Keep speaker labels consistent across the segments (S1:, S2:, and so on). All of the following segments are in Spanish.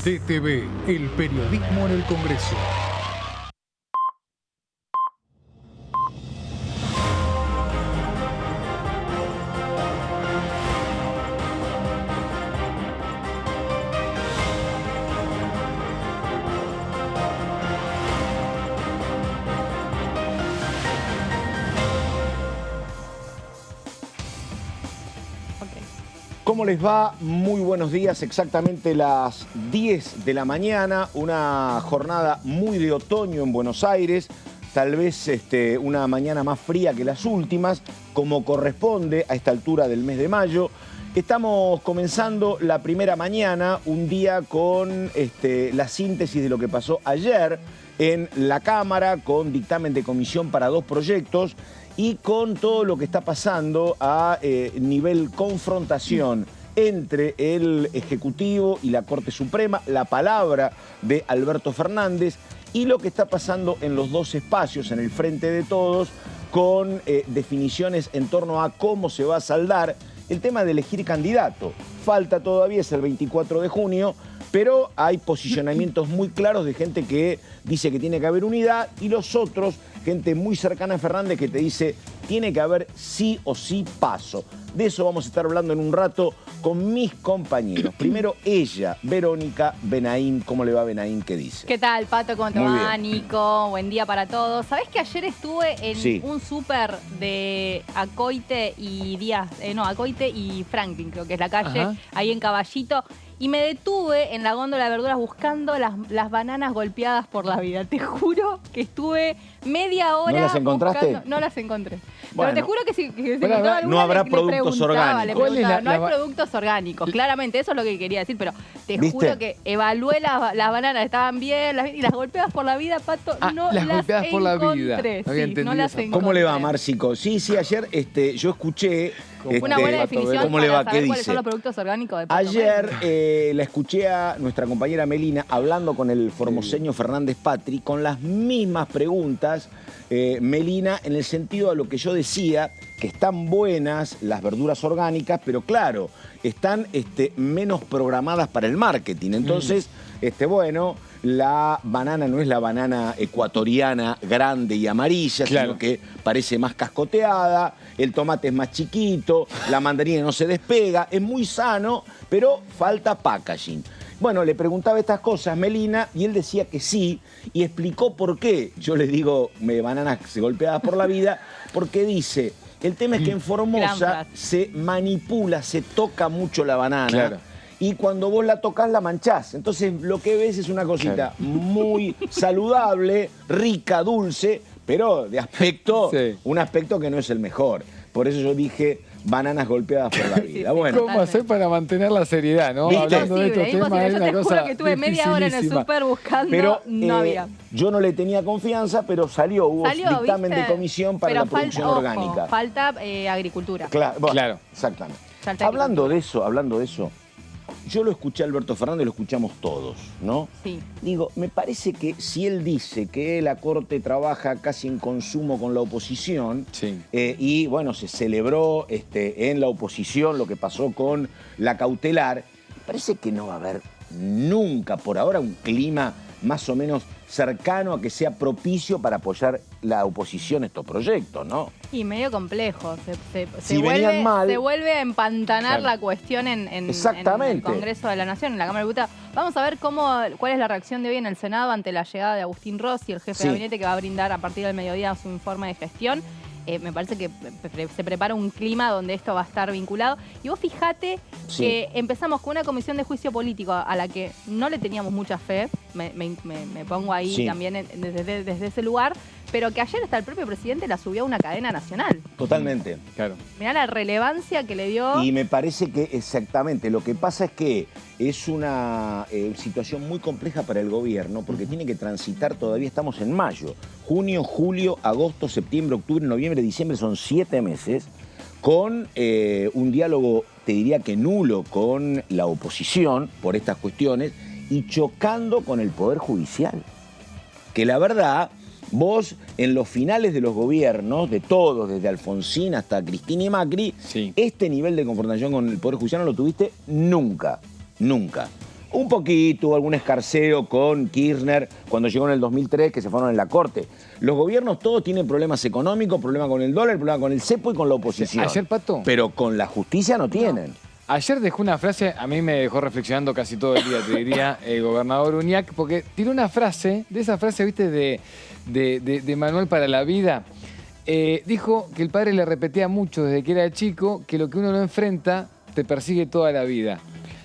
S1: TTV, el periodismo en el Congreso.
S2: ¿Cómo les va? Muy buenos días, exactamente las 10 de la mañana, una jornada muy de otoño en Buenos Aires, tal vez una mañana más fría que las últimas, como corresponde a esta altura del mes de mayo. Estamos comenzando la primera mañana, un día con la síntesis de lo que pasó ayer en la Cámara, con dictamen de comisión para 2 proyectos, y con todo lo que está pasando a nivel confrontación entre el Ejecutivo y la Corte Suprema, la palabra de Alberto Fernández y lo que está pasando en los 2 espacios, en el Frente de Todos, con definiciones en torno a cómo se va a saldar el tema de elegir candidato. Falta todavía, es el 24 de junio, pero hay posicionamientos muy claros de gente que dice que tiene que haber unidad y los otros, gente muy cercana a Fernández que te dice tiene que haber sí o sí paso. De eso vamos a estar hablando en un rato con mis compañeros. Primero ella, Verónica Benaín. ¿Cómo le va, Benaín? ¿Qué dice?
S3: ¿Qué tal, Pato? ¿Cómo te va, Nico? Buen día para todos. ¿Sabés que ayer estuve en un súper de Acoite y Díaz? Acoite y Franklin, creo que es la calle, ahí en Caballito. Y me detuve en la góndola de verduras buscando las bananas golpeadas por la vida. Te juro que estuve media hora.
S2: ¿No las encontraste?
S3: Buscando. No las encontré.
S2: Bueno,
S3: pero te juro que si se
S2: bueno,
S3: encontraba alguna,
S2: no habrá
S3: le
S2: productos orgánicos.
S3: No hay productos orgánicos, claramente. Eso es lo que quería decir. Pero te juro que evalué las bananas, estaban bien. Y las golpeadas por la vida, Pato, no las golpeadas por la vida. No las encontré.
S2: ¿Cómo le va, Márcico? Sí, ayer yo escuché...
S3: Una buena definición
S2: ¿cómo le va?
S3: para saber
S2: ¿Qué
S3: cuáles
S2: dice?
S3: son los productos orgánicos de Pato.
S2: Ayer la escuché a nuestra compañera Melina hablando con el formoseño Fernández Patri con las mismas preguntas, Melina, en el sentido de lo que yo decía, que están buenas las verduras orgánicas, pero claro, están menos programadas para el marketing. Entonces, bueno, la banana no es la banana ecuatoriana grande y amarilla, sino que parece más cascoteada, el tomate es más chiquito, la mandarina no se despega, es muy sano, pero falta packaging. Bueno, le preguntaba estas cosas Melina y él decía que sí y explicó por qué. Yo le digo bananas golpeadas por la vida, porque dice, el tema es que en Formosa se manipula, se toca mucho la banana. Y cuando vos la tocas la manchás. Entonces lo que ves es una cosita muy saludable, rica, dulce, pero de aspecto, un aspecto que no es el mejor. Por eso yo dije bananas golpeadas por la vida. Bueno,
S4: ¿cómo hacer para mantener la seriedad, no?
S3: ¿Viste?
S4: Hablando de estos temas,
S3: yo te juro que estuve media hora en el súper buscando,
S2: pero,
S3: no había.
S2: Yo no le tenía confianza, pero hubo dictamen de comisión para la producción orgánica.
S3: Falta agricultura.
S2: Claro, exactamente. Hablando de eso, yo lo escuché a Alberto Fernández, lo escuchamos todos, ¿no?
S3: Sí.
S2: Digo, me parece que si él dice que la Corte trabaja casi en consumo con la oposición, y bueno, se celebró en la oposición lo que pasó con la cautelar, parece que no va a haber nunca, por ahora, un clima más o menos cercano a que sea propicio para apoyar la oposición a estos proyectos, ¿no?
S3: Y medio complejo.
S2: Si venían mal,
S3: se vuelve a empantanar la cuestión en el Congreso de la Nación, en la Cámara de Diputados. Vamos a ver cuál es la reacción de hoy en el Senado ante la llegada de Agustín Rossi, el jefe de gabinete, que va a brindar a partir del mediodía su informe de gestión. Me parece que se prepara un clima donde esto va a estar vinculado. Y vos fijate que empezamos con una comisión de juicio político a la que no le teníamos mucha fe, me pongo ahí también desde ese lugar, pero que ayer hasta el propio presidente la subió a una cadena nacional.
S2: Totalmente.
S4: Claro.
S3: Mirá la relevancia que le dio.
S2: Y me parece que exactamente, lo que pasa es que es una situación muy compleja para el gobierno porque tiene que transitar, todavía estamos en mayo, junio, julio, agosto, septiembre, octubre, noviembre, diciembre, son 7 meses, con un diálogo, te diría que nulo, con la oposición por estas cuestiones y chocando con el Poder Judicial. Que la verdad, vos en los finales de los gobiernos, de todos, desde Alfonsín hasta Cristina y Macri, este nivel de confrontación con el Poder Judicial no lo tuviste nunca, nunca. Un poquito, algún escarceo con Kirchner cuando llegó en el 2003, que se fueron en la corte. Los gobiernos todos tienen problemas económicos, problemas con el dólar, problemas con el cepo y con la oposición.
S4: Ayer, Pato.
S2: Pero con la justicia no tienen.
S4: Ayer dejó una frase, a mí me dejó reflexionando casi todo el día, te diría, el gobernador Uñac, porque tiró una frase, de esa frase, viste, de manual para la vida. Dijo que el padre le repetía mucho desde que era chico que lo que uno no enfrenta te persigue toda la vida.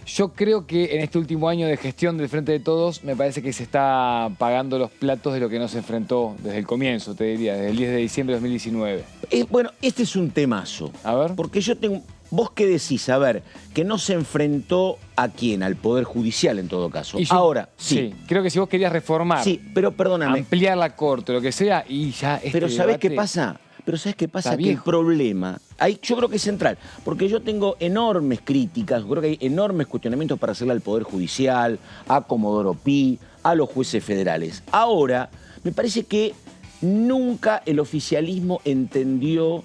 S4: Yo creo que en este último año de gestión del Frente de Todos me parece que se está pagando los platos de lo que no se enfrentó desde el comienzo, te diría, desde el 10 de diciembre de 2019.
S2: Bueno, este es un temazo.
S4: A ver.
S2: Porque yo tengo... ¿Vos qué decís? A ver, que no se enfrentó a quién, al Poder Judicial en todo caso. Ahora, sí.
S4: Creo que si vos querías reformar,
S2: sí, pero perdóname.
S4: Ampliar la corte, lo que sea, y ya
S2: Pero ¿sabés qué pasa? Pero ¿sabés qué pasa? Que el problema, yo creo que es central, porque yo tengo enormes críticas, creo que hay enormes cuestionamientos para hacerle al Poder Judicial, a Comodoro Pi, a los jueces federales. Ahora, me parece que nunca el oficialismo entendió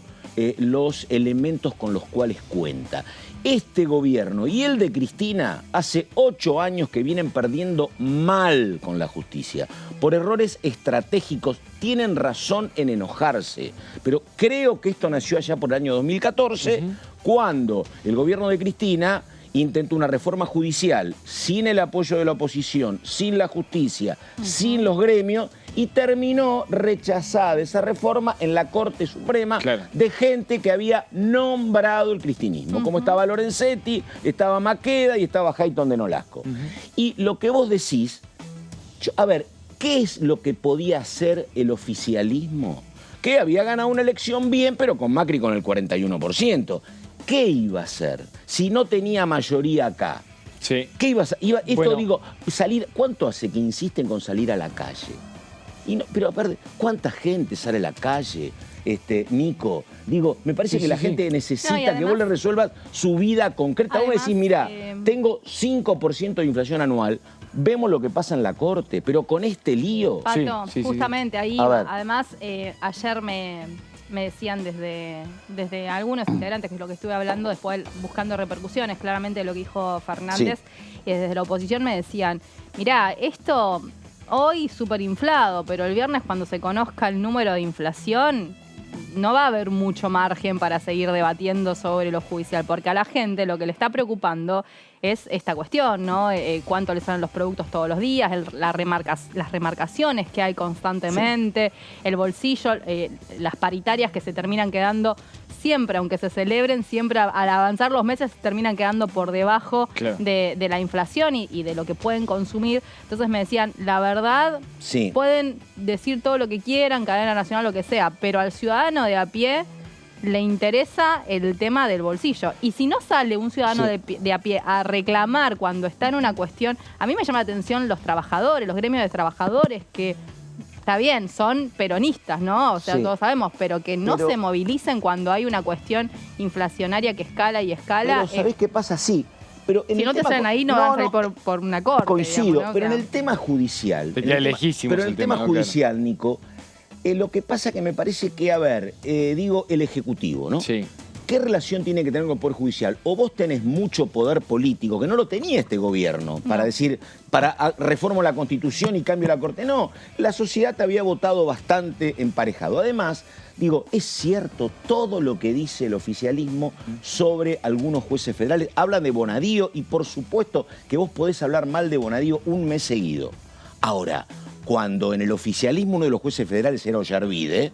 S2: los elementos con los cuales cuenta. Este gobierno y el de Cristina hace 8 años que vienen perdiendo mal con la justicia. Por errores estratégicos, tienen razón en enojarse. Pero creo que esto nació allá por el año 2014, cuando el gobierno de Cristina intentó una reforma judicial sin el apoyo de la oposición, sin la justicia, sin los gremios, y terminó rechazada esa reforma en la Corte Suprema de gente que había nombrado el cristinismo, como estaba Lorenzetti, estaba Maqueda y estaba Hayton de Nolasco. Y lo que vos decís, a ver, ¿qué es lo que podía hacer el oficialismo? Que había ganado una elección bien, pero con Macri con el 41%. ¿Qué iba a hacer si no tenía mayoría acá?
S4: Sí.
S2: ¿Qué iba a hacer? Salir, ¿cuánto hace que insisten con salir a la calle? Pero aparte, ¿cuánta gente sale a la calle, Nico? Digo, me parece que la gente necesita además, que vos le resuelvas su vida concreta. Vos decís, mirá, tengo 5% de inflación anual, vemos lo que pasa en la Corte, pero con este lío...
S3: Pato, justamente ahí, además, ayer me decían desde algunos integrantes, que es lo que estuve hablando, después buscando repercusiones, claramente de lo que dijo Fernández, y desde la oposición me decían, mirá, esto... Hoy súper inflado, pero el viernes cuando se conozca el número de inflación no va a haber mucho margen para seguir debatiendo sobre lo judicial, porque a la gente lo que le está preocupando es esta cuestión, ¿no? Cuánto le salen los productos todos los días, las remarcaciones que hay constantemente, el bolsillo, las paritarias que se terminan quedando siempre, aunque se celebren, siempre al avanzar los meses terminan quedando por debajo de la inflación y de lo que pueden consumir. Entonces me decían, la verdad, pueden decir todo lo que quieran, cadena nacional, lo que sea, pero al ciudadano de a pie le interesa el tema del bolsillo. Y si no sale un ciudadano de a pie a reclamar cuando está en una cuestión, a mí me llama la atención los trabajadores, los gremios de trabajadores que... Está bien, son peronistas, ¿no? O sea, todos sabemos, pero que no se movilicen cuando hay una cuestión inflacionaria que escala y escala.
S2: Pero ¿sabés qué pasa? Sí. Pero en
S3: si no te salen ahí, no van a salir por una corte.
S2: Coincido,
S3: digamos, ¿no?
S2: pero en el tema judicial...
S4: Pero en
S2: el tema judicial, Nico, lo que pasa que me parece que, a ver, digo, el Ejecutivo, ¿no?
S4: Sí.
S2: ¿Qué relación tiene que tener con el Poder Judicial? O vos tenés mucho poder político, que no lo tenía este gobierno, para decir, reformo la Constitución y cambio la Corte. No, la sociedad te había votado bastante emparejado. Además, digo, es cierto todo lo que dice el oficialismo sobre algunos jueces federales. Hablan de Bonadío y por supuesto que vos podés hablar mal de Bonadío un mes seguido. Ahora, cuando en el oficialismo uno de los jueces federales era Ollarvide...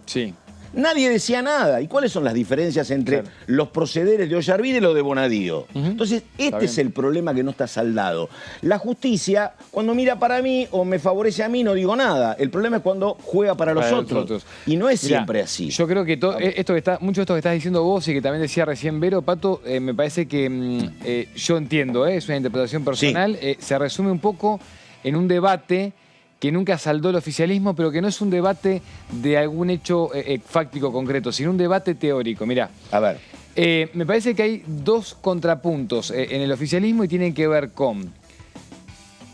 S2: Nadie decía nada. ¿Y cuáles son las diferencias entre los procederes de Ollarvide y los de Bonadío? Entonces, este es el problema que no está saldado. La justicia, cuando mira para mí o me favorece a mí, no digo nada. El problema es cuando juega para los otros. Y no es siempre así.
S4: Yo creo que mucho de esto que estás diciendo vos y que también decía recién Vero, Pato, me parece que yo entiendo, es una interpretación personal, se resume un poco en un debate que nunca saldó el oficialismo, pero que no es un debate de algún hecho fáctico concreto, sino un debate teórico. Mirá,
S2: a ver.
S4: Me parece que hay dos contrapuntos en el oficialismo y tienen que ver con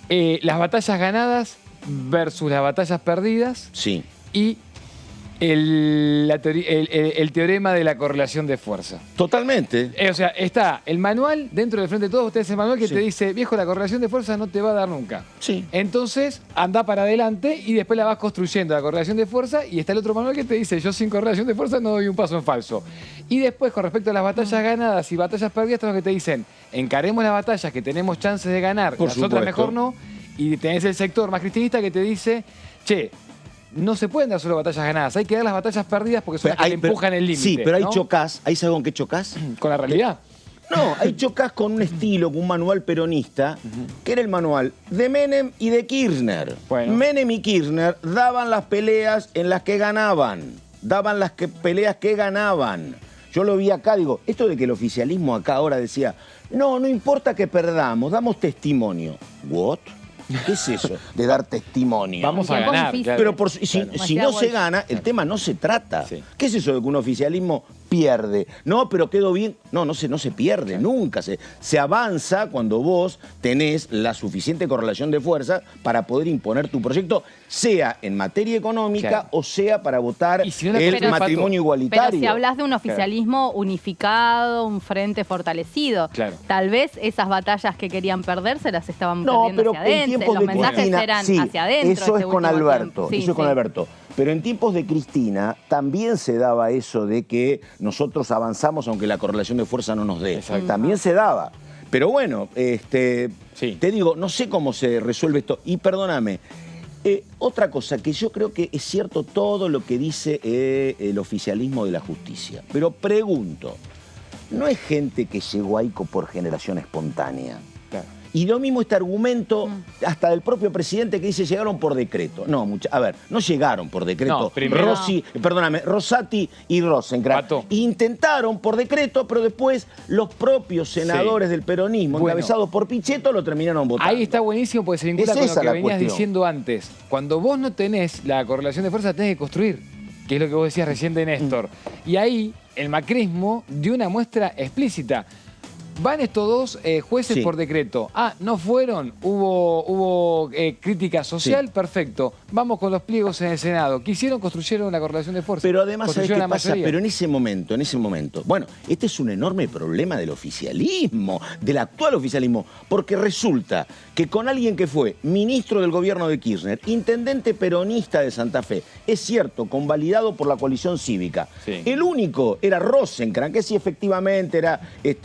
S4: las batallas ganadas versus las batallas perdidas y el teorema de la correlación de fuerza.
S2: Totalmente.
S4: O sea, está el manual dentro del Frente de Todos, ustedes el manual que te dice, viejo, la correlación de fuerza no te va a dar nunca.
S2: Sí.
S4: Entonces, anda para adelante y después la vas construyendo, la correlación de fuerza, y está el otro manual que te dice, yo sin correlación de fuerza no doy un paso en falso. Y después, con respecto a las batallas ganadas y batallas perdidas, están los que te dicen, encaremos las batallas que tenemos chances de ganar,
S2: Por
S4: las
S2: supuesto.
S4: otras mejor no, y tenés el sector más cristinista que te dice, che, no se pueden dar solo batallas ganadas, hay que dar las batallas perdidas porque son las que le empujan el límite.
S2: Sí, pero ahí
S4: ¿no?
S2: chocás. ¿Ahí sabes con qué chocás?
S4: ¿Con la realidad?
S2: No, ahí chocás con un estilo, con un manual peronista, que era el manual de Menem y de Kirchner.
S4: Bueno.
S2: Menem y Kirchner daban las peleas en las que ganaban. Daban las peleas que ganaban. Yo lo vi acá, digo, esto de que el oficialismo acá ahora decía, no importa que perdamos, damos testimonio. ¿What? ¿Qué es eso de dar testimonio?
S4: Vamos a ganar. Claro.
S2: Pero si no se gana, el tema no se trata.
S4: Sí.
S2: ¿Qué es eso de que un oficialismo pierde? No, pero quedó bien. No se pierde nunca. Se avanza cuando vos tenés la suficiente correlación de fuerza para poder imponer tu proyecto, sea en materia económica o sea para votar
S4: Y si no
S2: el matrimonio igualitario.
S3: Pero si hablas de un oficialismo unificado, un frente fortalecido, tal vez esas batallas que querían perder se las estaban perdiendo hacia adentro. Los mensajes eran hacia adentro.
S2: Eso es con Alberto.
S3: Sí,
S2: eso es con Alberto. Pero en tiempos de Cristina también se daba eso de que nosotros avanzamos aunque la correlación de fuerza no nos dé. También se daba. Pero bueno, te digo, no sé cómo se resuelve esto. Y perdóname, otra cosa que yo creo que es cierto todo lo que dice el oficialismo de la justicia. Pero pregunto, ¿no es gente que llegó ahí por generación espontánea?
S4: Claro.
S2: Y lo mismo este argumento hasta del propio presidente que dice llegaron por decreto. No, a ver, no llegaron por decreto.
S4: No, primero.
S2: Rosati y Rosenkrantz. Intentaron por decreto, pero después los propios senadores del peronismo, encabezados por Pichetto, lo terminaron votando.
S4: Ahí está buenísimo porque se vincula con lo que venías diciendo antes. Cuando vos no tenés la correlación de fuerza, tenés que construir, que es lo que vos decías recién de Néstor. Y ahí el macrismo dio una muestra explícita. Van estos dos jueces por decreto. No fueron, hubo crítica social, perfecto. Vamos con los pliegos en el Senado. ¿Quisieron? Construyeron la correlación de fuerza.
S2: Pero además, ¿sabés qué pasa? Pero en ese momento, bueno, este es un enorme problema del oficialismo, del actual oficialismo, porque resulta que con alguien que fue ministro del gobierno de Kirchner, intendente peronista de Santa Fe, es cierto, convalidado por la coalición cívica. El único era Rosenkrantz, que sí efectivamente era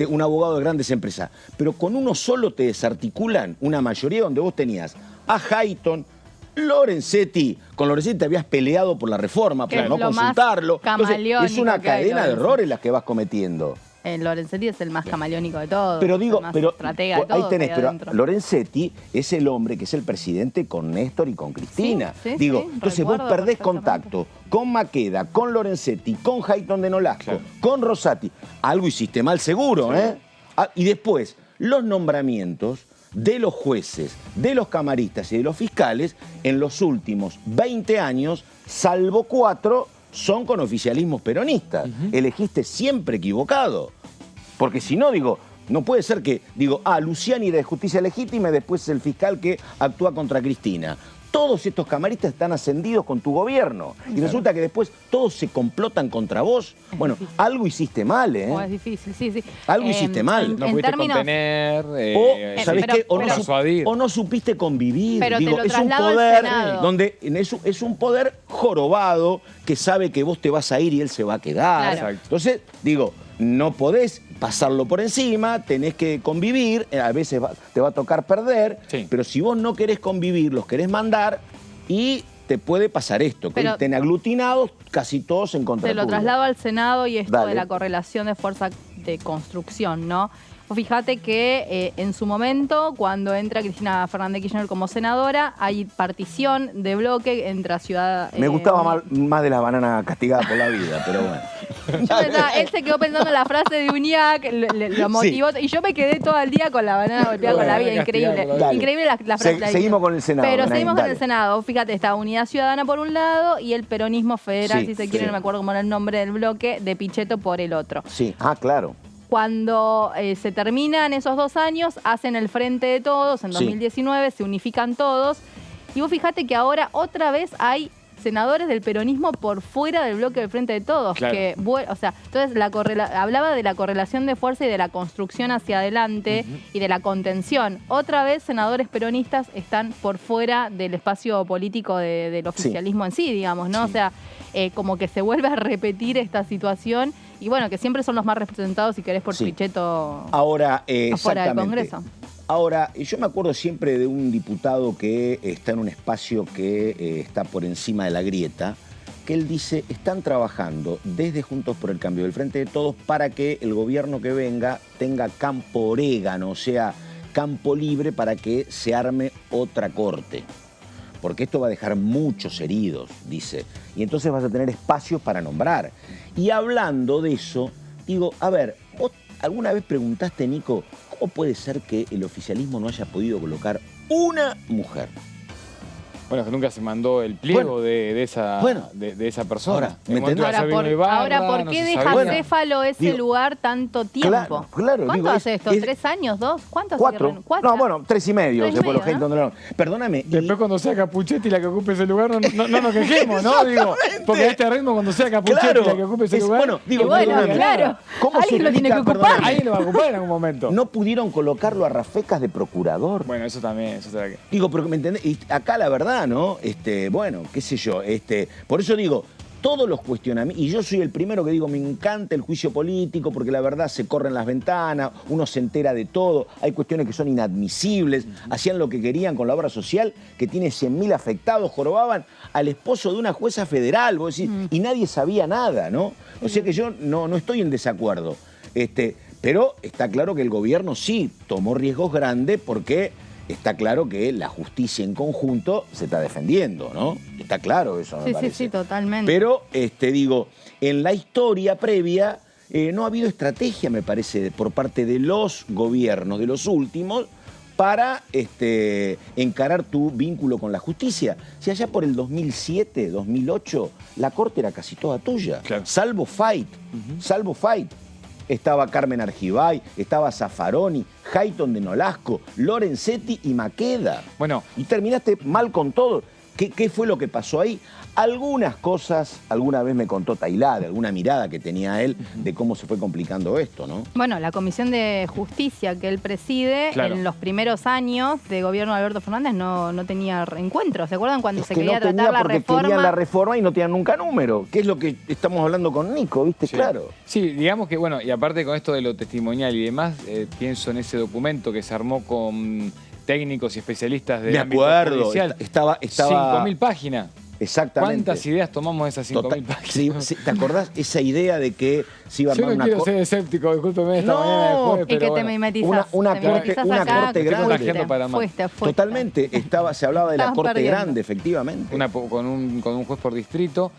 S2: un abogado de grandes empresas, pero con uno solo te desarticulan una mayoría donde vos tenías a Hayton, Lorenzetti. Con Lorenzetti te habías peleado por la reforma, por no consultarlo. Entonces, es una cadena de errores las que vas cometiendo.
S3: Lorenzetti es el más camaleónico de todos.
S2: Pero digo,
S3: estratega de todo,
S2: ahí tenés, pero Lorenzetti es el hombre que es el presidente con Néstor y con Cristina. Entonces vos perdés contacto con Maqueda, con Lorenzetti, con Hayton de Nolasco, con Rosati. Algo hiciste mal seguro, ¿eh? Y después, los nombramientos de los jueces, de los camaristas y de los fiscales, en los últimos 20 años, salvo 4, son con oficialismos peronistas. Elegiste siempre equivocado. Porque si no, no puede ser que, Luciani era de justicia legítima y después es el fiscal que actúa contra Cristina. Todos estos camaristas están ascendidos con tu gobierno. Y resulta que después todos se complotan contra vos. Bueno, algo hiciste mal, ¿eh?
S3: Es difícil, sí.
S2: Algo hiciste mal.
S4: No pudiste contener,
S2: ¿sabés qué?
S4: persuadir.
S2: O no supiste convivir.
S3: Pero
S2: es un poder donde es un poder jorobado que sabe que vos te vas a ir y él se va a quedar.
S3: Claro.
S2: Entonces, no podés pasarlo por encima, tenés que convivir, a veces te va a tocar perder, pero si vos no querés convivir, los querés mandar y te puede pasar esto, que estén aglutinados casi todos en contra tuyo.
S3: Te lo traslado al Senado y esto de la correlación de fuerza de construcción, ¿no? Fíjate que en su momento, cuando entra Cristina Fernández Kirchner como senadora, hay partición de bloque entre Ciudad...
S2: Me gustaba más de la banana castigada por la vida, pero bueno.
S3: Él se quedó pensando en la frase de Uñac, lo motivó, y yo me quedé todo el día con la banana golpeada con la vida. Increíble. Increíble la frase.
S2: Seguimos con el Senado.
S3: Pero seguimos con el Senado. Fíjate, está Unidad Ciudadana por un lado y el peronismo federal, si se quiere, no me acuerdo cómo era el nombre del bloque, de Pichetto por el otro.
S2: Sí, claro.
S3: Cuando se terminan esos 2 años, hacen el Frente de Todos, en 2019 se unifican todos. Y vos fíjate que ahora otra vez hay senadores del peronismo por fuera del bloque del Frente de Todos.
S4: Claro.
S3: Entonces hablaba de la correlación de fuerza y de la construcción hacia adelante y de la contención. Otra vez, senadores peronistas están por fuera del espacio político del oficialismo en sí, digamos, ¿no?
S2: Sí.
S3: O sea, como que se vuelve a repetir esta situación y bueno, que siempre son los más representados, si querés, por Pichetto
S2: ahora,
S3: afuera del
S2: exactamente.
S3: Congreso.
S2: Ahora, yo me acuerdo siempre de un diputado que está en un espacio que está por encima de la grieta, que él dice, están trabajando desde Juntos por el Cambio del Frente de Todos para que el gobierno que venga tenga campo orégano, o sea, campo libre para que se arme otra corte. Porque esto va a dejar muchos heridos, dice. Y entonces vas a tener espacios para nombrar. Y hablando de eso, digo, a ver, ¿vos alguna vez preguntaste, Nico, cómo puede ser que el oficialismo no haya podido colocar una mujer?
S4: Bueno, que nunca se mandó el pliego de esa persona.
S2: Ahora, ¿me entendés?
S3: Ahora, ¿por qué deja acéfalo ese lugar tanto tiempo?
S2: Claro,
S3: ¿Cuánto hace esto? ¿3 años? ¿2? ¿Cuánto hace?
S2: 4. No, bueno, 3 y medio.
S3: 3 y
S2: después
S3: medio,
S2: los gente, Perdóname.
S4: Después cuando sea Capuchetti la que ocupe ese lugar, no nos quejemos, ¿no? Digo, porque a este ritmo cuando sea Capuchetti la que ocupe ese lugar...
S2: Bueno, digo,
S3: claro.
S2: Alguien
S3: lo tiene que ocupar.
S4: Alguien lo va a ocupar en algún momento.
S2: No pudieron colocarlo a Rafecas de procurador.
S4: Bueno, eso también, eso será que...
S2: Digo, pero ¿me entendés? Y acá la verdad, ¿no? Bueno, qué sé yo, por eso digo, todos los cuestionamientos, y yo soy el primero que digo, me encanta el juicio político porque la verdad se corren las ventanas, uno se entera de todo, hay cuestiones que son inadmisibles, hacían lo que querían con la obra social, que tiene 100.000 afectados, jorobaban al esposo de una jueza federal, vos decís, y nadie sabía nada, ¿no? O sea que yo no estoy en desacuerdo, pero está claro que el gobierno sí tomó riesgos grandes porque... Está claro que la justicia en conjunto se está defendiendo, ¿no? Está claro eso, me parece.
S3: Sí, totalmente.
S2: Pero, digo, en la historia previa no ha habido estrategia, me parece, por parte de los gobiernos, de los últimos, para encarar tu vínculo con la justicia. Si allá por el 2007, 2008, la corte era casi toda tuya,
S4: claro.
S2: Salvo Fight. Estaba Carmen Argibay, estaba Zaffaroni, Hayton de Nolasco, Lorenzetti y Maqueda.
S4: Bueno.
S2: Y terminaste mal con todo. ¿Qué fue lo que pasó ahí? Algunas cosas, alguna vez me contó Tailá, de alguna mirada que tenía él, de cómo se fue complicando esto, ¿no?
S3: Bueno, la Comisión de Justicia que él preside, en los primeros años de gobierno de Alberto Fernández no tenía reencuentro. ¿Se acuerdan cuando se quería tratar la reforma?
S2: Querían la reforma y no tenían nunca número, que es lo que estamos hablando con Nico, ¿viste?
S4: Sí.
S2: Claro.
S4: Sí, digamos que, bueno, y aparte con esto de lo testimonial y demás, pienso en ese documento que se armó con técnicos y especialistas del ámbito judicial.
S2: Estaba
S4: 5.000 páginas.
S2: Exactamente.
S4: ¿Cuántas ideas tomamos de esas 5.000 páginas?
S2: Sí, ¿te acordás esa idea de que se iba a armar
S4: Yo no
S2: una
S4: quiero ser escéptico, discúlpeme esta mañana de jueves, pero
S3: que
S4: bueno.
S3: te mimetizás.
S2: Una corte grande.
S3: Fuiste.
S2: Totalmente. Se hablaba de la corte
S3: perdiendo.
S2: grande, efectivamente.
S4: Con un juez por distrito.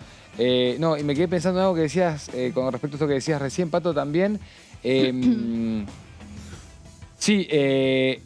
S4: No, y me quedé pensando en algo que decías, con respecto a esto que decías recién, Pato, también. Sí,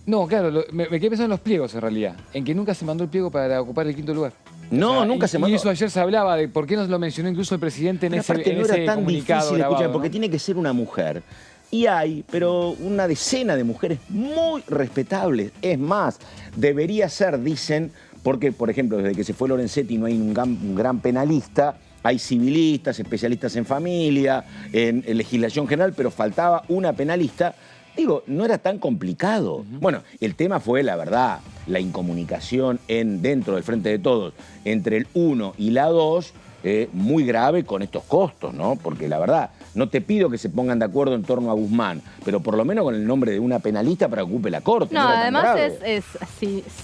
S4: no, claro, me quedé pensando en los pliegos en realidad, en que nunca se mandó el pliego para ocupar el 5º lugar.
S2: No, nunca se mandó.
S4: Y eso ayer se hablaba de por qué no lo mencionó incluso el presidente en ese
S2: no era tan
S4: comunicado
S2: difícil
S4: grabado,
S2: escuchar,
S4: ¿no?
S2: porque tiene que ser una mujer. Y hay, pero una decena de mujeres muy respetables. Es más, debería ser, dicen, porque, por ejemplo, desde que se fue Lorenzetti no hay un gran penalista. Hay civilistas, especialistas en familia, en legislación general, pero faltaba una penalista. Digo, no era tan complicado. Bueno, el tema fue, la verdad, la incomunicación dentro del Frente de Todos entre el 1 y la 2, muy grave con estos costos, ¿no? Porque la verdad, no te pido que se pongan de acuerdo en torno a Guzmán, pero por lo menos con el nombre de una penalista para que ocupe la corte.
S3: No, además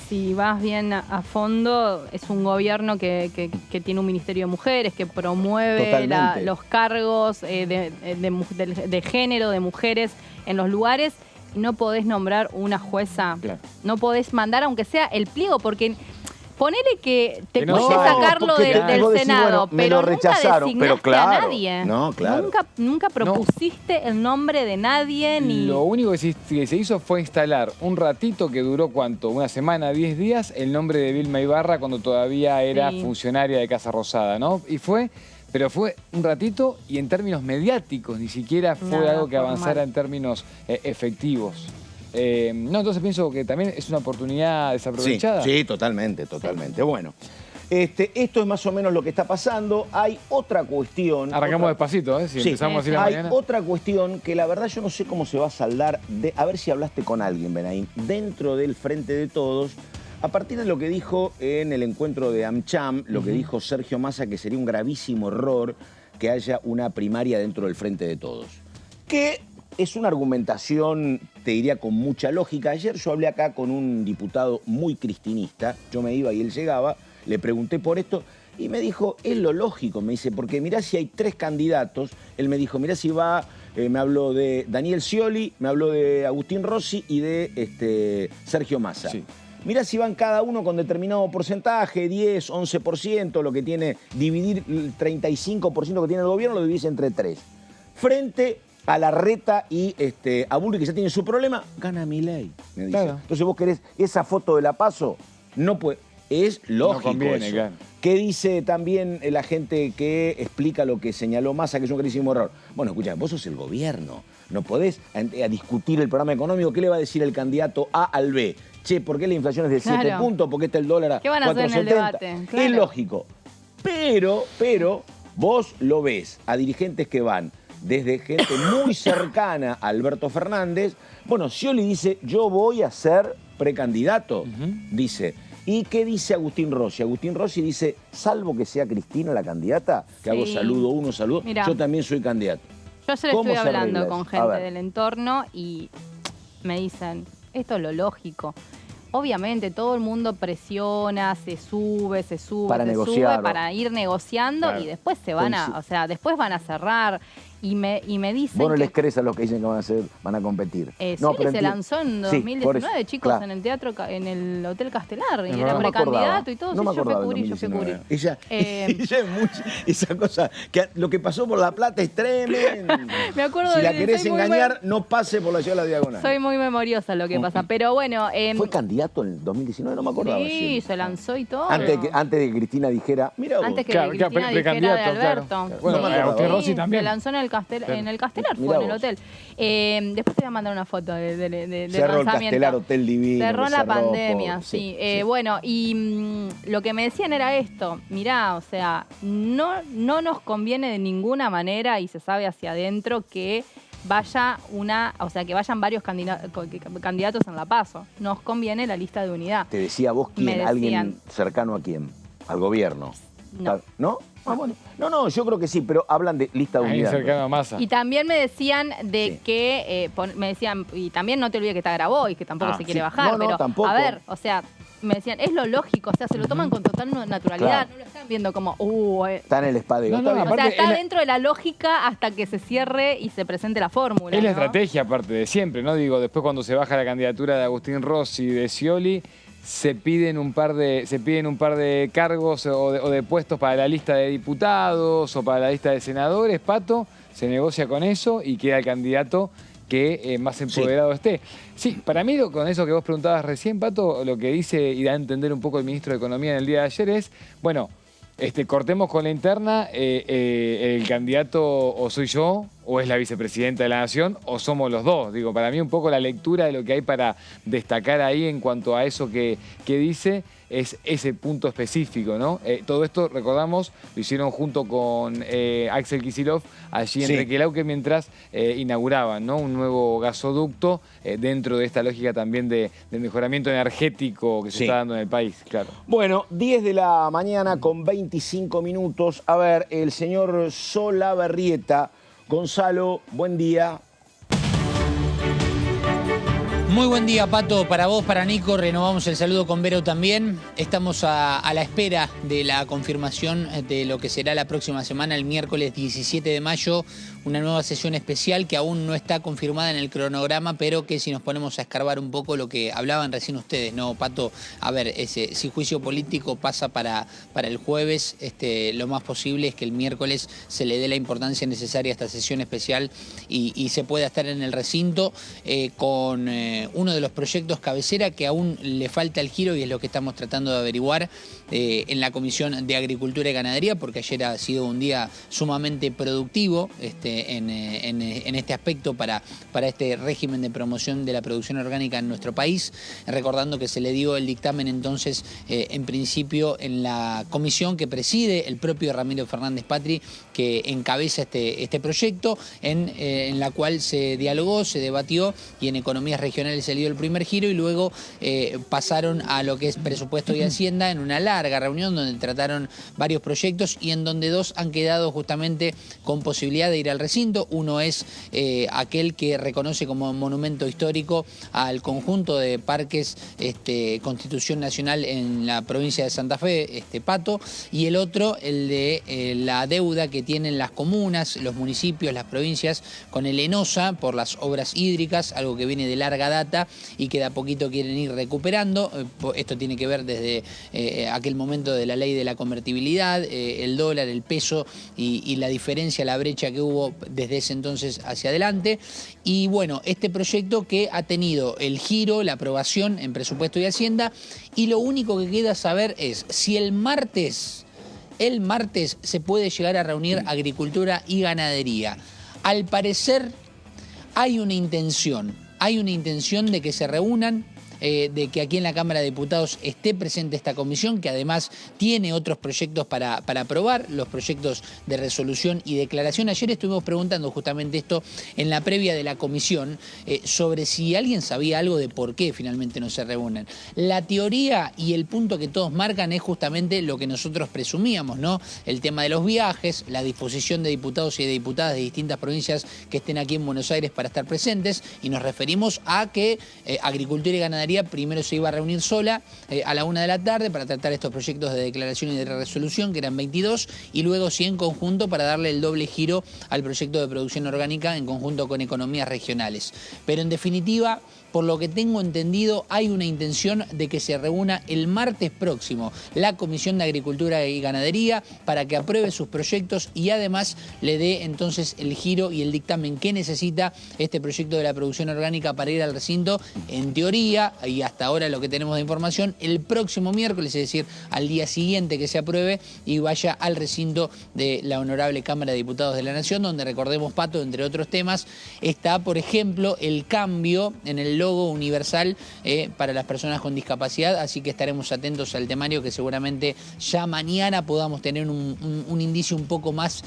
S3: si vas bien a fondo, es un gobierno que tiene un ministerio de mujeres, que promueve los cargos de género, de mujeres en los lugares, y no podés nombrar una jueza, no podés mandar aunque sea el pliego, porque ponele que te cueste sacarlo del Senado, pero nunca designaste a nadie.
S2: No, claro.
S3: Nunca propusiste el nombre de nadie. Ni...
S4: Lo único que se hizo fue instalar un ratito que duró, ¿cuánto? Una semana, 10 días, el nombre de Vilma Ibarra cuando todavía era funcionaria de Casa Rosada, ¿no? Pero fue un ratito y en términos mediáticos, ni siquiera fue algo que avanzara en términos efectivos. Entonces pienso que también es una oportunidad desaprovechada.
S2: Sí, totalmente. Bueno, Esto es más o menos lo que está pasando. Hay otra cuestión.
S4: Arrancamos despacito, ¿eh? Si empezamos así la
S2: hay
S4: mañana.
S2: otra cuestión que la verdad yo no sé cómo se va a saldar. A ver si hablaste con alguien, Benaín. Dentro del Frente de Todos, a partir de lo que dijo en el encuentro de AmCham, lo que dijo Sergio Massa, que sería un gravísimo error que haya una primaria dentro del Frente de Todos. Que es una argumentación, te diría, con mucha lógica. Ayer yo hablé acá con un diputado muy cristinista. Yo me iba y él llegaba. Le pregunté por esto y me dijo, es lo lógico, me dice, porque mirá si hay 3 candidatos. Él me dijo, mirá si va, me habló de Daniel Scioli, me habló de Agustín Rossi y de Sergio Massa. Sí. Mirá si van cada uno con determinado porcentaje, 10, 11%, lo que tiene, dividir el 35% que tiene el gobierno, lo dividís entre 3. Frente a Larreta y a Bullrich, que ya tiene su problema, gana Milei, me dice. Claro. Entonces vos querés esa foto de la PASO, no puede... Es lógico, no conviene, eso. Claro. ¿Qué dice también la gente que explica lo que señaló Massa, que es un gravísimo error? Bueno, escucha, vos sos el gobierno. No podés a discutir el programa económico. ¿Qué le va a decir el candidato A al B? Che, ¿por qué la inflación es de 7 puntos? ¿Por qué está el dólar a 4,70? ¿Qué van a hacer en el debate? Claro. Es lógico. Pero vos lo ves a dirigentes que van desde gente muy cercana a Alberto Fernández. Bueno, Scioli dice, yo voy a ser precandidato, dice. ¿Y qué dice Agustín Rossi? Agustín Rossi dice, salvo que sea Cristina la candidata, que hago saludo uno, saludo, mirá, yo también soy candidato.
S3: Yo ayer estuve hablando con gente del entorno y me dicen, esto es lo lógico. Obviamente todo el mundo presiona, se sube para ir negociando, claro, y después se van después van a cerrar. Y me dicen.
S2: Vos no les crees a los que dicen que van a competir.
S3: No, Scioli se lanzó en 2019, chicos, claro, en el teatro, en el Hotel Castelar, y era precandidato y todo.
S2: No, yo fui a cubrir. Ella es mucho, esa cosa, que lo que pasó por La Plata es tremendo.
S3: Me acuerdo
S2: si la querés engañar, no pase por la ciudad de la Diagonal.
S3: Soy muy memoriosa lo que pasa, pero bueno.
S2: ¿Fue candidato en el 2019? No me acordaba.
S3: Sí, se lanzó y todo.
S2: Antes de que Cristina dijera, mira vos.
S3: Antes que Cristina dijera de Alberto.
S4: Bueno, Agustín Rossi también.
S3: Se lanzó en el Castelar, fue en el hotel. Después te voy a mandar una foto del
S2: cerró
S3: lanzamiento.
S2: El Castelar, hotel divino.
S3: Cerró la pandemia, sí. Bueno, y lo que me decían era esto. Mirá, o sea, no nos conviene de ninguna manera, y se sabe hacia adentro, que que vayan varios candidatos en la PASO. Nos conviene la lista de unidad.
S2: ¿Te decía vos quién? ¿Alguien cercano a quién? ¿Al gobierno?
S3: No.
S2: ¿No? Ah, bueno. No, yo creo que sí, pero hablan de lista de unidad.
S4: Cercano a Massa.
S3: Y también me decían que, me decían, y también no te olvides que está Grabois, que tampoco se quiere bajar, pero
S2: tampoco.
S3: A ver, o sea, me decían, es lo lógico, o sea, se lo toman con total naturalidad, claro, no lo están viendo como,
S2: está en el espadeo.
S3: O sea, está dentro de la lógica hasta que se cierre y se presente la fórmula.
S4: Es la estrategia, aparte de siempre, ¿no? Digo, después cuando se baja la candidatura de Agustín Rossi y de Scioli, se piden un par de cargos o de puestos para la lista de diputados o para la lista de senadores, Pato, se negocia con eso y queda el candidato que más empoderado esté. Sí, para mí con eso que vos preguntabas recién, Pato, lo que dice y da a entender un poco el ministro de Economía en el día de ayer es, bueno, cortemos con la interna, el candidato o soy yo, o es la vicepresidenta de la Nación, o somos los dos. Digo, para mí un poco la lectura de lo que hay para destacar ahí en cuanto a eso que dice es ese punto específico, ¿no? Todo esto, recordamos, lo hicieron junto con Axel Kicillof allí en Requelauque mientras inauguraban, ¿no?, un nuevo gasoducto dentro de esta lógica también de mejoramiento energético que se está dando en el país, claro.
S2: Bueno, 10 de la mañana con 25 minutos. A ver, el señor Solabarrieta. Gonzalo, buen día.
S5: Muy buen día, Pato, para vos, para Nico. Renovamos el saludo con Vero también. Estamos a la espera de la confirmación de lo que será la próxima semana, el miércoles 17 de mayo, una nueva sesión especial que aún no está confirmada en el cronograma, pero que si nos ponemos a escarbar un poco lo que hablaban recién ustedes, ¿no, Pato? A ver, si juicio político pasa para el jueves, lo más posible es que el miércoles se le dé la importancia necesaria a esta sesión especial y se pueda estar en el recinto con uno de los proyectos cabecera que aún le falta el giro y es lo que estamos tratando de averiguar en la Comisión de Agricultura y Ganadería, porque ayer ha sido un día sumamente productivo en este aspecto para este régimen de promoción de la producción orgánica en nuestro país, recordando que se le dio el dictamen entonces en principio en la comisión que preside el propio Ramiro Fernández Patri, que encabeza este proyecto, en la cual se dialogó, se debatió y en economías regionales se dio el primer giro y luego pasaron a lo que es presupuesto y hacienda en una larga reunión donde trataron varios proyectos y en donde dos han quedado justamente con posibilidad de ir al recinto. Uno es aquel que reconoce como monumento histórico al conjunto de parques Constitución Nacional en la provincia de Santa Fe, Pato, y el otro, el de la deuda que tienen las comunas, los municipios, las provincias con el ENOSA por las obras hídricas, algo que viene de larga data y que de a poquito quieren ir recuperando. Esto tiene que ver desde aquel momento de la ley de la convertibilidad, el dólar, el peso y la diferencia, la brecha que hubo desde ese entonces hacia adelante. Y bueno, este proyecto que ha tenido el giro, la aprobación en presupuesto y hacienda, y lo único que queda saber es si el martes se puede llegar a reunir agricultura y ganadería. Al parecer hay una intención de que se reúnan, de que aquí en la Cámara de Diputados esté presente esta comisión, que además tiene otros proyectos para aprobar, los proyectos de resolución y declaración. Ayer estuvimos preguntando justamente esto en la previa de la comisión, sobre si alguien sabía algo de por qué finalmente no se reúnen. La teoría y el punto que todos marcan es justamente lo que nosotros presumíamos, ¿no? El tema de los viajes, la disposición de diputados y de diputadas de distintas provincias que estén aquí en Buenos Aires para estar presentes, y nos referimos a que Agricultura y Ganadería primero se iba a reunir sola a la 1 de la tarde para tratar estos proyectos de declaración y de resolución, que eran 22, y luego sí en conjunto para darle el doble giro al proyecto de producción orgánica en conjunto con economías regionales. Pero en definitiva, por lo que tengo entendido, hay una intención de que se reúna el martes próximo la Comisión de Agricultura y Ganadería para que apruebe sus proyectos y además le dé entonces el giro y el dictamen que necesita este proyecto de la producción orgánica para ir al recinto, en teoría, y hasta ahora lo que tenemos de información, el próximo miércoles, es decir, al día siguiente que se apruebe y vaya al recinto de la Honorable Cámara de Diputados de la Nación, donde, recordemos, Pato, entre otros temas, está, por ejemplo, el cambio en el logo universal para las personas con discapacidad, así que estaremos atentos al temario, que seguramente ya mañana podamos tener un indicio un poco más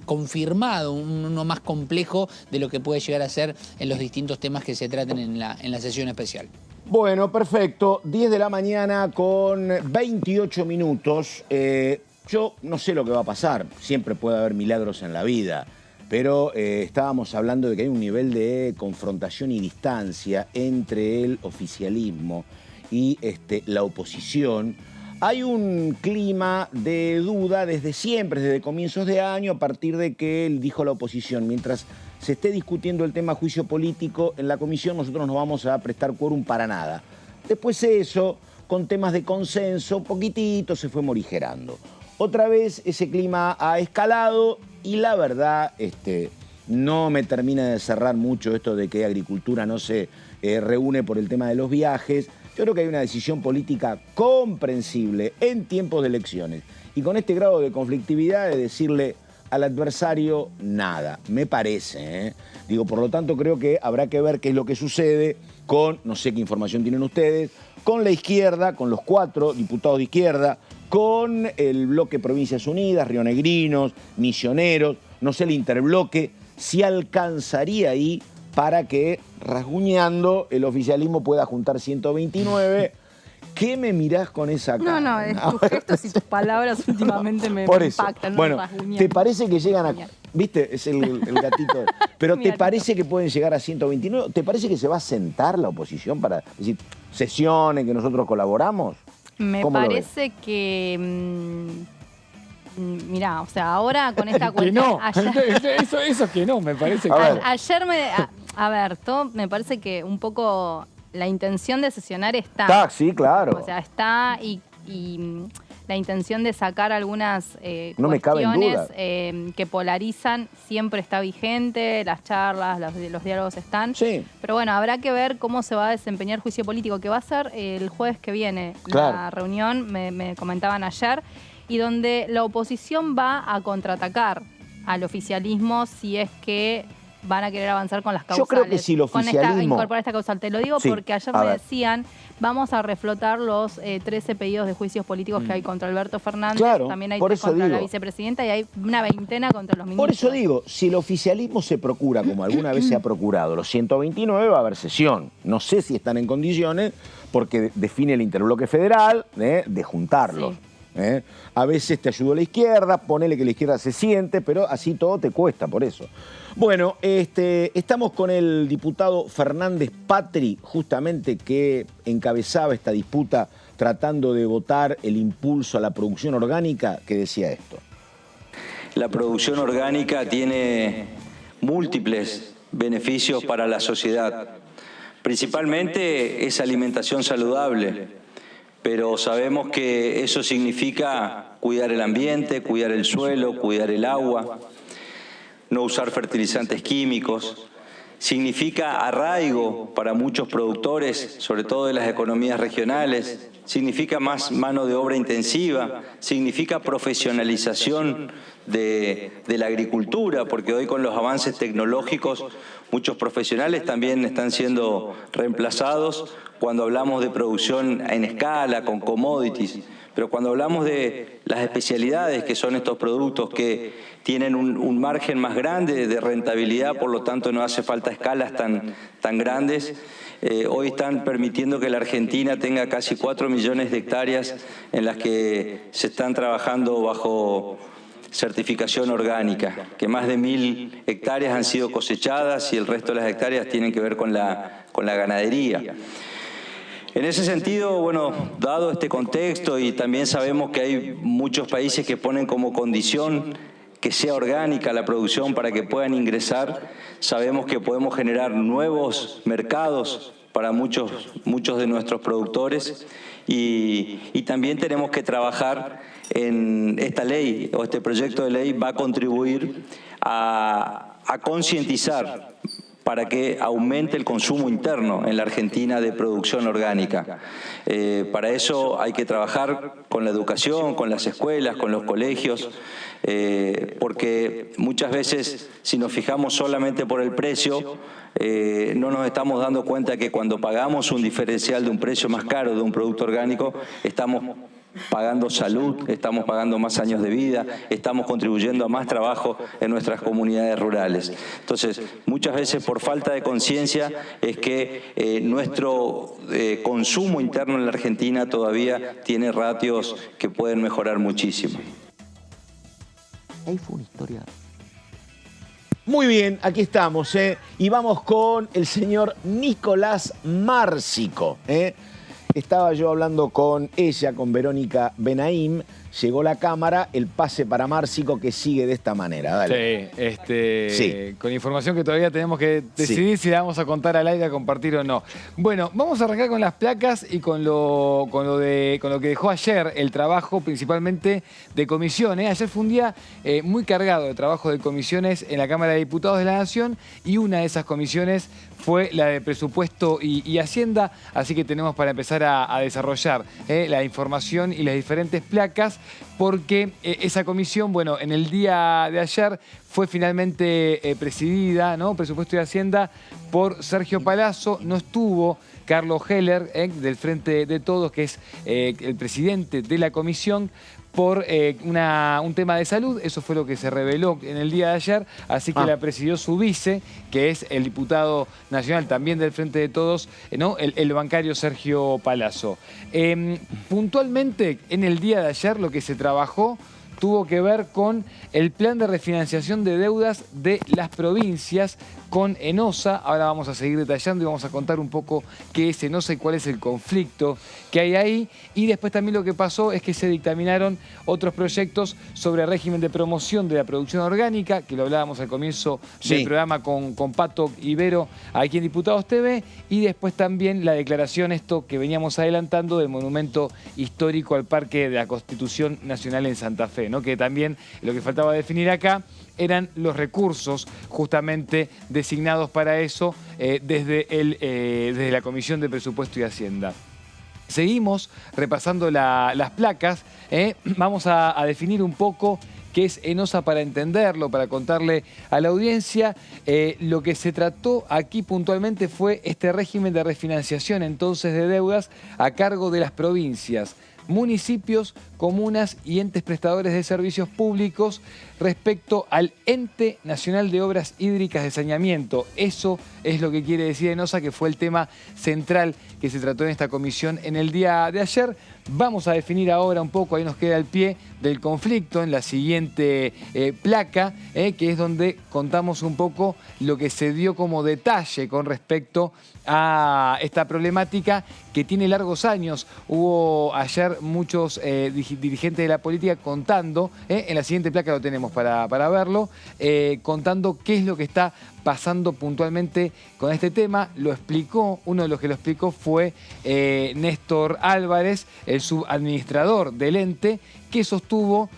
S5: confirmado, uno más complejo de lo que puede llegar a ser en los distintos temas que se traten en la sesión especial.
S2: Bueno, perfecto. 10 de la mañana con 28 minutos. Yo no sé lo que va a pasar. Siempre puede haber milagros en la vida. Pero estábamos hablando de que hay un nivel de confrontación y distancia entre el oficialismo y la oposición. Hay un clima de duda desde siempre, desde comienzos de año, a partir de que dijo la oposición: mientras se esté discutiendo el tema juicio político en la comisión, nosotros no vamos a prestar quórum para nada. Después eso, con temas de consenso, poquitito se fue morigerando. Otra vez ese clima ha escalado y la verdad no me termina de cerrar mucho esto de que Agricultura no se reúne por el tema de los viajes. Yo creo que hay una decisión política comprensible en tiempos de elecciones y con este grado de conflictividad de decirle al adversario nada, me parece. Digo, por lo tanto, creo que habrá que ver qué es lo que sucede con, no sé qué información tienen ustedes, con la izquierda, con los 4 diputados de izquierda, con el bloque Provincias Unidas, rionegrinos, misioneros, no sé el interbloque, si alcanzaría ahí para que, rasguñando, el oficialismo pueda juntar 129. ¿Qué me mirás con esa cara?
S3: No, es tus gestos y tus palabras últimamente me impactan.
S2: Bueno, ¿te parece que llegan a...? ¿Viste? Es el gatito. Pero ¿te parece que pueden llegar a 129? ¿Te parece que se va a sentar la oposición para decir sesiones que nosotros colaboramos?
S3: Me parece que... mirá, o sea, ahora con esta cuestión...
S4: Que no, eso que no, me parece que...
S3: Ayer a ver, todo me parece que un poco la intención de sesionar está.
S2: Está, sí, claro.
S3: O sea, está y la intención de sacar algunas
S2: No me cabe en
S3: cuestiones
S2: duda.
S3: que polarizan siempre está vigente, las charlas, los diálogos están.
S2: Sí.
S3: Pero bueno, habrá que ver cómo se va a desempeñar el juicio político, que va a ser el jueves que viene.
S2: Claro.
S3: La reunión, me comentaban ayer, y donde la oposición va a contraatacar al oficialismo si es que van a querer avanzar con las causales.
S2: Yo creo que si el oficialismo...
S3: incorporar esta causal. Te lo digo
S2: Sí,
S3: porque ayer
S2: a
S3: me
S2: ver.
S3: decían, vamos a reflotar los 13 pedidos de juicios políticos que hay contra Alberto Fernández.
S2: Claro,
S3: También hay
S2: por
S3: 3
S2: eso
S3: contra la
S2: digo.
S3: vicepresidenta y hay una veintena contra los ministros.
S2: Por eso digo, si el oficialismo se procura, como alguna vez se ha procurado, los 129, va a haber sesión. No sé si están en condiciones, porque define el interbloque federal de juntarlos.
S3: Sí.
S2: A veces te ayudó la izquierda, ponele que la izquierda se siente, pero así todo te cuesta, por eso. Bueno, estamos con el diputado Fernández Patri, justamente que encabezaba esta disputa tratando de votar el impulso a la producción orgánica, que decía esto.
S6: La producción orgánica tiene múltiples beneficios para la sociedad. Principalmente es alimentación saludable, pero sabemos que eso significa cuidar el ambiente, cuidar el suelo, cuidar el agua, no usar fertilizantes químicos. Significa arraigo para muchos productores, sobre todo de las economías regionales. Significa más mano de obra intensiva. Significa profesionalización de la agricultura, porque hoy con los avances tecnológicos muchos profesionales también están siendo reemplazados cuando hablamos de producción en escala, con commodities. Pero cuando hablamos de las especialidades que son estos productos que tienen un margen más grande de rentabilidad, por lo tanto no hace falta escalas tan grandes, hoy están permitiendo que la Argentina tenga casi 4 millones de hectáreas en las que se están trabajando bajo certificación orgánica, que más de 1000 hectáreas han sido cosechadas y el resto de las hectáreas tienen que ver con la ganadería. En ese sentido, bueno, dado este contexto y también sabemos que hay muchos países que ponen como condición que sea orgánica la producción para que puedan ingresar, sabemos que podemos generar nuevos mercados para muchos de nuestros productores y también tenemos que trabajar en esta ley o este proyecto de ley va a contribuir a concientizar para que aumente el consumo interno en la Argentina de producción orgánica. Para eso hay que trabajar con la educación, con las escuelas, con los colegios, porque muchas veces si nos fijamos solamente por el precio, no nos estamos dando cuenta que cuando pagamos un diferencial de un precio más caro de un producto orgánico, estamos pagando salud, estamos pagando más años de vida, estamos contribuyendo a más trabajo en nuestras comunidades rurales. Entonces, muchas veces por falta de conciencia es que nuestro consumo interno en la Argentina todavía tiene ratios que pueden mejorar muchísimo.
S2: Ahí fue una historia. Muy bien, aquí estamos, y vamos con el señor Nicolás Márcico. Estaba yo hablando con ella, con Verónica Benaim, llegó la cámara, el pase para Márcico que sigue de esta manera. Dale.
S4: Sí, con información que todavía tenemos que decidir si la vamos a contar al aire, a compartir o no. Bueno, vamos a arrancar con las placas y con lo que dejó ayer el trabajo, principalmente de comisiones. Ayer fue un día muy cargado de trabajo de comisiones en la Cámara de Diputados de la Nación y una de esas comisiones fue la de Presupuesto y Hacienda, así que tenemos para empezar a desarrollar la información y las diferentes placas, porque esa comisión, bueno, en el día de ayer fue finalmente presidida, ¿no? Presupuesto y Hacienda, por Sergio Palazzo. No estuvo Carlos Heller, del Frente de Todos, que es el presidente de la comisión, por un tema de salud. Eso fue lo que se reveló en el día de ayer, así que la presidió su vice, que es el diputado nacional también del Frente de Todos, ¿no? el bancario Sergio Palazzo. Puntualmente, en el día de ayer lo que se trabajó tuvo que ver con el plan de refinanciación de deudas de las provincias con ENOSA. Ahora vamos a seguir detallando y vamos a contar un poco qué es ENOSA y cuál es el conflicto que hay ahí. Y después también lo que pasó es que se dictaminaron otros proyectos sobre régimen de promoción de la producción orgánica, que lo hablábamos al comienzo del programa con Pato Ibero aquí en Diputados TV, y después también la declaración, esto que veníamos adelantando, del monumento histórico al Parque de la Constitución Nacional en Santa Fe, ¿no? Que también lo que faltaba definir acá eran los recursos justamente designados para eso desde la Comisión de Presupuesto y Hacienda. Seguimos repasando las placas. Vamos a definir un poco qué es ENOSA para entenderlo, para contarle a la audiencia. Lo que se trató aquí puntualmente fue este régimen de refinanciación entonces de deudas a cargo de las provincias, municipios, comunas y entes prestadores de servicios públicos respecto al Ente Nacional de Obras Hídricas de Saneamiento. Eso es lo que quiere decir ENOSA, que fue el tema central que se trató en esta comisión en el día de ayer. Vamos a definir ahora un poco, ahí nos queda el pie del conflicto en la siguiente placa, que es donde contamos un poco lo que se dio como detalle con respecto a esta problemática que tiene largos años. Hubo ayer muchos dirigentes de la política contando, en la siguiente placa lo tenemos para verlo, contando qué es lo que está pasando puntualmente con este tema. Lo explicó, uno de los que lo explicó fue Néstor Álvarez, el subadministrador del ente, que sostuvo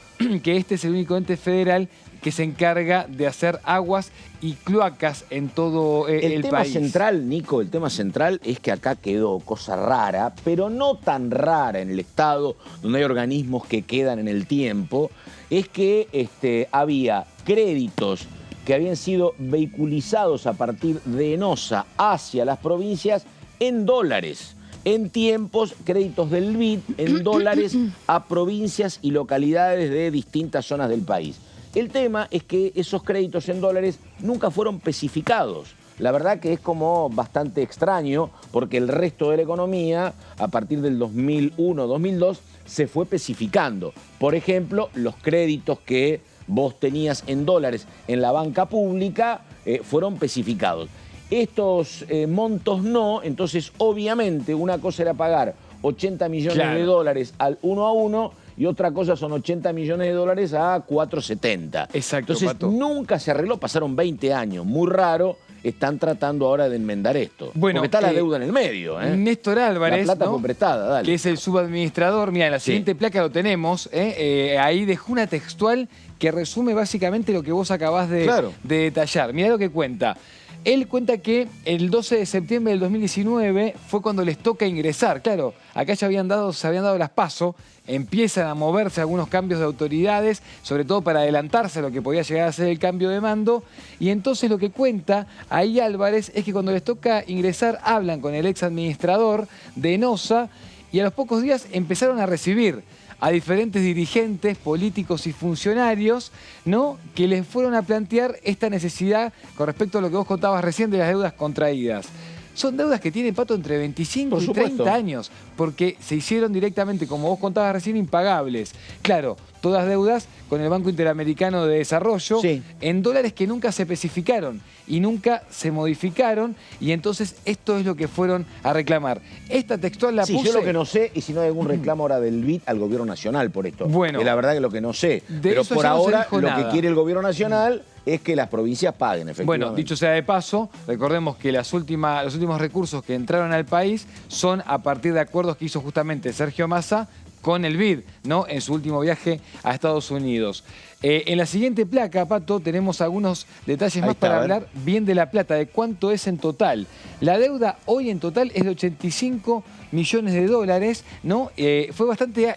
S4: que este es el único ente federal que se encarga de hacer aguas y cloacas en todo el país.
S2: El tema central, Nico, el tema central es que acá quedó cosa rara, pero no tan rara en el Estado, donde hay organismos que quedan en el tiempo, es que había créditos que habían sido vehiculizados a partir de ENOSA hacia las provincias en dólares. En tiempos, créditos del BID en dólares a provincias y localidades de distintas zonas del país. El tema es que esos créditos en dólares nunca fueron especificados. La verdad que es como bastante extraño, porque el resto de la economía, a partir del 2001-2002, se fue especificando. Por ejemplo, los créditos que vos tenías en dólares en la banca pública fueron especificados. Estos montos no, entonces obviamente una cosa era pagar 80 millones de dólares al 1 a 1 y otra cosa son 80 millones de dólares a 4,70.
S4: Exacto,
S2: entonces
S4: Pato.
S2: nunca se arregló, pasaron 20 años, muy raro. Están tratando ahora de enmendar esto.
S4: Bueno,
S2: porque está la deuda en el medio.
S4: Néstor Álvarez,
S2: la plata fue prestada, dale.
S4: Que es el subadministrador, mira, en la siguiente placa lo tenemos, ahí dejó una textual que resume básicamente lo que vos acabás de detallar. Mirá lo que cuenta. Él cuenta que el 12 de septiembre del 2019 fue cuando les toca ingresar. Claro, acá ya se habían dado las PASO, empiezan a moverse algunos cambios de autoridades, sobre todo para adelantarse a lo que podía llegar a ser el cambio de mando. Y entonces lo que cuenta ahí Álvarez es que cuando les toca ingresar hablan con el ex administrador de ENOSA y a los pocos días empezaron a recibir a diferentes dirigentes, políticos y funcionarios, ¿no?, que les fueron a plantear esta necesidad con respecto a lo que vos contabas recién de las deudas contraídas. Son deudas que tiene, Pato, entre 25 y 30 años, porque se hicieron directamente, como vos contabas recién, impagables. Claro, todas deudas con el Banco Interamericano de Desarrollo, en dólares que nunca se especificaron y nunca se modificaron, y entonces esto es lo que fueron a reclamar. Esta textual la puse...
S2: yo lo que no sé, y si no hay algún reclamo ahora del BID al gobierno nacional por esto.
S4: Bueno,
S2: es la verdad que lo que no sé. Pero por ahora lo que quiere el gobierno nacional es que las provincias paguen, efectivamente.
S4: Bueno, dicho sea de paso, recordemos que los últimos recursos que entraron al país son a partir de acuerdos que hizo justamente Sergio Massa con el BID, ¿no?, en su último viaje a Estados Unidos. En la siguiente placa, Pato, tenemos algunos detalles más para hablar bien de la plata, de cuánto es en total. La deuda hoy en total es de 85 millones de dólares, ¿no?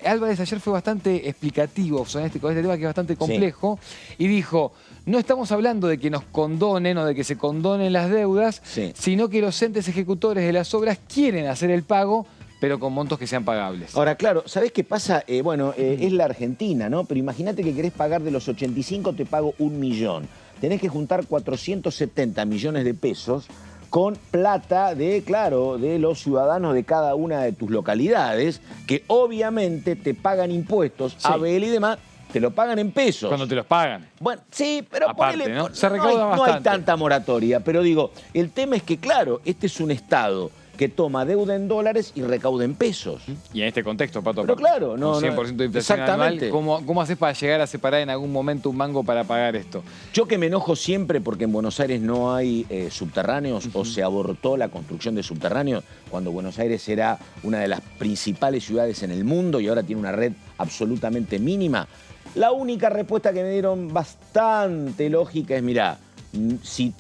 S4: Álvarez ayer fue bastante explicativo con este tema que es bastante complejo, y dijo: no estamos hablando de que nos condonen o de que se condonen las deudas, sino que los entes ejecutores de las obras quieren hacer el pago, pero con montos que sean pagables.
S2: Ahora, claro, ¿sabés qué pasa? Es la Argentina, ¿no? Pero imagínate que querés pagar de los 85, te pago 1 millón. Tenés que juntar 470 millones de pesos con plata de los ciudadanos de cada una de tus localidades, que obviamente te pagan impuestos, ABL y demás, te lo pagan en pesos.
S4: Cuando te los pagan.
S2: Bueno, sí, pero
S4: Aparte,
S2: ponele,
S4: ¿no? Se recauda
S2: no hay
S4: bastante.
S2: tanta moratoria, pero digo, el tema es que, claro, este es un Estado que toma deuda en dólares y recauda en pesos.
S4: Y en este contexto, Pato,
S2: Pero claro, no,
S4: con 100% de inflación
S2: exactamente.
S4: anual, ¿cómo haces para llegar a separar en algún momento un mango para pagar esto?
S2: Yo que me enojo siempre porque en Buenos Aires no hay subterráneos o se abortó la construcción de subterráneos cuando Buenos Aires era una de las principales ciudades en el mundo y ahora tiene una red absolutamente mínima. La única respuesta que me dieron bastante lógica es, mirá, si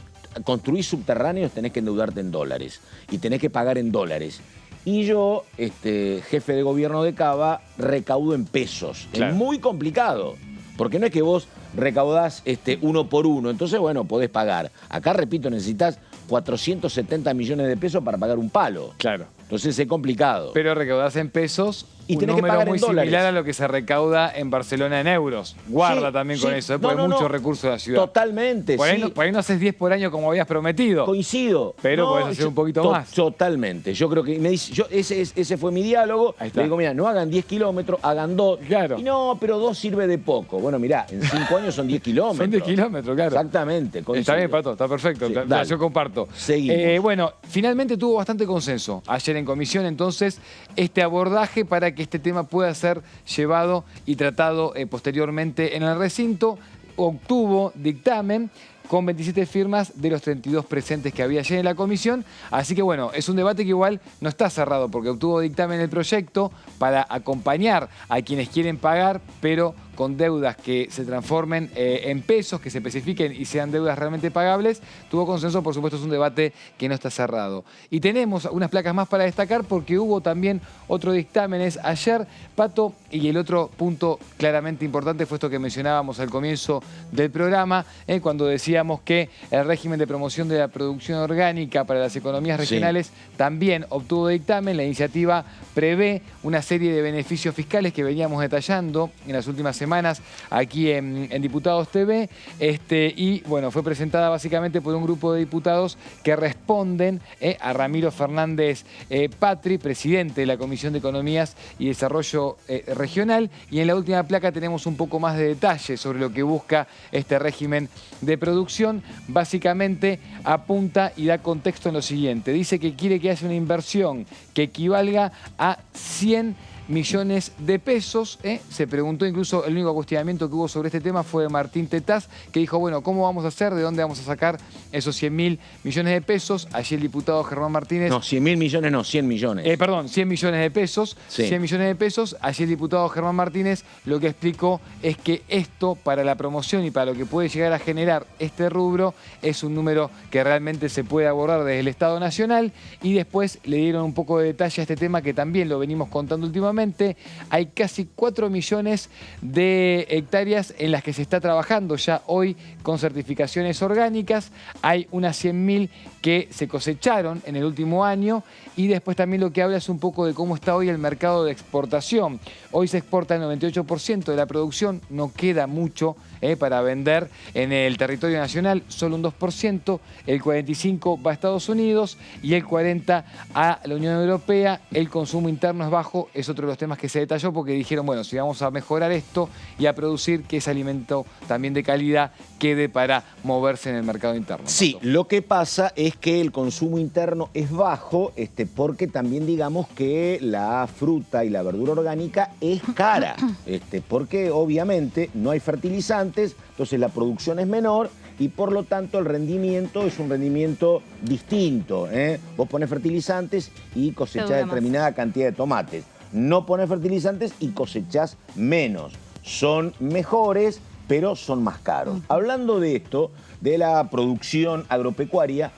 S2: construís subterráneos tenés que endeudarte en dólares y tenés que pagar en dólares. Y yo, jefe de gobierno de Cava, recaudo en pesos.
S4: Claro.
S2: Es muy complicado, porque no es que vos recaudás uno por uno, entonces, bueno, podés pagar. Acá, repito, necesitas 470 millones de pesos para pagar un palo.
S4: Claro.
S2: Entonces es complicado.
S4: Pero recaudás en pesos
S2: Y
S4: un
S2: tenés que
S4: número
S2: pagar en
S4: muy
S2: dólares.
S4: similar a lo que se recauda en Barcelona en euros. Guarda
S2: Sí,
S4: también con
S2: sí.
S4: eso,
S2: No,
S4: porque hay
S2: no,
S4: muchos
S2: no.
S4: recursos de la ciudad.
S2: Totalmente,
S4: Por ahí,
S2: sí.
S4: por ahí no haces 10 por año como habías prometido.
S2: Coincido.
S4: Pero podés hacer un poquito más.
S2: Totalmente. Yo creo que me dice, ese fue mi diálogo.
S4: Ahí está.
S2: Le digo, mira, no hagan 10 kilómetros, hagan 2.
S4: Claro.
S2: Y no, pero 2 sirve de poco. Bueno, mirá, en 5 años son 10 kilómetros.
S4: Son 10 kilómetros, claro.
S2: Exactamente.
S4: Está
S2: coincido.
S4: bien, Pato, está perfecto.
S2: Sí,
S4: Ya
S2: dale.
S4: yo comparto.
S2: Seguimos.
S4: Bueno, finalmente tuvo bastante consenso ayer en comisión, entonces, este abordaje para que este tema pueda ser llevado y tratado posteriormente en el recinto. Obtuvo dictamen con 27 firmas de los 32 presentes que había ayer en la comisión. Así que bueno, es un debate que igual no está cerrado porque obtuvo dictamen el proyecto para acompañar a quienes quieren pagar, pero con deudas que se transformen en pesos, que se especifiquen y sean deudas realmente pagables. Tuvo consenso, por supuesto, es un debate que no está cerrado. Y tenemos unas placas más para destacar porque hubo también otros dictámenes ayer, Pato, y el otro punto claramente importante fue esto que mencionábamos al comienzo del programa, cuando decíamos que el régimen de promoción de la producción orgánica para las economías regionales también obtuvo dictamen. La iniciativa prevé una serie de beneficios fiscales que veníamos detallando en las últimas semanas aquí en Diputados TV, y bueno, fue presentada básicamente por un grupo de diputados que responden a Ramiro Fernández Patri, presidente de la Comisión de Economías y Desarrollo Regional, y en la última placa tenemos un poco más de detalle sobre lo que busca este régimen de producción. Básicamente apunta y da contexto en lo siguiente: dice que quiere que haya una inversión que equivalga a 100 millones de pesos. Se preguntó, incluso el único cuestionamiento que hubo sobre este tema fue de Martín Tetaz, que dijo, bueno, ¿cómo vamos a hacer? ¿De dónde vamos a sacar esos 100.000 millones de pesos? Allí el diputado Germán Martínez...
S2: No, 100.000 millones no, 100 millones.
S4: Perdón, 100 millones de pesos.
S2: Sí.
S4: 100 millones de pesos. Allí el diputado Germán Martínez lo que explicó es que esto, para la promoción y para lo que puede llegar a generar este rubro, es un número que realmente se puede abordar desde el Estado Nacional. Y después le dieron un poco de detalle a este tema que también lo venimos contando últimamente. Hay casi 4 millones de hectáreas en las que se está trabajando ya hoy con certificaciones orgánicas. Hay unas 100.000 que se cosecharon en el último año. Y después también lo que habla es un poco de cómo está hoy el mercado de exportación. Hoy se exporta el 98% de la producción, no queda mucho para vender en el territorio nacional, solo un 2%, el 45% va a Estados Unidos y el 40% a la Unión Europea. El consumo interno es bajo, es otro de los temas que se detalló porque dijeron, bueno, si vamos a mejorar esto y a producir, que ese alimento también de calidad quede para moverse en el mercado interno.
S2: Sí,
S4: Pato.
S2: lo que pasa es que el consumo interno es bajo, porque también digamos que la fruta y la verdura orgánica es cara, porque obviamente no hay fertilizantes, entonces la producción es menor y por lo tanto el rendimiento es un rendimiento distinto. Vos ponés fertilizantes y cosechás determinada cantidad de tomates. No ponés fertilizantes y cosechás menos. Son mejores, pero son más caros. Hablando de esto, de la producción agropecuaria,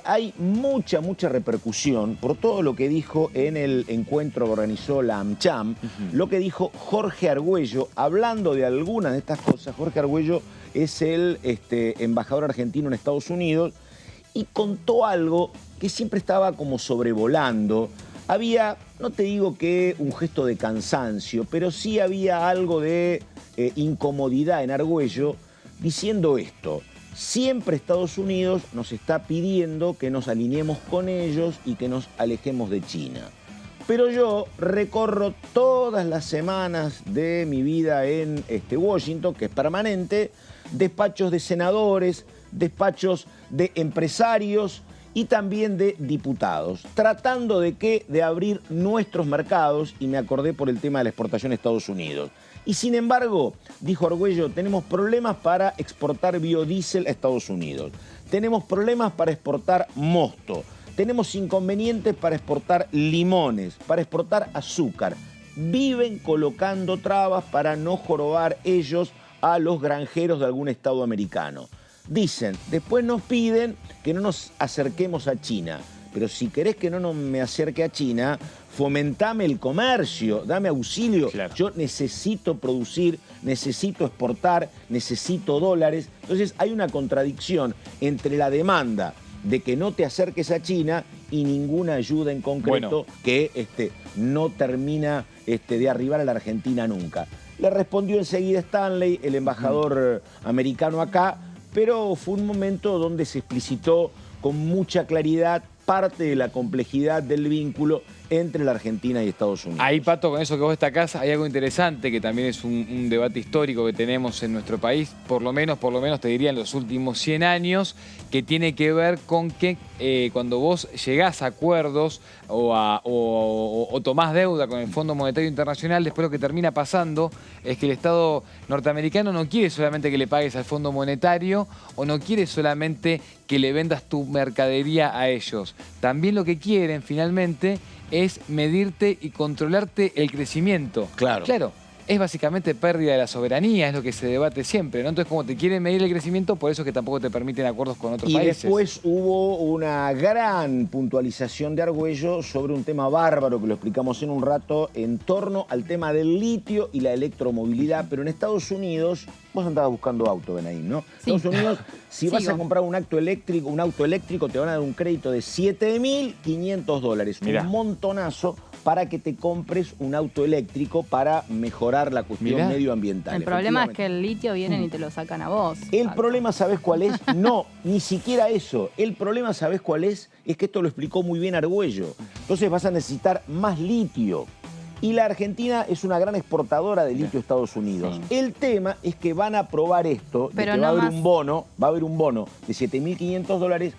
S2: hay mucha repercusión por todo lo que dijo en el encuentro que organizó la AmCham, lo que dijo Jorge Argüello, hablando de algunas de estas cosas. Jorge Argüello es el embajador argentino en Estados Unidos y contó algo que siempre estaba como sobrevolando. Había, no te digo que un gesto de cansancio, pero sí había algo de incomodidad en Argüello diciendo esto: siempre Estados Unidos nos está pidiendo que nos alineemos con ellos y que nos alejemos de China. Pero yo recorro todas las semanas de mi vida en Washington, que es permanente, despachos de senadores, despachos de empresarios y también de diputados, tratando de abrir nuestros mercados, y me acordé por el tema de la exportación a Estados Unidos. Y sin embargo, dijo Argüello, tenemos problemas para exportar biodiesel a Estados Unidos, tenemos problemas para exportar mosto, tenemos inconvenientes para exportar limones, para exportar azúcar. Viven colocando trabas para no jorobar ellos a los granjeros de algún estado americano. Dicen, después nos piden que no nos acerquemos a China. Pero si querés que no me acerque a China, fomentame el comercio, dame auxilio. Claro. Yo necesito producir, necesito exportar, necesito dólares. Entonces hay una contradicción entre la demanda de que no te acerques a China y ninguna ayuda en concreto que no termina de arribar a la Argentina nunca. Le respondió enseguida Stanley, el embajador americano acá, pero fue un momento donde se explicitó con mucha claridad parte de la complejidad del vínculo entre la Argentina y Estados Unidos.
S4: Ahí, Pato, con eso que vos destacás, hay algo interesante que también es un debate histórico que tenemos en nuestro país, por lo menos te diría en los últimos 100 años, que tiene que ver con que cuando vos llegás a acuerdos o tomás deuda con el Fondo Monetario Internacional, después lo que termina pasando es que el Estado norteamericano no quiere solamente que le pagues al Fondo Monetario o no quiere solamente que le vendas tu mercadería a ellos. También lo que quieren finalmente es medirte y controlarte el crecimiento.
S2: Claro.
S4: Claro, es básicamente pérdida de la soberanía, es lo que se debate siempre, ¿no? Entonces, como te quieren medir el crecimiento, por eso es que tampoco te permiten acuerdos con otros países.
S2: Y después hubo una gran puntualización de Argüello sobre un tema bárbaro, que lo explicamos en un rato, en torno al tema del litio y la electromovilidad. Pero en Estados Unidos, vos andabas buscando auto, Benaín, ¿no?
S3: Sí.
S2: Estados Unidos, si vas a comprar un auto eléctrico, te van a dar un crédito de $7.500.
S4: Mirá.
S2: Un montonazo para que te compres un auto eléctrico para mejorar la cuestión medioambiental.
S3: El problema es que el litio vienen y te lo sacan a vos.
S2: El problema, ¿sabés cuál es? No, ni siquiera eso. El problema, ¿sabés cuál es? Es que esto lo explicó muy bien Argüello. Entonces vas a necesitar más litio. Y la Argentina es una gran exportadora de litio a Estados Unidos. Sí. El tema es que van a aprobar esto, de que va a haber un bono de $7.500,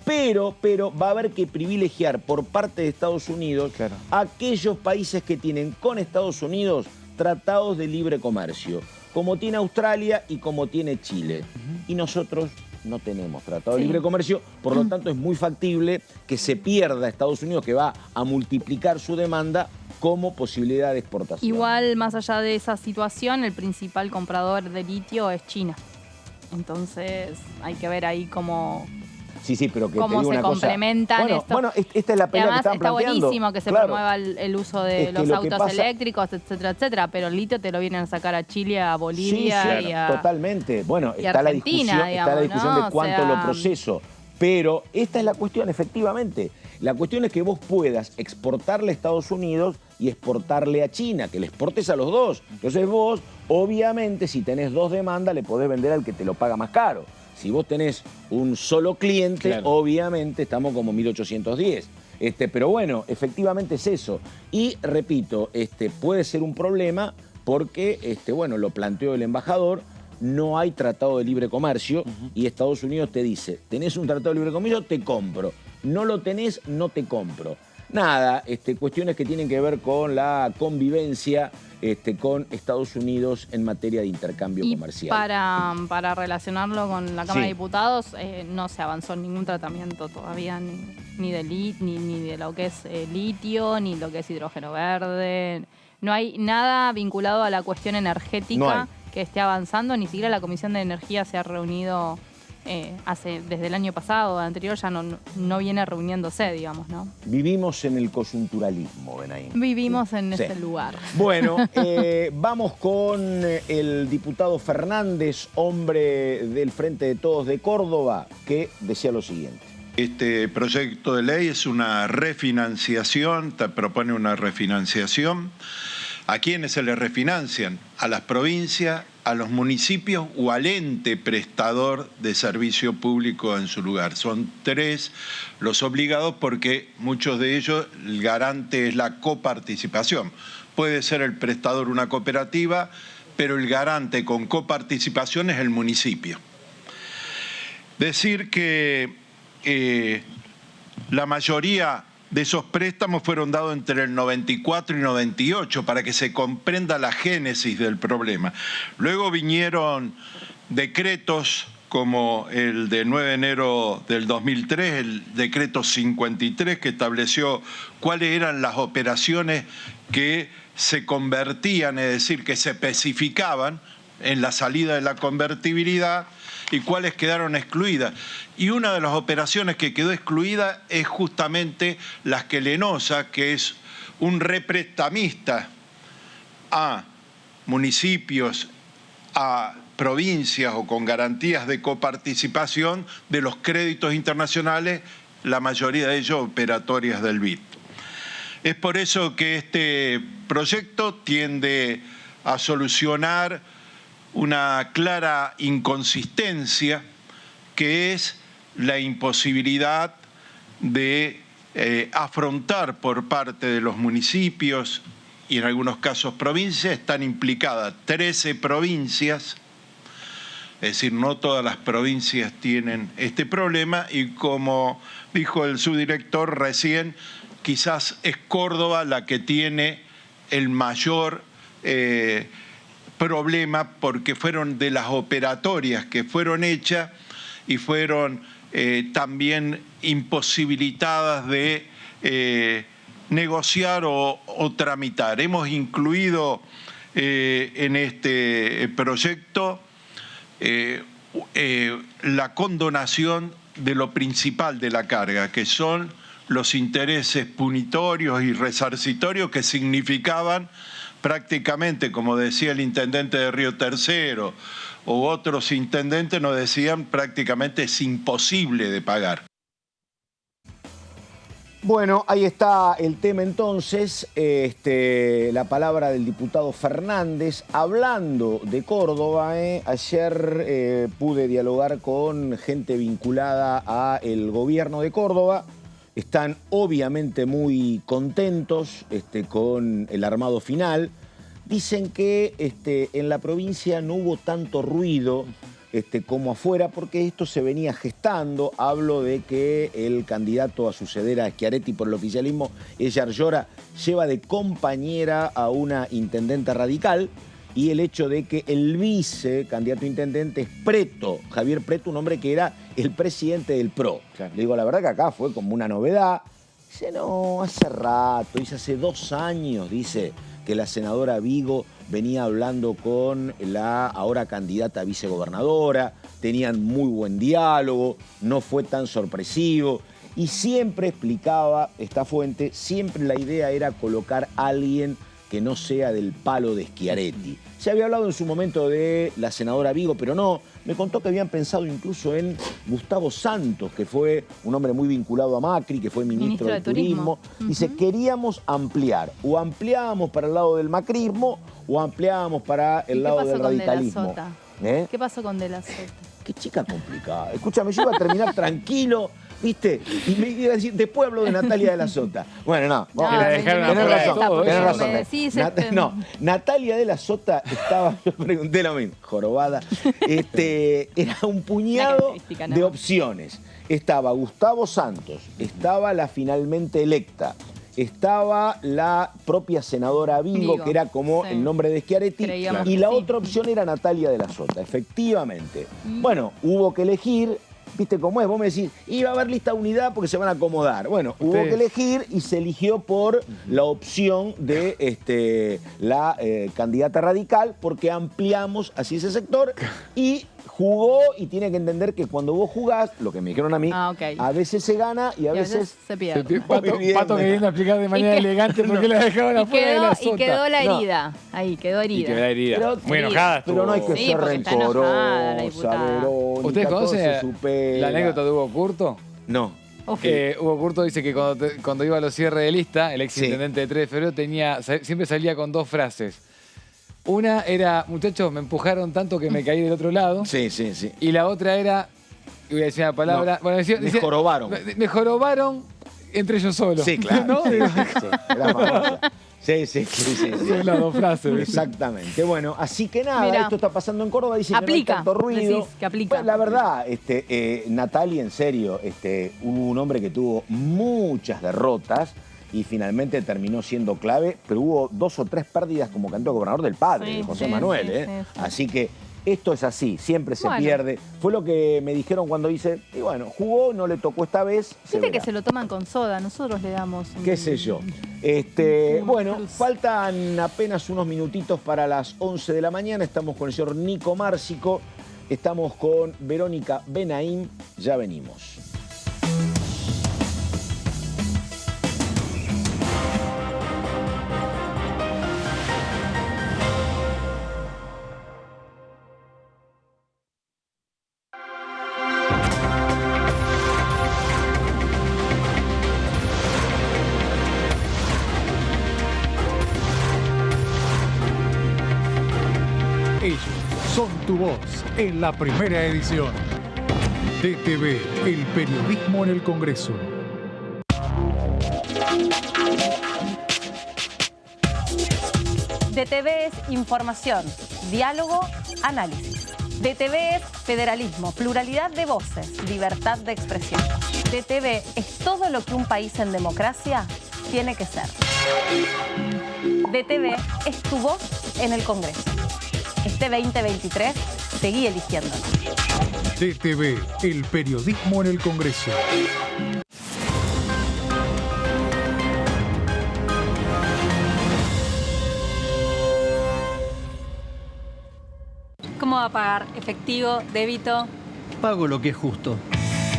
S2: pero va a haber que privilegiar por parte de Estados Unidos aquellos países que tienen con Estados Unidos tratados de libre comercio, como tiene Australia y como tiene Chile. Y nosotros no tenemos tratado de libre comercio, por lo tanto es muy factible que se pierda Estados Unidos, que va a multiplicar su demanda como posibilidad de exportación.
S3: Igual, más allá de esa situación, el principal comprador de litio es China. Entonces hay que ver ahí cómo...
S2: Sí, pero que
S3: cómo
S2: te digo
S3: se
S2: una
S3: complementan
S2: cosa.
S3: esto.
S2: Bueno, esta es la pelea que están planteando.
S3: Está buenísimo que se promueva el uso de los autos eléctricos, etcétera, etcétera, pero el litio te lo vienen a sacar a Chile, a Bolivia y a...
S2: Totalmente. Bueno, está
S3: Argentina,
S2: la discusión de cuánto lo proceso. Pero esta es la cuestión, efectivamente. La cuestión es que vos puedas exportarle a Estados Unidos y exportarle a China, que le exportes a los dos. Entonces vos, obviamente, si tenés dos demandas, le podés vender al que te lo paga más caro. Si vos tenés un solo cliente, obviamente estamos como 1810. Pero bueno, efectivamente es eso. Y repito, puede ser un problema porque, bueno, lo planteó el embajador, no hay tratado de libre comercio y Estados Unidos te dice, tenés un tratado de libre comercio, te compro. No lo tenés, no te compro. Nada, cuestiones que tienen que ver con la convivencia con Estados Unidos en materia de intercambio comercial.
S3: Para relacionarlo con la Cámara de Diputados, no se avanzó en ningún tratamiento todavía, ni de lo que es litio, ni lo que es hidrógeno verde. No hay nada vinculado a la cuestión energética que esté avanzando, ni siquiera la Comisión de Energía se ha reunido desde el año pasado, anterior ya no viene reuniéndose, digamos, ¿no?
S2: Vivimos en el coyunturalismo, Benaín.
S3: Vivimos en ese lugar.
S2: Bueno, vamos con el diputado Fernández, hombre del Frente de Todos de Córdoba, que decía lo siguiente.
S7: Este proyecto de ley es una refinanciación, propone una refinanciación. ¿A quiénes se le refinancian? A las provincias a los municipios o al ente prestador de servicio público en su lugar. Son 3 los obligados porque muchos de ellos el garante es la coparticipación. Puede ser el prestador una cooperativa, pero el garante con coparticipación es el municipio. Decir que la mayoría de esos préstamos fueron dados entre el 94 y 98 para que se comprenda la génesis del problema. Luego vinieron decretos como el de 9 de enero del 2003, el decreto 53 que estableció cuáles eran las operaciones que se convertían, es decir, que se especificaban en la salida de la convertibilidad y cuáles quedaron excluidas. Y una de las operaciones que quedó excluida es justamente la esquelenosa, que es un represtamista a municipios, a provincias o con garantías de coparticipación de los créditos internacionales, la mayoría de ellos operatorias del BID. Es por eso que este proyecto tiende a solucionar una clara inconsistencia, que es la imposibilidad de afrontar por parte de los municipios y en algunos casos provincias. Están implicadas 13 provincias, es decir, no todas las provincias tienen este problema y como dijo el subdirector recién, quizás es Córdoba la que tiene el mayor problema porque fueron de las operatorias que fueron hechas y fueron también imposibilitadas de negociar o tramitar. Hemos incluido en este proyecto la condonación de lo principal de la carga, que son los intereses punitorios y resarcitorios que significaban prácticamente, como decía el intendente de Río Tercero o otros intendentes nos decían, prácticamente es imposible de pagar.
S2: Bueno, ahí está el tema entonces, la palabra del diputado Fernández. Hablando de Córdoba, ayer pude dialogar con gente vinculada al gobierno de Córdoba. Están obviamente muy contentos con el armado final. Dicen que en la provincia no hubo tanto ruido como afuera, porque esto se venía gestando. Hablo de que el candidato a suceder a Schiaretti por el oficialismo, Eyar Llora, lleva de compañera a una intendenta radical, y el hecho de que el vice candidato a intendente es Preto, Javier Preto, un hombre que era el presidente del PRO. Claro. Le digo, la verdad que acá fue como una novedad. Dice, no, hace rato, dice, hace 2 años, dice, que la senadora Vigo venía hablando con la ahora candidata a vicegobernadora, tenían muy buen diálogo, no fue tan sorpresivo, y siempre explicaba esta fuente, siempre la idea era colocar a alguien que no sea del palo de Schiaretti. Se había hablado en su momento de la senadora Vigo, pero no. Me contó que habían pensado incluso en Gustavo Santos, que fue un hombre muy vinculado a Macri, que fue ministro de Turismo. Dice, queríamos ampliar. O ampliábamos para el lado del macrismo, o ampliábamos para el lado del radicalismo.
S3: ¿Qué pasó con De la Sota?
S2: Qué chica complicada. Escúchame, yo iba a terminar tranquilo, ¿viste? Y me iba a decir, después hablo de Natalia de la Sota. Bueno, no.
S3: Tenés razón.
S2: No, Natalia de la Sota estaba, yo pregunté lo mismo, jorobada. Era un puñado de opciones. Estaba Gustavo Santos, estaba la finalmente electa, estaba la propia senadora Vigo, que era como el nombre de Schiaretti, y la otra opción era Natalia de la Sota, efectivamente. Bueno, hubo que elegir. ¿Viste cómo es? Vos me decís, iba a haber lista de unidad porque se van a acomodar. Bueno, hubo que elegir y se eligió por la opción de la candidata radical, porque ampliamos así ese sector y jugó, y tiene que entender que cuando vos jugás, lo que me dijeron a mí, a veces se gana y a veces
S3: se pierde.
S4: Pato queriendo explicar de manera elegante por qué la dejaban afuera de la Sota.
S3: Y quedó la herida. Ahí, quedó herida.
S2: Pero,
S4: muy enojada.
S2: Pero no hay que ser rencorosa, Verónica.
S4: ¿Ustedes conocen la anécdota de Hugo Curto?
S2: No.
S4: Hugo Curto dice que cuando iba a los cierres de lista, el ex intendente de 3 de febrero siempre salía con 2 frases. Una era, muchachos, me empujaron tanto que me caí del otro lado.
S2: Sí, sí, sí.
S4: Y la otra era, voy a decir una palabra.
S2: No,
S4: bueno,
S2: me jorobaron.
S4: Me jorobaron entre ellos solos.
S2: Sí, claro.
S4: ¿No?
S2: Sí, sí, era famosa. Sí.
S4: Son las dos frases.
S2: Exactamente. Bueno, así que nada,
S3: Mirá.
S2: esto está pasando en Córdoba. Dicen
S3: Aplica,
S2: que no hay tanto ruido.
S3: decís que aplica.
S2: Bueno, la verdad, Natalia, en serio, hubo un hombre que tuvo muchas derrotas y finalmente terminó siendo clave, pero hubo 2 o 3 pérdidas como candidato a gobernador del padre,
S3: Sí,
S2: de José
S3: sí,
S2: Manuel.
S3: sí.
S2: Así que esto es así, siempre se
S3: Bueno.
S2: pierde. Fue lo que me dijeron cuando hice, y bueno, jugó, no le tocó esta vez.
S3: Viste que se lo toman con soda, nosotros le damos un...
S2: Qué sé yo. Bueno, faltan apenas unos minutitos para las 11 de la mañana. Estamos con el señor Nico Márcico. Estamos con Verónica Benaim. Ya venimos.
S1: Ellos son tu voz en la primera edición. DTV, el periodismo en el Congreso.
S8: DTV es información, diálogo, análisis. DTV es federalismo, pluralidad de voces, libertad de expresión. DTV es todo lo que un país en democracia tiene que ser. DTV es tu voz en el Congreso. Este 2023, seguí eligiéndonos.
S1: DTV, el periodismo en el Congreso.
S9: ¿Cómo va a pagar? ¿Efectivo? ¿Débito?
S10: Pago lo que es justo.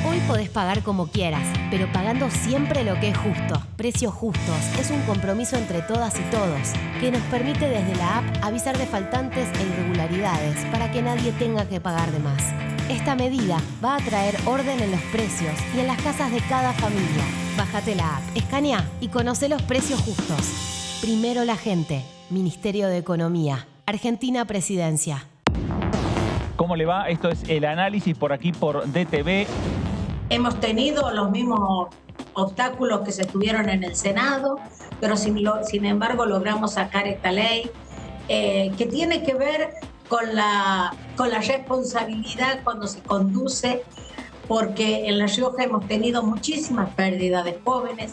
S11: Hoy podés pagar como quieras, pero pagando siempre lo que es justo. Precios Justos es un compromiso entre todas y todos que nos permite desde la app avisar de faltantes e irregularidades para que nadie tenga que pagar de más. Esta medida va a traer orden en los precios y en las casas de cada familia. Bájate la app, escanea y conoce los precios justos. Primero la gente. Ministerio de Economía. Argentina Presidencia.
S12: ¿Cómo le va? Esto es el análisis por aquí por DTV.
S13: Hemos tenido los mismos obstáculos que se tuvieron en el Senado, pero sin embargo logramos sacar esta ley que tiene que ver con la responsabilidad cuando se conduce, porque en La Rioja hemos tenido muchísimas pérdidas de jóvenes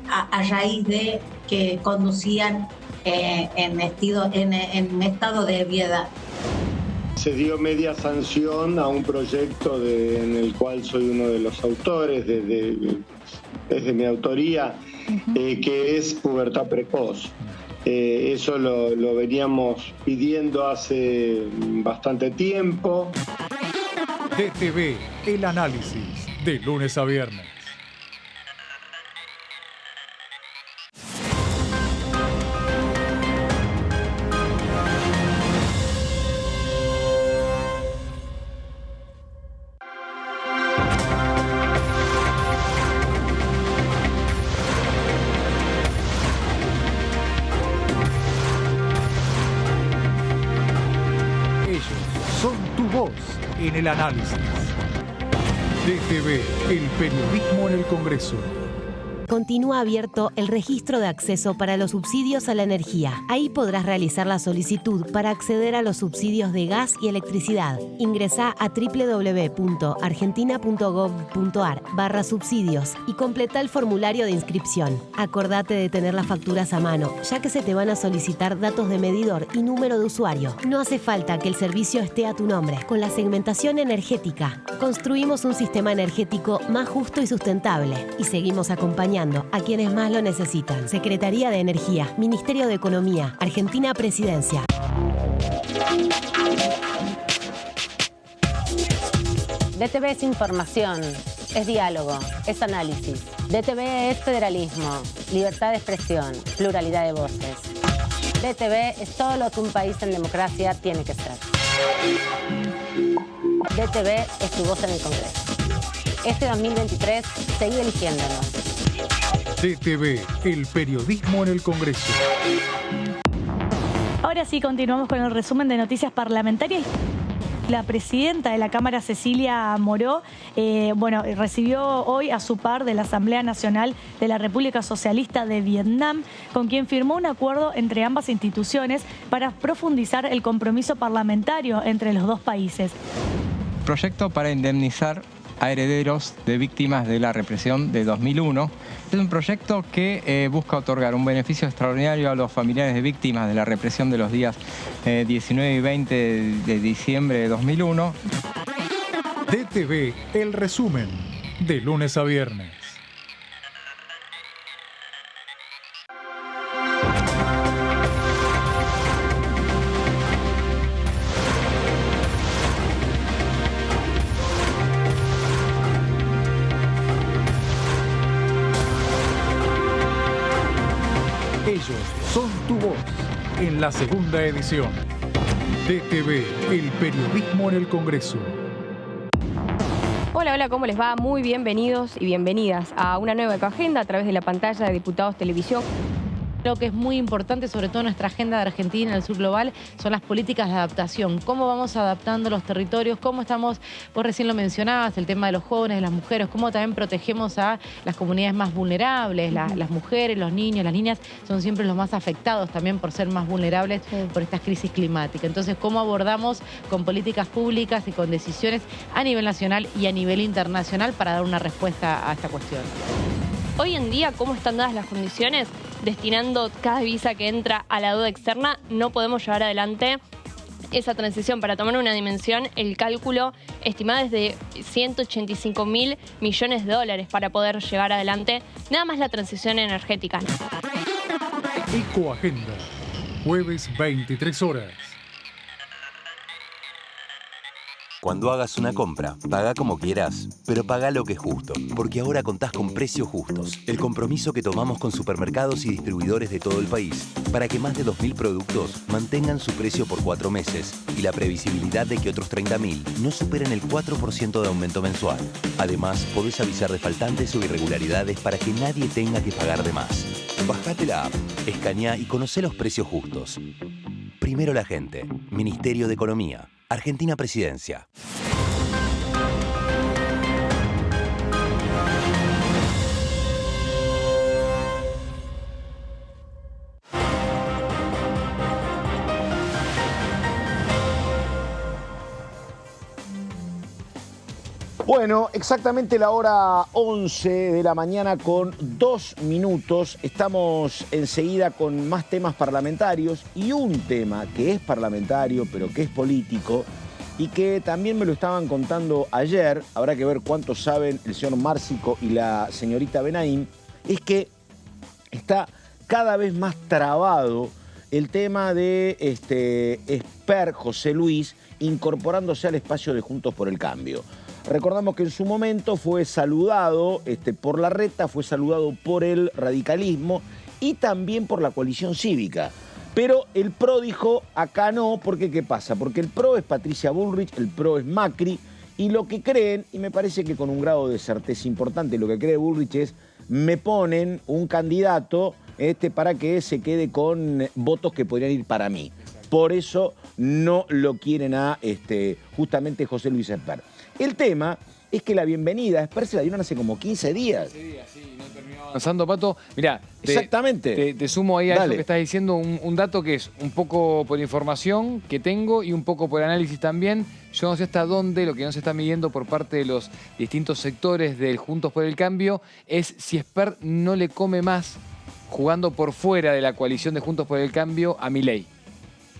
S13: a raíz de que conducían en estado de ebriedad.
S14: Se dio media sanción a un proyecto en el cual soy uno de los autores, desde mi autoría, que es pubertad precoz. Eso lo veníamos pidiendo hace bastante tiempo.
S1: DTV, el análisis, de lunes a viernes. Son tu voz en el análisis. DTV, el periodismo en el Congreso.
S11: Continúa abierto el registro de acceso para los subsidios a la energía. Ahí podrás realizar la solicitud para acceder a los subsidios de gas y electricidad. Ingresá a www.argentina.gov.ar/subsidios y completa el formulario de inscripción. Acordate de tener las facturas a mano, ya que se te van a solicitar datos de medidor y número de usuario. No hace falta que el servicio esté a tu nombre. Con la segmentación energética, construimos un sistema energético más justo y sustentable y seguimos acompañando a quienes más lo necesitan. Secretaría de Energía, Ministerio de Economía, Argentina Presidencia.
S8: DTV es información, es diálogo, es análisis. DTV es federalismo, libertad de expresión, pluralidad de voces. DTV es todo lo que un país en democracia tiene que ser. DTV es tu voz en el Congreso. Este 2023, seguí eligiéndonos.
S1: DTV, el periodismo en el Congreso.
S15: Ahora sí, continuamos con el resumen de noticias parlamentarias. La presidenta de la Cámara, Cecilia Moró, recibió hoy a su par de la Asamblea Nacional de la República Socialista de Vietnam, con quien firmó un acuerdo entre ambas instituciones para profundizar el compromiso parlamentario entre los dos países.
S16: Proyecto para indemnizar a herederos de víctimas de la represión de 2001. Es un proyecto que busca otorgar un beneficio extraordinario a los familiares de víctimas de la represión de los días 19 y 20 de diciembre de 2001.
S1: DTV, el resumen, de lunes a viernes. Ellos son tu voz en la segunda edición. DTV, el periodismo en el Congreso.
S17: Hola, hola, ¿cómo les va? Muy bienvenidos y bienvenidas a una nueva Ecoagenda a través de la pantalla de Diputados Televisión.
S18: Creo que es muy importante, sobre todo en nuestra agenda de Argentina en el sur global, son las políticas de adaptación. Cómo vamos adaptando los territorios, cómo estamos, vos recién lo mencionabas, el tema de los jóvenes, de las mujeres, cómo también protegemos a las comunidades más vulnerables, las mujeres, los niños, las niñas son siempre los más afectados también por ser más vulnerables por estas crisis climáticas. Entonces, cómo abordamos con políticas públicas y con decisiones a nivel nacional y a nivel internacional para dar una respuesta a esta cuestión.
S17: Hoy en día, ¿cómo están dadas las condiciones? Destinando cada divisa que entra a la deuda externa, no podemos llevar adelante esa transición. Para tomar una dimensión, el cálculo estimado es de 185.000 millones de dólares para poder llevar adelante nada más la transición energética.
S1: Ecoagenda, jueves 23 horas.
S19: Cuando hagas una compra, paga como quieras, pero paga lo que es justo, porque ahora contás con Precios Justos, el compromiso que tomamos con supermercados y distribuidores de todo el país, para que más de 2.000 productos mantengan su precio por 4 meses y la previsibilidad de que otros 30.000 no superen el 4% de aumento mensual. Además, podés avisar de faltantes o irregularidades para que nadie tenga que pagar de más. Bajate la app, escaneá y conocé los precios justos. Primero la gente. Ministerio de Economía. Argentina Presidencia.
S2: Bueno, exactamente la hora 11 de la mañana con 2 minutos. Estamos enseguida con más temas parlamentarios y un tema que es parlamentario pero que es político y que también me lo estaban contando ayer, habrá que ver cuánto saben el señor Márcico y la señorita Benaim, es que está cada vez más trabado el tema de Esper José Luis incorporándose al espacio de Juntos por el Cambio. Recordamos que en su momento fue saludado por Larreta, fue saludado por el radicalismo y también por la coalición cívica. Pero el PRO dijo, acá no, porque ¿qué pasa? Porque el PRO es Patricia Bullrich, el PRO es Macri, y lo que creen, y me parece que con un grado de certeza importante, lo que cree Bullrich es, me ponen un candidato para que se quede con votos que podrían ir para mí. Por eso no lo quieren a justamente José Luis Esper. El tema es que la bienvenida a Esper se la dieron hace como 15 días. 15 días, sí, no terminó
S4: avanzando, Pato. Mirá,
S2: exactamente.
S4: Te sumo ahí a eso que estás diciendo, un dato que es un poco por información que tengo y un poco por análisis también. Yo no sé hasta dónde, lo que no se está midiendo por parte de los distintos sectores del Juntos por el Cambio, es si Esper no le come más jugando por fuera de la coalición de Juntos por el Cambio a Milei,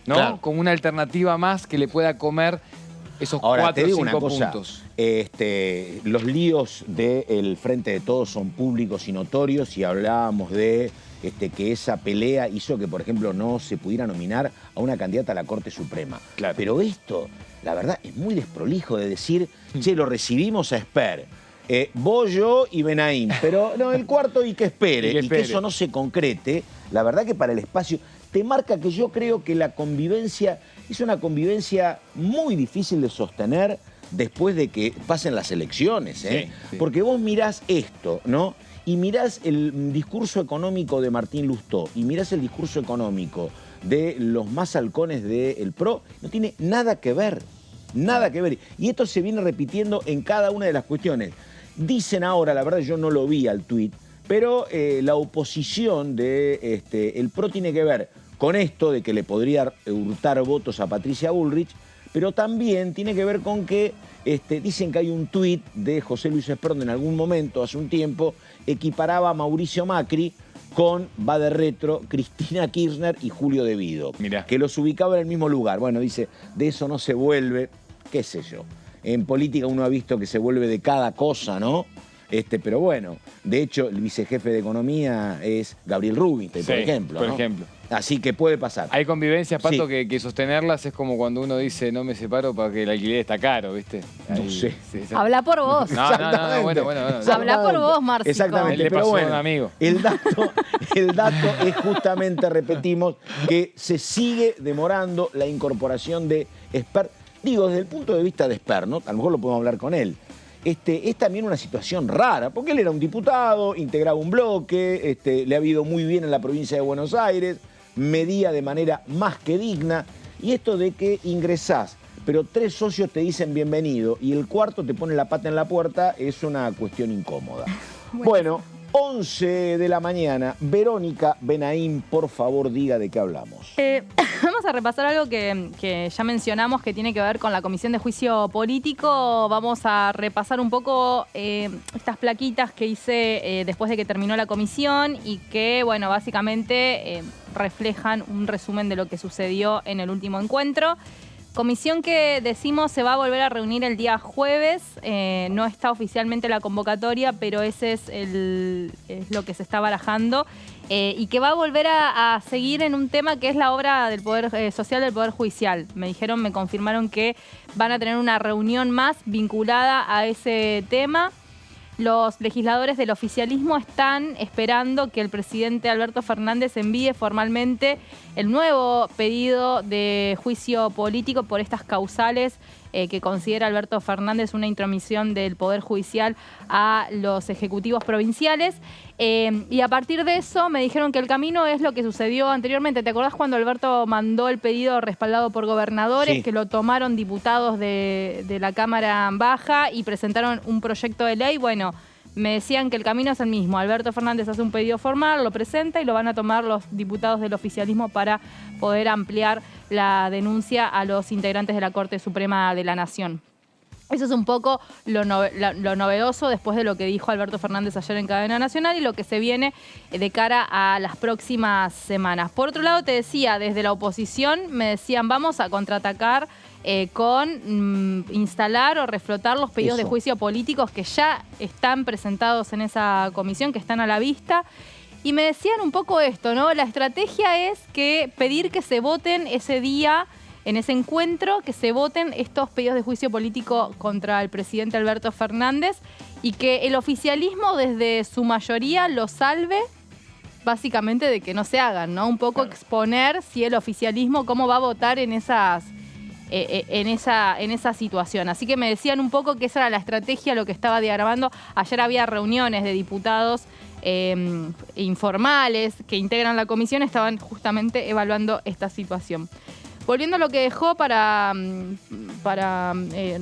S4: ¿no? Claro. Con una alternativa más que le pueda comer esos 4 o 5 puntos.
S2: Los líos del Frente de Todos son públicos y notorios y hablábamos de que esa pelea hizo que, por ejemplo, no se pudiera nominar a una candidata a la Corte Suprema. Claro. Pero esto, la verdad, es muy desprolijo de decir, che, lo recibimos a Esper. Bollo y Benaim, pero no, el cuarto y que espere, y que eso no se concrete, la verdad que para el espacio te marca que yo creo que la convivencia es una convivencia muy difícil de sostener después de que pasen las elecciones, ¿eh? Sí, sí. Porque vos mirás esto, ¿no? Y mirás el discurso económico de Martín Lustó y mirás el discurso económico de los más halcones del PRO. No tiene nada que ver, nada que ver. Y esto se viene repitiendo en cada una de las cuestiones. Dicen ahora, la verdad yo no lo vi al tuit, pero la oposición de el PRO tiene que ver con esto de que le podría hurtar votos a Patricia Bullrich, pero también tiene que ver con que dicen que hay un tuit de José Luis Esperón en algún momento, hace un tiempo, equiparaba a Mauricio Macri con, va de retro, Cristina Kirchner y Julio De Vido, que los ubicaba en el mismo lugar. Bueno, dice, de eso no se vuelve, qué sé yo. En política uno ha visto que se vuelve de cada cosa, ¿no? Pero bueno, de hecho, el vicejefe de Economía es Gabriel Rubinstein, por ejemplo.
S4: Por
S2: ¿no?
S4: ejemplo.
S2: Así que puede pasar.
S4: Hay convivencias, Pato, que sostenerlas es como cuando uno dice no me separo para que el alquiler está caro, ¿viste?
S2: No sé.
S3: Habla por vos.
S4: No, bueno.
S3: Habla por vos, Márcico.
S2: Exactamente,
S4: Le
S2: pero
S4: pasó
S2: bueno,
S4: a un amigo.
S2: El dato es justamente, repetimos, que se sigue demorando la incorporación de Esper. Digo, desde el punto de vista de Esper, ¿no? A lo mejor lo podemos hablar con él. Es también una situación rara, porque él era un diputado, integraba un bloque, le ha ido muy bien en la provincia de Buenos Aires, medía de manera más que digna, y esto de que ingresás, pero 3 socios te dicen bienvenido y el cuarto te pone la pata en la puerta, es una cuestión incómoda. Bueno, 11 de la mañana, Verónica Benaim, por favor, diga de qué hablamos.
S3: Vamos a repasar algo que ya mencionamos que tiene que ver con la Comisión de Juicio Político. Vamos a repasar un poco estas plaquitas que hice después de que terminó la comisión y que, bueno, básicamente reflejan un resumen de lo que sucedió en el último encuentro. Comisión que decimos se va a volver a reunir el día jueves, no está oficialmente la convocatoria, pero ese es lo que se está barajando y que va a volver a seguir en un tema que es la obra del Poder Social del Poder Judicial. Me confirmaron que van a tener una reunión más vinculada a ese tema. Los legisladores del oficialismo están esperando que el presidente Alberto Fernández envíe formalmente el nuevo pedido de juicio político por estas causales que considera Alberto Fernández una intromisión del Poder Judicial a los ejecutivos provinciales. Y a partir de eso me dijeron que el camino es lo que sucedió anteriormente. ¿Te acordás cuando Alberto mandó el pedido respaldado por gobernadores,
S2: Sí.
S3: que lo tomaron diputados de la Cámara Baja y presentaron un proyecto de ley? Bueno, me decían que el camino es el mismo. Alberto Fernández hace un pedido formal, lo presenta y lo van a tomar los diputados del oficialismo para poder ampliar la denuncia a los integrantes de la Corte Suprema de la Nación. Eso es un poco lo novedoso después de lo que dijo Alberto Fernández ayer en Cadena Nacional y lo que se viene de cara a las próximas semanas. Por otro lado, te decía, desde la oposición me decían vamos a contraatacar con instalar o reflotar los pedidos de juicio políticos que ya están presentados en esa comisión, que están a la vista. Y me decían un poco esto, ¿no? La estrategia es que pedir que se voten ese día, en ese encuentro, que se voten estos pedidos de juicio político contra el presidente Alberto Fernández y que el oficialismo desde su mayoría lo salve básicamente de que no se hagan, ¿no? Un poco exponer si el oficialismo cómo va a votar en esa situación. Así que me decían un poco que esa era la estrategia, lo que estaba diagramando. Ayer había reuniones de diputados informales que integran la comisión, estaban justamente evaluando esta situación. Volviendo a lo que dejó para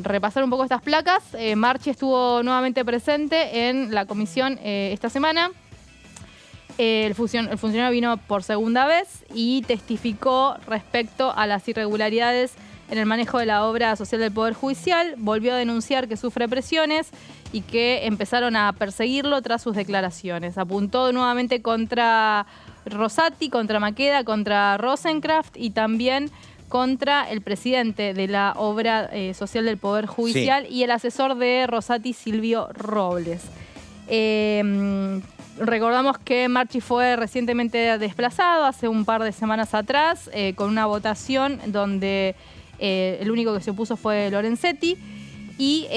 S3: repasar un poco estas placas, Marchi estuvo nuevamente presente en la comisión esta semana. El funcionario vino por segunda vez y testificó respecto a las irregularidades en el manejo de la obra social del Poder Judicial. Volvió a denunciar que sufre presiones y que empezaron a perseguirlo tras sus declaraciones. Apuntó nuevamente contra Rosati, contra Maqueda, contra Rosenkraft y también contra el presidente de la obra social del Poder Judicial y el asesor de Rosati, Silvio Robles. Recordamos que Marchi fue recientemente desplazado hace un par de semanas atrás con una votación donde el único que se opuso fue Lorenzetti y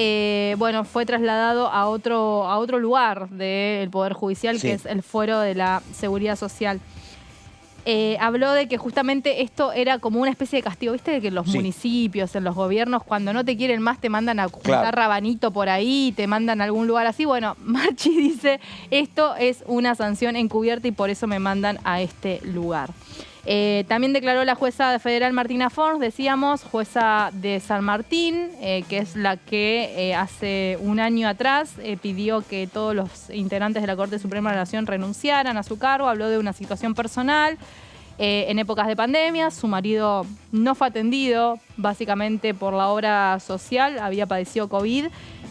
S3: bueno, fue trasladado a otro lugar del Poder Judicial, que es el Fuero de la Seguridad Social. Habló de que justamente esto era como una especie de castigo, ¿viste? De que en los municipios, en los gobiernos, cuando no te quieren más, te mandan a juntar rabanito por ahí, te mandan a algún lugar así. Bueno, Marchi dice, esto es una sanción encubierta y por eso me mandan a este lugar. También declaró la jueza federal Martina Forns, decíamos, jueza de San Martín, que es la que hace un año atrás pidió que todos los integrantes de la Corte Suprema de la Nación renunciaran a su cargo. Habló de una situación personal en épocas de pandemia. Su marido no fue atendido básicamente por la obra social, había padecido COVID.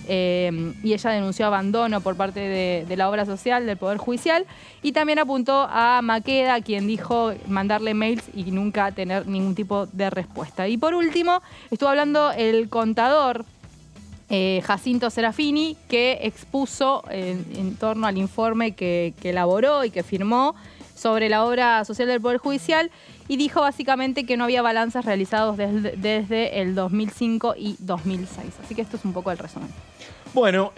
S3: Y ella denunció abandono por parte de la obra social del Poder Judicial, y también apuntó a Maqueda, quien dijo mandarle mails y nunca tener ningún tipo de respuesta. Y por último, estuvo hablando el contador Jacinto Serafini, que expuso en torno al informe que elaboró y que firmó sobre la obra social del Poder Judicial, y dijo básicamente que no había balances realizados desde el 2005 y 2006. Así que esto es un poco el resumen.
S2: Bueno,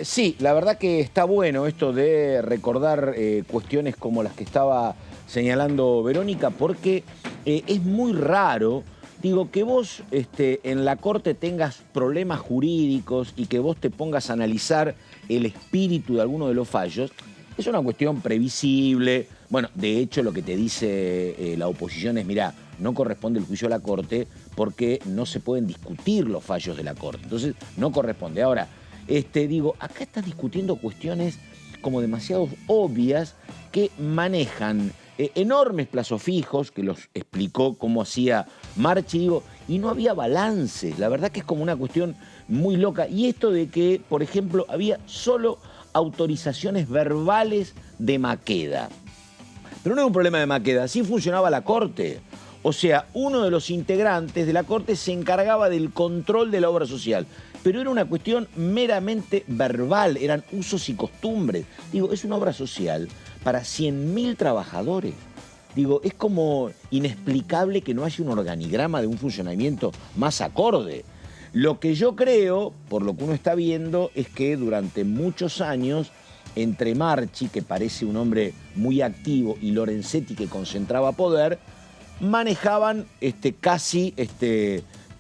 S2: sí, la verdad que está bueno esto de recordar cuestiones como las que estaba señalando Verónica, porque es muy raro, digo, que vos en la Corte tengas problemas jurídicos y que vos te pongas a analizar el espíritu de alguno de los fallos. Es una cuestión previsible. Bueno, de hecho, lo que te dice la oposición es, mirá, no corresponde el juicio a la Corte porque no se pueden discutir los fallos de la Corte. Entonces, no corresponde. Ahora, digo, acá estás discutiendo cuestiones como demasiado obvias que manejan enormes plazos fijos, que los explicó cómo hacía Marchi, digo, y no había balance. La verdad que es como una cuestión muy loca. Y esto de que, por ejemplo, había solo autorizaciones verbales de Maqueda. Pero no era un problema de Maqueda, así funcionaba la Corte. O sea, uno de los integrantes de la Corte se encargaba del control de la obra social. Pero era una cuestión meramente verbal, eran usos y costumbres. Digo, es una obra social para 100.000 trabajadores. Digo, es como inexplicable que no haya un organigrama de un funcionamiento más acorde. Lo que yo creo, por lo que uno está viendo, es que durante muchos años, entre Marchi, que parece un hombre muy activo, y Lorenzetti, que concentraba poder, manejaban casi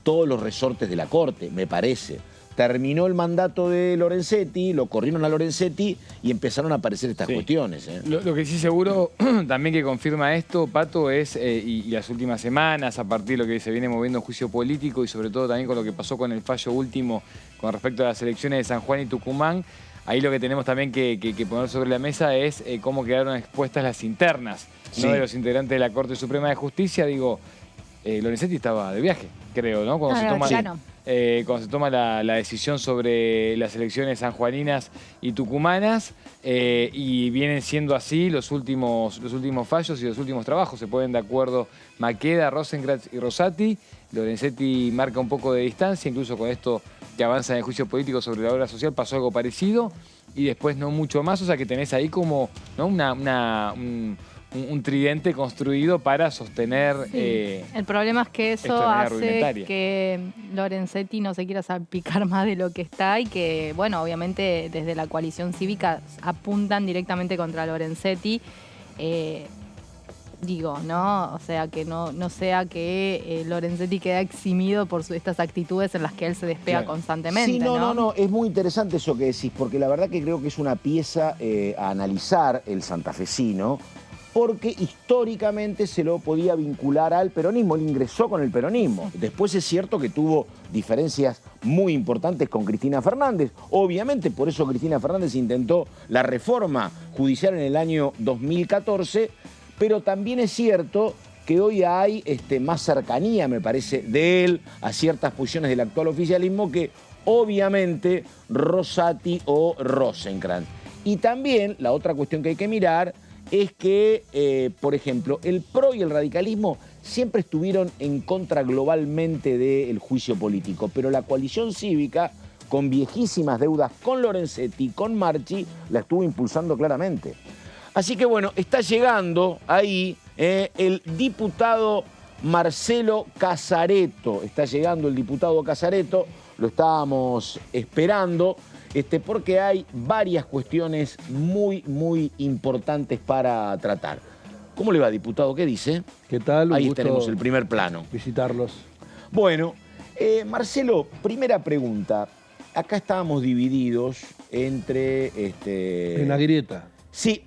S2: todos los resortes de la Corte, me parece. Terminó el mandato de Lorenzetti, lo corrieron a Lorenzetti y empezaron a aparecer estas cuestiones.
S4: Lo que sí seguro también que confirma esto, Pato, es, y las últimas semanas, a partir de lo que se viene moviendo en juicio político y sobre todo también con lo que pasó con el fallo último con respecto a las elecciones de San Juan y Tucumán, ahí lo que tenemos también que poner sobre la mesa es cómo quedaron expuestas las internas, ¿no? De los integrantes de la Corte Suprema de Justicia. Digo, Lorenzetti estaba de viaje, creo, ¿no? Cuando se toma la decisión sobre las elecciones sanjuaninas y tucumanas, y vienen siendo así los últimos fallos y los últimos trabajos. Se ponen de acuerdo Maqueda, Rosenkrantz y Rosati. Lorenzetti marca un poco de distancia, incluso con esto que avanza en el juicio político sobre la obra social pasó algo parecido, y después no mucho más. O sea que tenés ahí como, ¿no? un tridente construido para sostener...
S3: el problema es que eso hace que Lorenzetti no se quiera salpicar más de lo que está, y que, bueno, obviamente desde la coalición cívica apuntan directamente contra Lorenzetti. Digo, ¿no? O sea, que no sea que Lorenzetti queda eximido por estas actitudes en las que él se despega constantemente.
S2: Sí, no, es muy interesante eso que decís, porque la verdad que creo que es una pieza a analizar el santafesino, porque históricamente se lo podía vincular al peronismo, él ingresó con el peronismo. Después es cierto que tuvo diferencias muy importantes con Cristina Fernández. Obviamente, por eso Cristina Fernández intentó la reforma judicial en el año 2014, pero también es cierto que hoy hay más cercanía, me parece, de él a ciertas posiciones del actual oficialismo que obviamente Rosati o Rosenkrantz. Y también la otra cuestión que hay que mirar es que, por ejemplo, el PRO y el radicalismo siempre estuvieron en contra globalmente del juicio político, pero la coalición cívica, con viejísimas deudas con Lorenzetti, con Marchi, la estuvo impulsando claramente. Así que bueno, está llegando ahí el diputado Marcelo Casareto. Está llegando el diputado Casareto, lo estábamos esperando, porque hay varias cuestiones muy, muy importantes para tratar. ¿Cómo le va, diputado? ¿Qué dice?
S20: ¿Qué tal?
S2: Ahí tenemos el primer plano.
S20: Visitarlos.
S2: Bueno, Marcelo, primera pregunta. Acá estábamos divididos entre...
S20: En la grieta.
S2: Sí,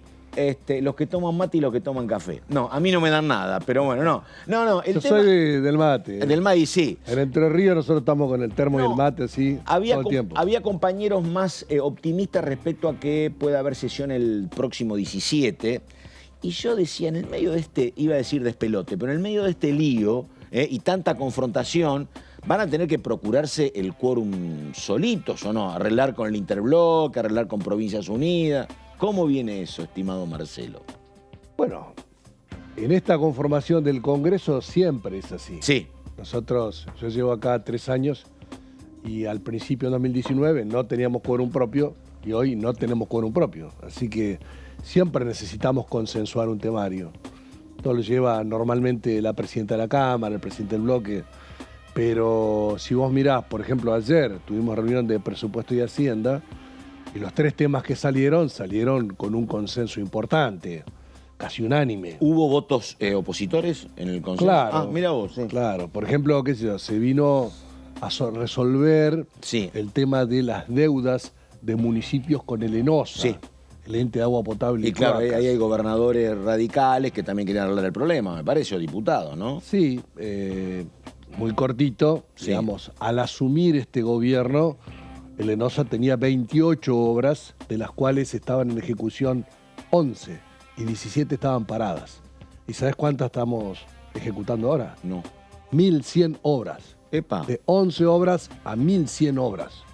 S2: los que toman mate y los que toman café. No, a mí no me dan nada, pero bueno, no.
S20: Yo soy del mate.
S2: Del mate, sí.
S20: En Entre Ríos nosotros estamos con el termo y el mate así todo el tiempo.
S2: Había compañeros más optimistas respecto a que pueda haber sesión el próximo 17. Y yo decía, en el medio de iba a decir despelote, pero en el medio de este lío y tanta confrontación, van a tener que procurarse el quórum solitos, ¿o no? Arreglar con el interbloque, arreglar con Provincias Unidas. ¿Cómo viene eso, estimado Marcelo?
S20: Bueno, en esta conformación del Congreso siempre es así.
S2: Sí.
S20: Yo llevo acá 3 años y al principio de 2019 no teníamos quórum propio y hoy no tenemos quórum propio. Así que siempre necesitamos consensuar un temario. Esto lo lleva normalmente la presidenta de la Cámara, el presidente del bloque. Pero si vos mirás, por ejemplo, ayer tuvimos reunión de presupuesto y Hacienda y los 3 temas que salieron con un consenso importante, casi unánime.
S2: ¿Hubo votos opositores en el consenso?
S20: Claro.
S2: Mira vos. Sí.
S20: Claro. Por ejemplo, qué sé yo, se vino a resolver el tema de las deudas de municipios con el ENOSA, el ente de agua potable.
S2: Y claro, ahí hay gobernadores radicales que también querían hablar del problema, me parece, o diputados, ¿no?
S20: Sí, muy cortito, digamos, al asumir este gobierno, el ENOSA tenía 28 obras, de las cuales estaban en ejecución 11 y 17 estaban paradas. ¿Y sabes cuántas estamos ejecutando ahora?
S2: No.
S20: 1.100 obras.
S2: Epa.
S20: De 11 obras a 1.100 obras.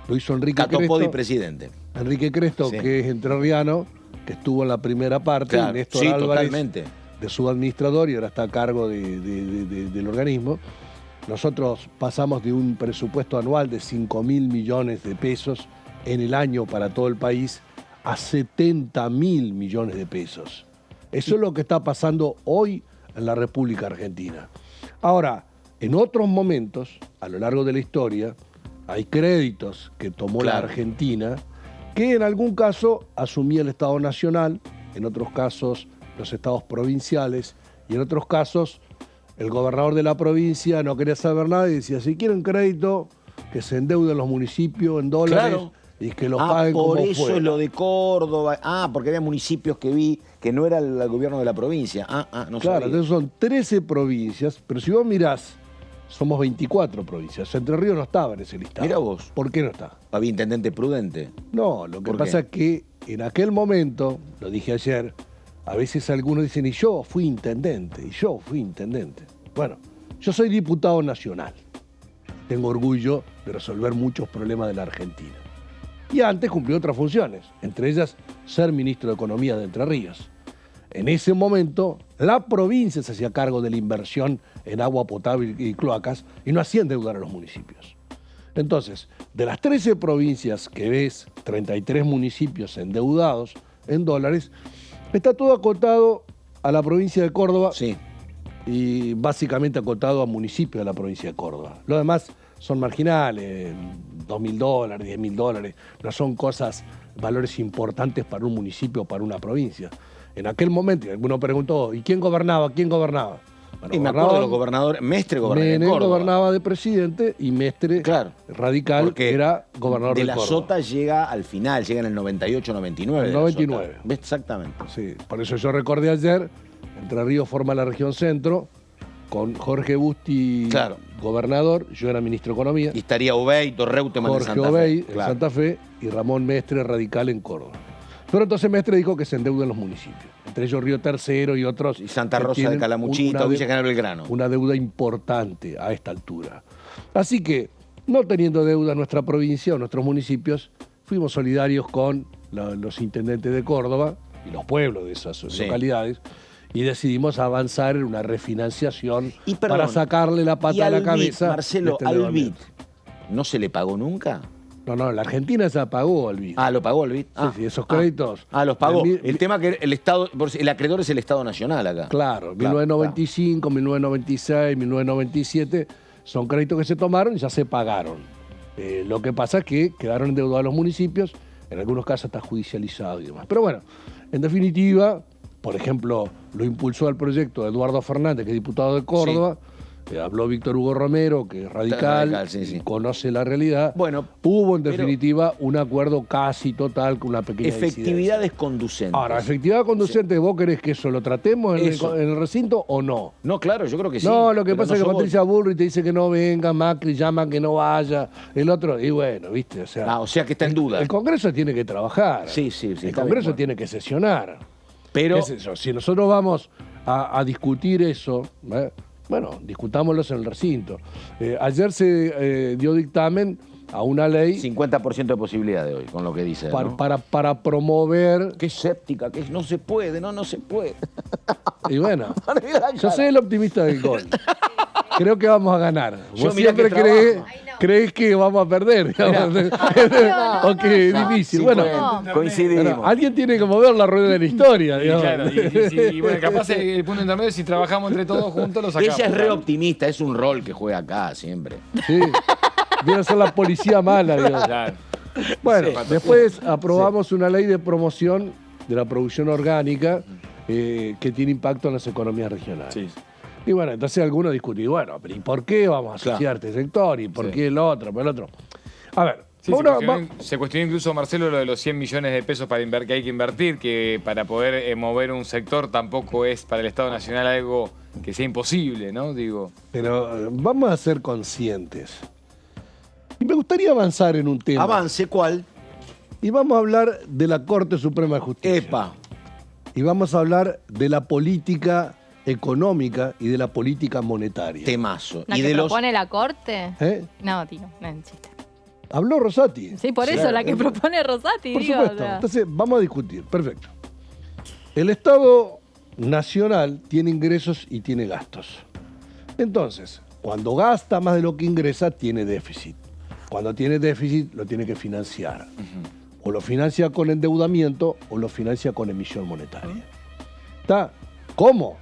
S20: Lo hizo Enrique Cresto.
S2: Presidente.
S20: Enrique Cresto, que es entrerriano, que estuvo en la primera parte,
S2: claro,
S20: Néstor Álvarez,
S2: totalmente.
S20: De su administrador y ahora está a cargo del organismo. Nosotros pasamos de un presupuesto anual de 5.000 millones de pesos en el año para todo el país a 70.000 millones de pesos. Eso es lo que está pasando hoy en la República Argentina. Ahora, en otros momentos, a lo largo de la historia, hay créditos que tomó la Argentina que en algún caso asumía el Estado Nacional, en otros casos los estados provinciales y en otros casos el gobernador de la provincia no quería saber nada y decía, si quieren crédito, que se endeuden los municipios en dólares y que los paguen como fuera.
S2: Por eso es lo de Córdoba. Porque había municipios que vi que no era el gobierno de la provincia. No
S20: claro,
S2: sabía.
S20: Entonces son 13 provincias, pero si vos mirás, somos 24 provincias. Entre Ríos no estaba en ese listado.
S2: Mira vos.
S20: ¿Por qué no está?
S2: ¿Había intendente prudente?
S20: No, lo que pasa es que en aquel momento, lo dije ayer, a veces algunos dicen, y yo fui intendente, Bueno, yo soy diputado nacional. Tengo orgullo de resolver muchos problemas de la Argentina. Y antes cumplí otras funciones, entre ellas ser ministro de Economía de Entre Ríos. En ese momento, la provincia se hacía cargo de la inversión en agua potable y cloacas y no hacía endeudar a los municipios. Entonces, de las 13 provincias que ves, 33 municipios endeudados en dólares, está todo acotado a la provincia de Córdoba y básicamente acotado a municipios de la provincia de Córdoba. Lo demás son marginales, $2.000, $10.000, no son cosas, valores importantes para un municipio o para una provincia. En aquel momento, alguno preguntó, ¿y quién gobernaba? Bueno,
S2: y me acuerdo de los gobernadores, Mestre gobernaba en Córdoba.
S20: Gobernaba de presidente y Mestre radical era gobernador de
S2: la
S20: Córdoba.
S2: Sota llega al final, llega en el 98-99.
S20: El 99.
S2: Exactamente.
S20: Sí, por eso yo recordé ayer, Entre Ríos forma la región centro, con Jorge Busti gobernador, yo era ministro de Economía.
S2: Y estaría Obeito, Reutemann en Santa Fe.
S20: Jorge Obey en Santa Fe y Ramón Mestre radical en Córdoba. Pero entonces Mestre dijo que se endeuden los municipios, entre ellos Río Tercero y otros.
S2: Y Santa Rosa de Calamuchita, Villa General Belgrano.
S20: Una deuda importante a esta altura. Así que, no teniendo deuda nuestra provincia o nuestros municipios, fuimos solidarios con los intendentes de Córdoba y los pueblos de esas localidades y decidimos avanzar en una refinanciación para sacarle la pata a la cabeza.
S2: Marcelo, al BID, ¿no se le pagó nunca?
S20: No, la Argentina ya pagó al BID.
S2: ¿Lo pagó el BID?
S20: Sí, esos créditos.
S2: Los pagó. El tema que el Estado, el acreedor es el Estado Nacional acá.
S20: Claro, 1995, 1996, 1997, son créditos que se tomaron y ya se pagaron. Lo que pasa es que quedaron endeudados los municipios, en algunos casos está judicializado y demás. Pero bueno, en definitiva, por ejemplo, lo impulsó el proyecto Eduardo Fernández, que es diputado de Córdoba, habló Víctor Hugo Romero, que es radical,
S2: sí.
S20: conoce la realidad.
S2: Bueno,
S20: hubo en definitiva un acuerdo casi total con una pequeña
S2: efectividades conducentes.
S20: Ahora, efectividad conducente, ¿vos querés que eso lo tratemos en el recinto o no?
S2: No, claro, yo creo que sí.
S20: No, lo que pasa es que Patricia Bullrich te dice que no venga, Macri llama que no vaya, el otro, y bueno, ¿viste?
S2: O sea que está en duda.
S20: El Congreso tiene que trabajar.
S2: Sí.
S20: El Congreso tiene que sesionar.
S2: Pero,
S20: ¿qué es eso? Si nosotros vamos a discutir eso, bueno, discutámoslos en el recinto. Ayer se dio dictamen a una ley...
S2: 50% de posibilidad de hoy, con lo que dice.
S20: Para promover...
S2: Qué escéptica, que no se puede, no se puede.
S20: Y bueno, yo soy el optimista del gol. Creo que vamos a ganar. Vos siempre crees que vamos a perder. O que es difícil. Bueno,
S2: coincidimos.
S20: Alguien tiene que mover la rueda de la historia.
S4: Claro, y bueno, capaz el punto intermedio, si trabajamos entre todos juntos, lo sacamos.
S2: Ella es re optimista, es un rol que juega acá siempre.
S20: Sí, viene a ser la policía mala.
S4: Claro.
S20: Bueno, después aprobamos una ley de promoción de la producción orgánica que tiene impacto en las economías regionales.
S2: Sí.
S20: Y bueno, entonces algunos discuten, bueno, pero ¿y por qué vamos a asociar este sector? ¿Y por qué el otro? A ver,
S4: se cuestionó incluso, Marcelo, lo de los 100 millones de pesos que hay que invertir, que para poder mover un sector tampoco es para el Estado Nacional algo que sea imposible, ¿no?
S20: Pero vamos a ser conscientes. Y me gustaría avanzar en un tema.
S2: Avance, ¿cuál?
S20: Y vamos a hablar de la Corte Suprema de Justicia.
S2: ¡Epa!
S20: Y vamos a hablar de la política económica y de la política monetaria.
S2: Temazo.
S3: ¿La que propone la Corte? No, tío, no es un chiste.
S20: Habló Rosati.
S3: Sí, por eso, la que propone Rosati.
S20: Por supuesto. Entonces, vamos a discutir. Perfecto. El Estado Nacional tiene ingresos y tiene gastos. Entonces, cuando gasta más de lo que ingresa, tiene déficit. Cuando tiene déficit, lo tiene que financiar. O lo financia con endeudamiento o lo financia con emisión monetaria. ¿Está? ¿Cómo?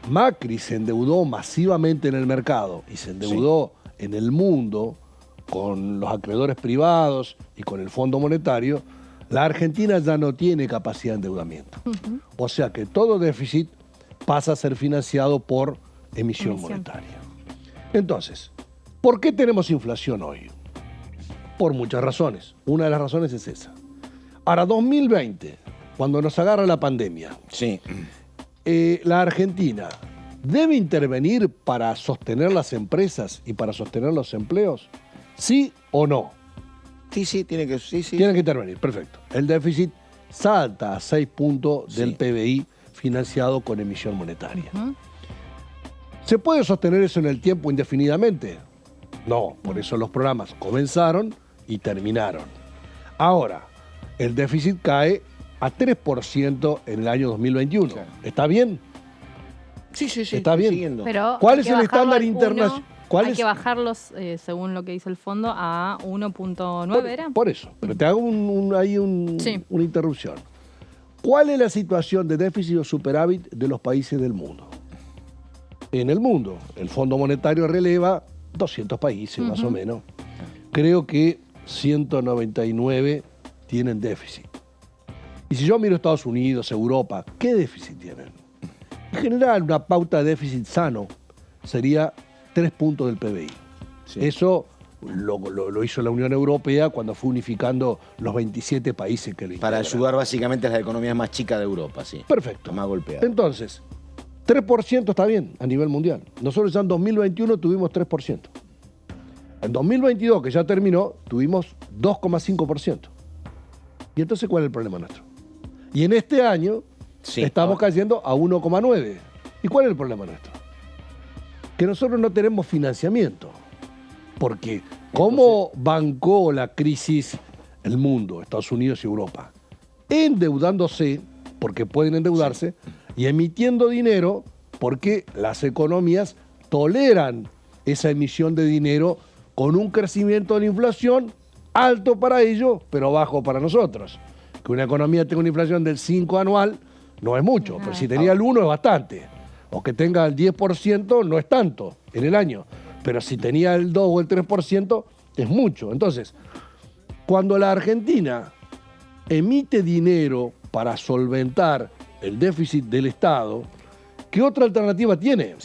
S20: Macri se endeudó masivamente en el mercado y se endeudó en el mundo con los acreedores privados y con el Fondo Monetario. La Argentina ya no tiene capacidad de endeudamiento. O sea que todo déficit pasa a ser financiado por emisión monetaria. Entonces, ¿por qué tenemos inflación hoy? Por muchas razones. Una de las razones es esa. Ahora, 2020, cuando nos agarra la pandemia, la Argentina debe intervenir para sostener las empresas y para sostener los empleos, ¿sí o no?
S2: Sí, tiene que
S20: intervenir, perfecto. El déficit salta a 6 puntos del PBI financiado con emisión monetaria. ¿Se puede sostener eso en el tiempo indefinidamente? No, por eso los programas comenzaron y terminaron. Ahora, el déficit cae a 3% en el año 2021. Claro. ¿Está bien?
S2: Sí.
S20: Está bien.
S2: Siguiendo.
S3: Pero
S20: ¿cuál es el estándar internacional?
S3: Hay que bajarlos, según lo que dice el fondo, a 1.9, ¿era?
S20: Por eso. Pero te hago una interrupción. ¿Cuál es la situación de déficit o superávit de los países del mundo? En el mundo, el Fondo Monetario releva 200 países, más o menos. Creo que 199 tienen déficit. Y si yo miro Estados Unidos, Europa, ¿qué déficit tienen? En general, una pauta de déficit sano sería 3 puntos del PBI. Eso lo hizo la Unión Europea cuando fue unificando los 27 países que le integran.
S2: Para ayudar básicamente a las economías más chicas de Europa, sí.
S20: Perfecto.
S2: Más golpeadas.
S20: Entonces, 3% está bien a nivel mundial. Nosotros ya en 2021 tuvimos 3%. En 2022, que ya terminó, tuvimos 2,5%. ¿Y entonces cuál es el problema nuestro? Y en este año estamos cayendo a 1,9%. ¿Y cuál es el problema nuestro? Que nosotros no tenemos financiamiento. Porque ¿cómo bancó la crisis el mundo, Estados Unidos y Europa? Endeudándose, porque pueden endeudarse, y emitiendo dinero, porque las economías toleran esa emisión de dinero con un crecimiento de la inflación alto para ellos, pero bajo para nosotros. Que una economía tenga una inflación del 5 anual no es mucho, pero si tenía el 1 es bastante. O que tenga el 10% no es tanto en el año, pero si tenía el 2 o el 3% es mucho. Entonces, cuando la Argentina emite dinero para solventar el déficit del Estado, ¿qué otra alternativa tiene?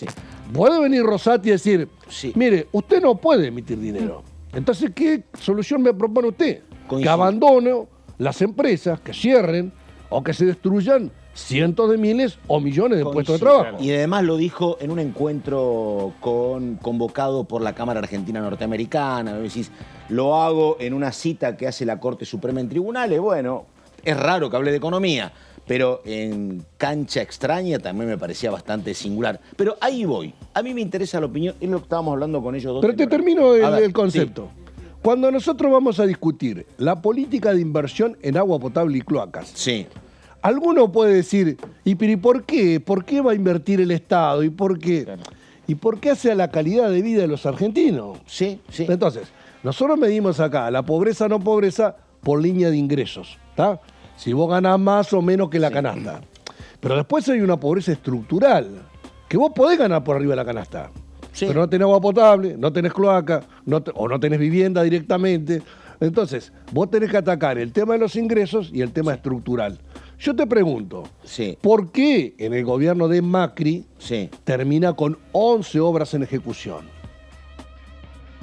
S20: puede venir Rosati y decir, mire, usted no puede emitir dinero. Entonces, ¿qué solución me propone usted? Que abandone las empresas, que cierren o que se destruyan cientos de miles o millones de puestos de trabajo.
S2: Y además lo dijo en un encuentro convocado por la Cámara Argentina Norteamericana. Me decís, lo hago en una cita que hace la Corte Suprema en tribunales. Bueno, es raro que hable de economía, pero en cancha extraña también me parecía bastante singular. Pero ahí voy. A mí me interesa la opinión, es lo que estábamos hablando con ellos dos.
S20: Pero te termino el concepto. Sí. Cuando nosotros vamos a discutir la política de inversión en agua potable y cloacas, alguno puede decir, ¿y por qué? ¿Por qué va a invertir el Estado? ¿Y por qué? Claro. ¿Y por qué hace a la calidad de vida de los argentinos? Entonces, nosotros medimos acá la pobreza no pobreza por línea de ingresos, ¿está? Si vos ganás más o menos que la canasta. Pero después hay una pobreza estructural, que vos podés ganar por arriba de la canasta. Pero no tenés agua potable, no tenés cloaca, o no tenés vivienda directamente. Entonces, vos tenés que atacar el tema de los ingresos y el tema estructural. Yo te pregunto, ¿por qué en el gobierno de Macri termina con 11 obras en ejecución?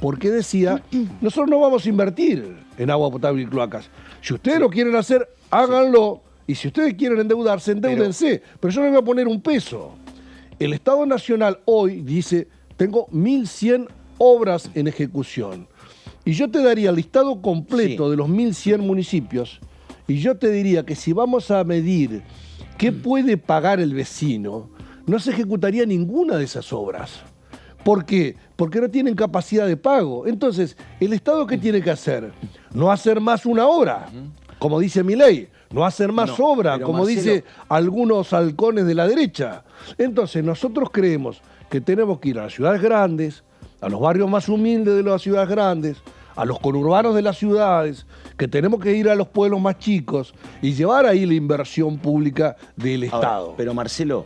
S20: Porque decía, nosotros no vamos a invertir en agua potable y cloacas. Si ustedes lo quieren hacer, háganlo. Y si ustedes quieren endeudarse, endeúdense. Pero yo no les voy a poner un peso. El Estado Nacional hoy dice, tengo 1.100 obras en ejecución. Y yo te daría el listado completo de los 1.100 municipios. Y yo te diría que si vamos a medir qué puede pagar el vecino, no se ejecutaría ninguna de esas obras. ¿Por qué? Porque no tienen capacidad de pago. Entonces, ¿el Estado qué tiene que hacer? No hacer más una obra, como dice Milei. No hacer más obra, como dice algunos halcones de la derecha. Entonces, nosotros creemos que tenemos que ir a las ciudades grandes, a los barrios más humildes de las ciudades grandes, a los conurbanos de las ciudades, que tenemos que ir a los pueblos más chicos y llevar ahí la inversión pública del Estado.
S2: Ahora, pero Marcelo,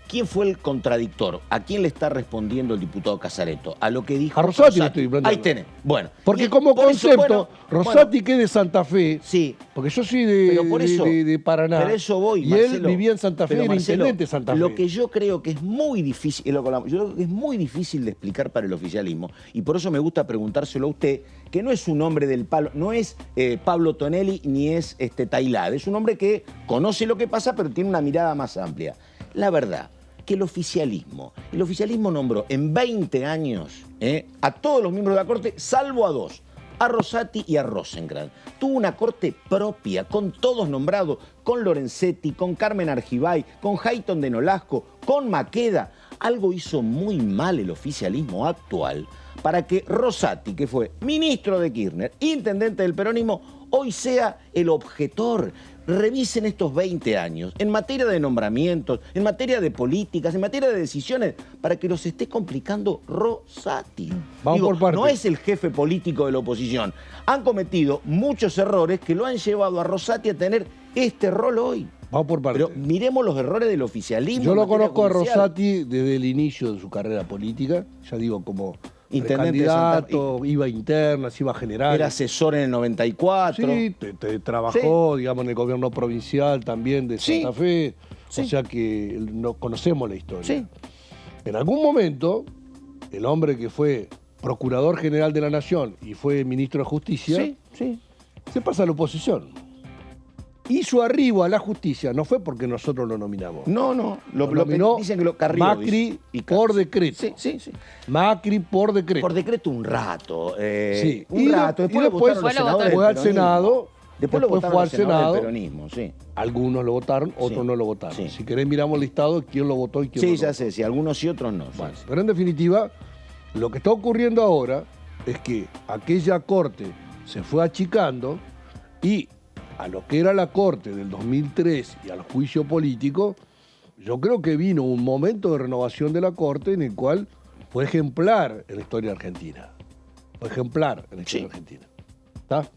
S2: ¿quién fue el contradictor? ¿A quién le está respondiendo el diputado Casareto? A lo que dijo
S20: a Rosati. Le estoy planteando.
S2: Ahí tenés. Bueno.
S20: Porque como concepto, Rosati que es de Santa Fe. Porque yo soy de Paraná.
S2: Pero eso voy,
S20: y
S2: Marcelo,
S20: él vivía en Santa Fe, era intendente de Santa Fe.
S2: Lo que yo creo que es muy difícil, yo creo que es muy difícil de explicar para el oficialismo, y por eso me gusta preguntárselo a usted, que no es un hombre del palo, no es Pablo Tonelli ni es Tailad, es un hombre que conoce lo que pasa, pero tiene una mirada más amplia. La verdad, que el oficialismo nombró en 20 años a todos los miembros de la Corte, salvo a dos, a Rosati y a Rosenkrantz. Tuvo una corte propia, con todos nombrados, con Lorenzetti, con Carmen Argibay, con Hayton de Nolasco, con Maqueda. Algo hizo muy mal el oficialismo actual para que Rosati, que fue ministro de Kirchner, intendente del peronismo, hoy sea el objetor. Revisen estos 20 años en materia de nombramientos, en materia de políticas, en materia de decisiones, para que los esté complicando Rosati.
S20: Vamos por partes.
S2: No es el jefe político de la oposición. Han cometido muchos errores que lo han llevado a Rosati a tener este rol hoy.
S20: Vamos por partes.
S2: Pero miremos los errores del oficialismo.
S20: Yo lo conozco a Rosati desde el inicio de su carrera política, ya digo, como candidato, iba a internas, iba a general.
S2: Era asesor en el 94.
S20: Sí, trabajó, digamos, en el gobierno provincial también de Santa Fe. O sea que no conocemos la historia. En algún momento, el hombre que fue procurador general de la Nación y fue ministro de Justicia, se pasa a la oposición. Y su arribo a la justicia no fue porque nosotros lo nominamos.
S2: No.
S20: Lo nominó
S2: dicen que lo Carrillo,
S20: Macri por decreto.
S2: Sí.
S20: Macri por decreto.
S2: Por decreto un rato.
S20: Un rato. Después fue al Senado. Después fue al Senado.
S2: Del peronismo,
S20: Algunos lo votaron, otros no lo votaron. Si querés miramos el listado, quién lo votó y quién no lo votó.
S2: Sí, ya sé. Si algunos sí, otros no.
S20: Bueno, pero en definitiva, lo que está ocurriendo ahora es que aquella corte se fue achicando y a lo que era la Corte del 2003 y al juicio político, yo creo que vino un momento de renovación de la Corte en el cual fue ejemplar en la historia argentina. ¿Está?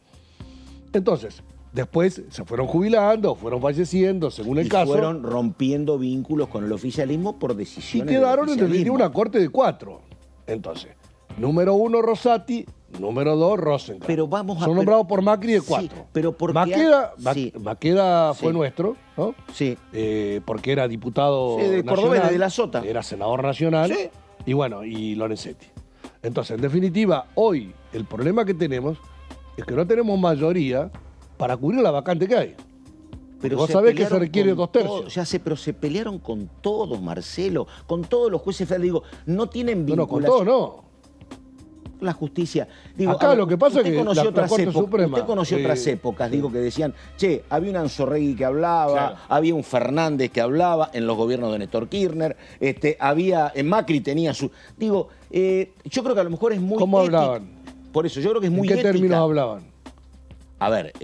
S20: Entonces, después se fueron jubilando, fueron falleciendo, según el caso.
S2: Fueron rompiendo vínculos con el oficialismo por decisiones.
S20: Y quedaron en definitiva una Corte de 4. Entonces, número 1 Rosati, número 2 Rosenkrantz.
S2: Pero vamos a...
S20: Son nombrados por Macri de 4.
S2: Pero porque
S20: Maqueda fue nuestro, ¿no? Porque era diputado
S2: de Cordobés, de la Sota.
S20: Era senador nacional. y bueno, y Lorenzetti. Entonces, en definitiva, hoy el problema que tenemos es que no tenemos mayoría para cubrir la vacante que hay.
S2: Pero
S20: vos sabés que se requiere 2/3.
S2: Ya sé, pero se pelearon con todos, Marcelo, con todos los jueces federales. Digo, no tienen vinculación.
S20: No, con todos no.
S2: La justicia. Digo,
S20: acá lo que pasa es que
S2: conoció
S20: la Corte
S2: épocas,
S20: Suprema...
S2: Usted conoció otras épocas, digo, que decían, che, había un Anzorregui que hablaba, claro, había un Fernández que hablaba en los gobiernos de Néstor Kirchner, había, Macri tenía su... Digo, yo creo que a lo mejor es muy
S20: ¿Cómo
S2: ética.
S20: hablaban?
S2: Por eso, yo creo que es muy
S20: ética. ¿En qué
S2: ética.
S20: términos hablaban?
S2: A ver,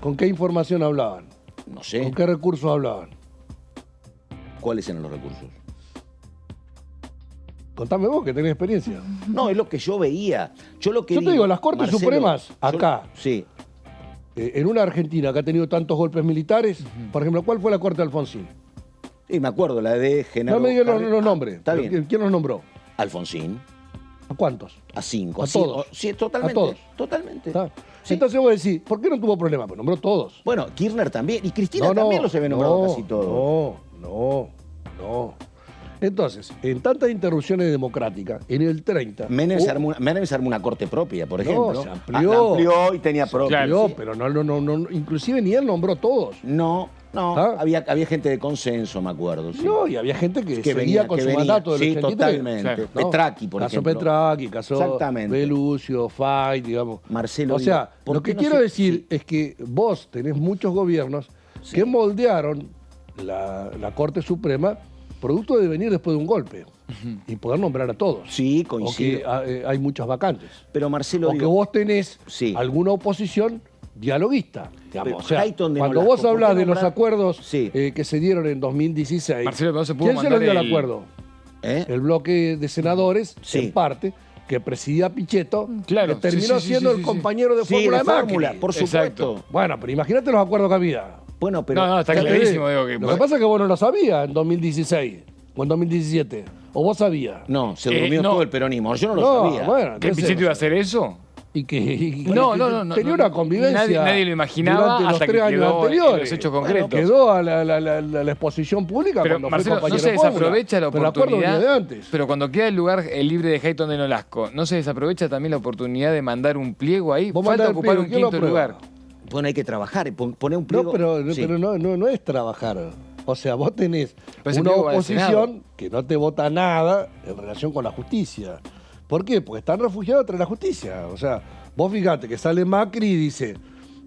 S20: ¿Con qué información hablaban?
S2: No sé.
S20: ¿Con qué recursos hablaban?
S2: ¿Cuáles eran los recursos?
S20: Contame vos, que tenés experiencia.
S2: No, es lo que yo veía. Yo te
S20: digo, las Cortes
S2: Marcelo,
S20: Supremas, acá,
S2: sí,
S20: en una Argentina que ha tenido tantos golpes militares, por ejemplo, ¿cuál fue la Corte de Alfonsín?
S2: Sí, me acuerdo, la de Genaro.
S20: No me digan los nombres.
S2: Está bien.
S20: ¿Quién los nombró?
S2: Alfonsín.
S20: ¿A cuántos?
S2: A 5.
S20: ¿A todos?
S2: Sí, totalmente.
S20: ¿A todos?
S2: Totalmente.
S20: Sí. Entonces vos decís, ¿por qué no tuvo problema? Pues nombró todos.
S2: Bueno, Kirchner también. Y Cristina también los había nombrado casi todos.
S20: No. Entonces, en tantas interrupciones democráticas, en el 30...
S2: Menem se armó una corte propia, por ejemplo.
S20: No, se amplió.
S2: Amplió y tenía propia.
S20: Amplió, pero no, inclusive ni él nombró todos.
S2: No, había gente de consenso, me acuerdo. Sí.
S20: No, y había gente que seguía con su mandato del 83.
S2: Totalmente. Claro. Petraqui, por ejemplo.
S20: Caso Petraqui, caso Belucio, Fay, digamos.
S2: Marcelo.
S20: O sea, lo que quiero decir es que vos tenés muchos gobiernos que moldearon la Corte Suprema producto de venir después de un golpe y poder nombrar a todos.
S2: Sí, coincido.
S20: O que hay muchas vacantes.
S2: Pero Marcelo...
S20: O que vos tenés alguna oposición dialoguista. Digamos. O sea, cuando vos hablás de los acuerdos que se dieron en 2016,
S4: Marcelo, ¿no se pudo
S20: ¿quién se lo dio el
S4: mandar
S20: acuerdo? El bloque de senadores, en parte, que presidía Pichetto, que terminó siendo el compañero de fórmula de Macri.
S2: Por supuesto.
S20: Bueno, pero imagínate los acuerdos que había.
S2: Bueno, pero...
S4: No, está clarísimo. Digo,
S20: lo que pasa es que vos no lo sabías en 2016 o en 2017. ¿O vos sabías?
S2: No, se durmió todo el peronismo. Yo no lo sabía.
S20: Bueno,
S4: ¿Que Pichetto iba a hacer eso?
S20: Y que
S4: no,
S20: tenía una convivencia.
S4: Nadie lo imaginaba hasta que quedó en los hechos concretos.
S20: Quedó a la exposición pública
S4: pero
S20: cuando
S4: Marcelo,
S20: fue
S4: no
S20: compañero
S4: se desaprovecha la oportunidad.
S20: De antes.
S4: Pero cuando queda el lugar libre de Hayton de Nolasco, ¿no se desaprovecha también la oportunidad de mandar un pliego ahí? Falta ocupar un quinto lugar.
S2: Bueno, hay que trabajar, poner un pliego.
S20: No, pero no es trabajar. O sea, vos tenés una oposición que no te vota nada en relación con la justicia. ¿Por qué? Porque están refugiados tras la justicia. O sea, vos fíjate que sale Macri y dice,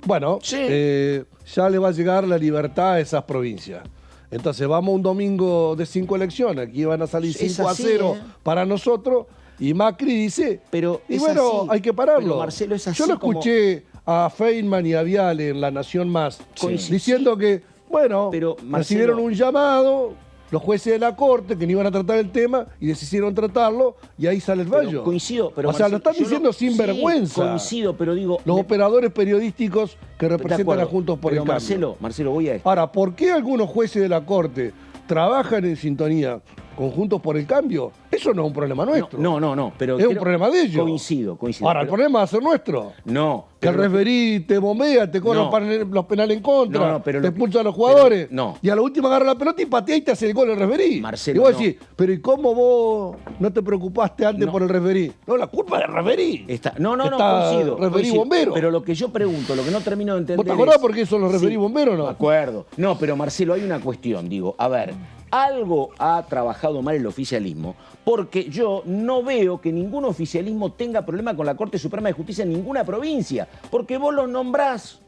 S20: bueno, ya le va a llegar la libertad a esas provincias. Entonces vamos un domingo de 5 elecciones, aquí van a salir 5-0 para nosotros, y Macri dice, y bueno, hay que pararlo.
S2: Pero Marcelo, es así.
S20: Yo lo escuché a Feynman y a Viale en La Nación Más, diciendo que, bueno, recibieron un llamado, los jueces de la Corte, que no iban a tratar el tema, y decidieron tratarlo, y ahí sale el fallo.
S2: Coincido, pero
S20: o sea, lo están diciendo sin vergüenza.
S2: Coincido, pero digo...
S20: Los operadores periodísticos que representan a Juntos por el Cambio.
S2: Marcelo, voy a esto.
S20: Ahora, ¿por qué algunos jueces de la Corte trabajan en sintonía con Juntos por el Cambio? Eso no es un problema nuestro.
S2: No, pero...
S20: Es un problema de ellos.
S2: Coincido.
S20: Ahora, el problema va a ser nuestro.
S2: No.
S20: Que el referí te bombea, te cobra los penales en contra, te expulsa a los jugadores.
S2: No.
S20: Y a la última agarra la pelota y patea y te hace el gol el referí.
S2: Marcelo,
S20: y vos decís, pero ¿y cómo vos no te preocupaste antes por el referí? No, la culpa es del referí.
S2: Coincido.
S20: Referí bombero.
S2: Pero lo que yo pregunto, lo que no termino de entender
S20: ¿Vos te acordás por qué son los referí bomberos o no?
S2: De acuerdo. No, pero Marcelo, hay una cuestión, digo, a ver, algo ha trabajado mal el oficialismo, porque yo no veo que ningún oficialismo tenga problema con la Corte Suprema de Justicia en ninguna provincia, porque vos los nombrás.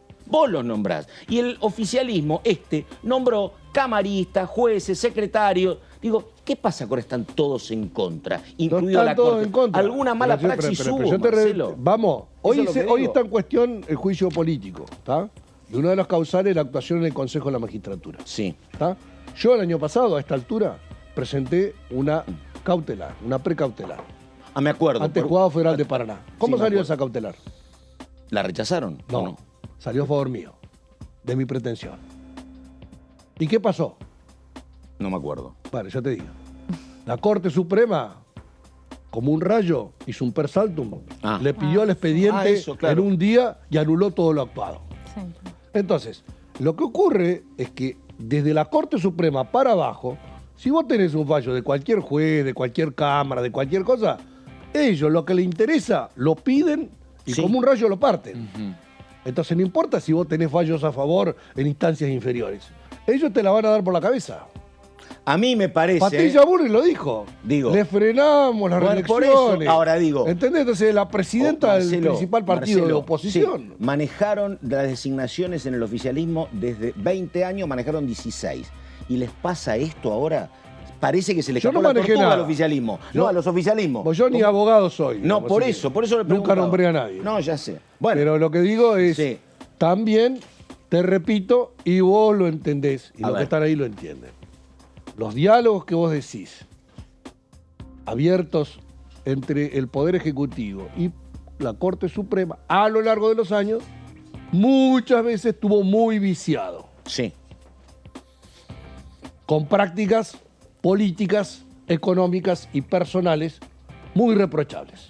S2: Y el oficialismo, nombró camaristas, jueces, secretarios. Digo, ¿qué pasa ahora están todos en contra? Incluido la Corte.
S20: En contra.
S2: ¿Alguna mala praxis hubo,
S20: Marcelo? Vamos, hoy
S2: está
S20: en cuestión el juicio político, ¿está? Y uno de los causales es la actuación en el Consejo de la Magistratura.
S2: Sí.
S20: ¿Está? Yo el año pasado, a esta altura, presenté una cautelar, una precautelar.
S2: Me acuerdo.
S20: Ante el Juzgado Federal de Paraná. ¿Cómo salió esa cautelar?
S2: ¿La rechazaron?
S20: No, salió a favor mío, de mi pretensión. ¿Y qué pasó?
S2: No me acuerdo.
S20: Vale, yo te digo. La Corte Suprema, como un rayo, hizo un per saltum, le pidió el expediente en un día y anuló todo lo actuado.
S3: Sí.
S20: Entonces, lo que ocurre es que desde la Corte Suprema para abajo Si vos tenés un fallo de cualquier juez, de cualquier cámara, de cualquier cosa, ellos lo que les interesa lo piden y como un rayo lo parten. Entonces no importa si vos tenés fallos a favor en instancias inferiores. Ellos te la van a dar por la cabeza.
S2: A mí me parece...
S20: Patricia Bullrich lo dijo. Le frenamos las reelecciones.
S2: Por eso, ahora digo...
S20: ¿Entendés? Entonces la presidenta del principal partido de oposición.
S2: Sí, manejaron las designaciones en el oficialismo desde 20 años, manejaron 16. ¿Y les pasa esto ahora? Parece que se le escapó la tortuga al oficialismo. No, a los oficialismos.
S20: Pues yo ni abogado soy.
S2: No, por eso le pregunto.
S20: Nunca nombré a nadie.
S2: No, ya sé. Bueno,
S20: pero lo que digo es, también, te repito, y vos lo entendés, y los que están ahí lo entienden. Los diálogos que vos decís, abiertos entre el Poder Ejecutivo y la Corte Suprema, a lo largo de los años, muchas veces estuvo muy viciado.
S2: Sí.
S20: Con prácticas políticas, económicas y personales muy reprochables.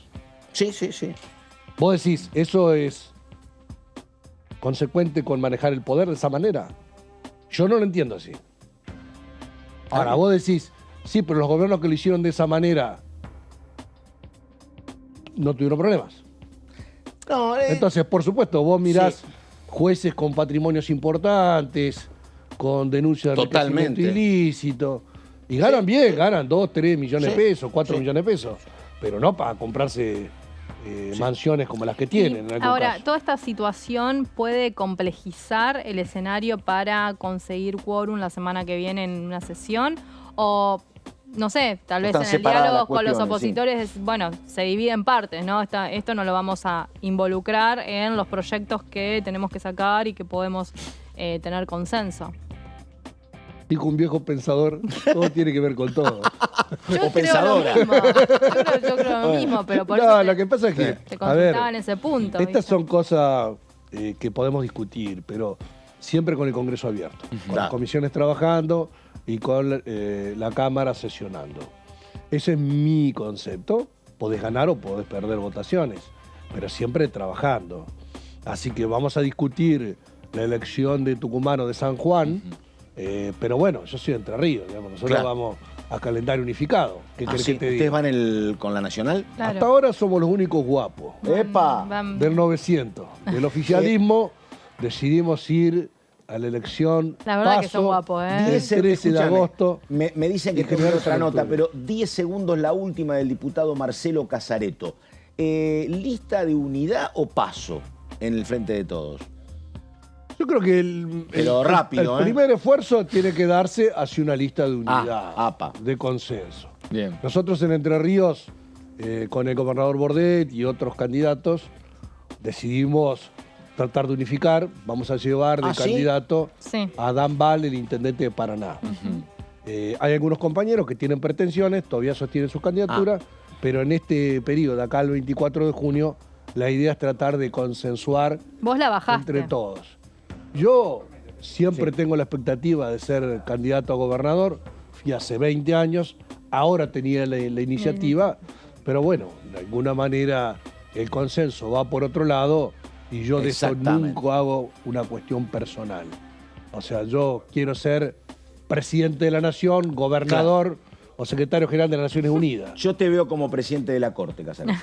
S2: Sí, sí, sí.
S20: Vos decís, ¿eso es consecuente con manejar el poder de esa manera? Yo no lo entiendo así. Ahora, vos decís, sí, pero los gobiernos que lo hicieron de esa manera no tuvieron problemas.
S2: No,
S20: entonces, por supuesto, vos mirás jueces con patrimonios importantes, con denuncias de enriquecimiento ilícito, y ganan bien, ganan 2, 3 millones de pesos, 4 millones de pesos, pero no para comprarse mansiones como las que tienen. En
S3: ahora,
S20: caso.
S3: ¿toda esta situación puede complejizar el escenario para conseguir quórum la semana que viene en una sesión? O, no sé, tal vez en el diálogo con los opositores, bueno, se divide en partes, ¿no? Esto no lo vamos a involucrar en los proyectos que tenemos que sacar y que podemos tener consenso.
S20: Dijo un viejo pensador, todo tiene que ver con todo.
S3: Yo creo lo mismo. Yo creo lo mismo, pero por eso
S20: lo que pasa es que,
S3: te consultaba en ese punto.
S20: Estas son cosas que podemos discutir, pero siempre con el Congreso abierto, con las comisiones trabajando y con la Cámara sesionando. Ese es mi concepto. Podés ganar o podés perder votaciones, pero siempre trabajando. Así que vamos a discutir la elección de Tucumán o de San Juan, pero bueno, yo soy de Entre Ríos, digamos. Nosotros vamos a calendario unificado. ¿Qué querés que te diga?
S2: ¿Ustedes van con la Nacional?
S3: Claro.
S20: Hasta ahora somos los únicos guapos.
S2: ¡Epa!
S20: Del 900. Del oficialismo decidimos ir a la elección.
S3: La verdad
S20: paso,
S3: que son guapos,
S20: 13 de agosto.
S2: Me dicen que tengo otra nota, pero 10 segundos la última del diputado Marcelo Casareto. ¿Lista de unidad o paso en el Frente de Todos?
S20: Yo creo que el primer esfuerzo tiene que darse hacia una lista de unidad, de consenso.
S4: Bien.
S20: Nosotros en Entre Ríos, con el gobernador Bordet y otros candidatos, decidimos tratar de unificar. Vamos a llevar de candidato a Adán Val, el intendente de Paraná. Hay algunos compañeros que tienen pretensiones, todavía sostienen sus candidaturas, pero en este periodo, acá al 24 de junio, la idea es tratar de consensuar
S3: Vos la bajaste.
S20: entre todos. Yo siempre tengo la expectativa de ser candidato a gobernador, fui hace 20 años, ahora tenía la iniciativa, pero bueno, de alguna manera el consenso va por otro lado y yo de eso nunca hago una cuestión personal. O sea, yo quiero ser presidente de la nación, gobernador o secretario general de las Naciones Unidas.
S2: Yo te veo como presidente de la Corte, Casareto.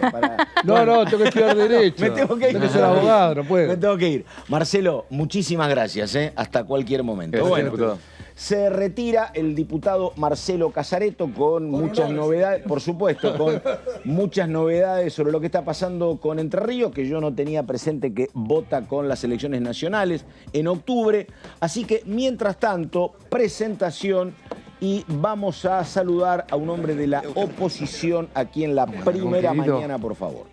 S20: No, tengo que estudiar Derecho.
S2: Me tengo que ir.
S20: Tengo que ser abogado, no puedo.
S2: Me tengo que ir. Marcelo, muchísimas gracias, hasta cualquier momento.
S4: Gracias,
S2: se retira el diputado Marcelo Casareto con muchas novedades, por supuesto, con muchas novedades sobre lo que está pasando con Entre Ríos, que yo no tenía presente que vota con las elecciones nacionales en octubre. Así que, mientras tanto, presentación y vamos a saludar a un hombre de la oposición aquí en la primera mañana, por favor.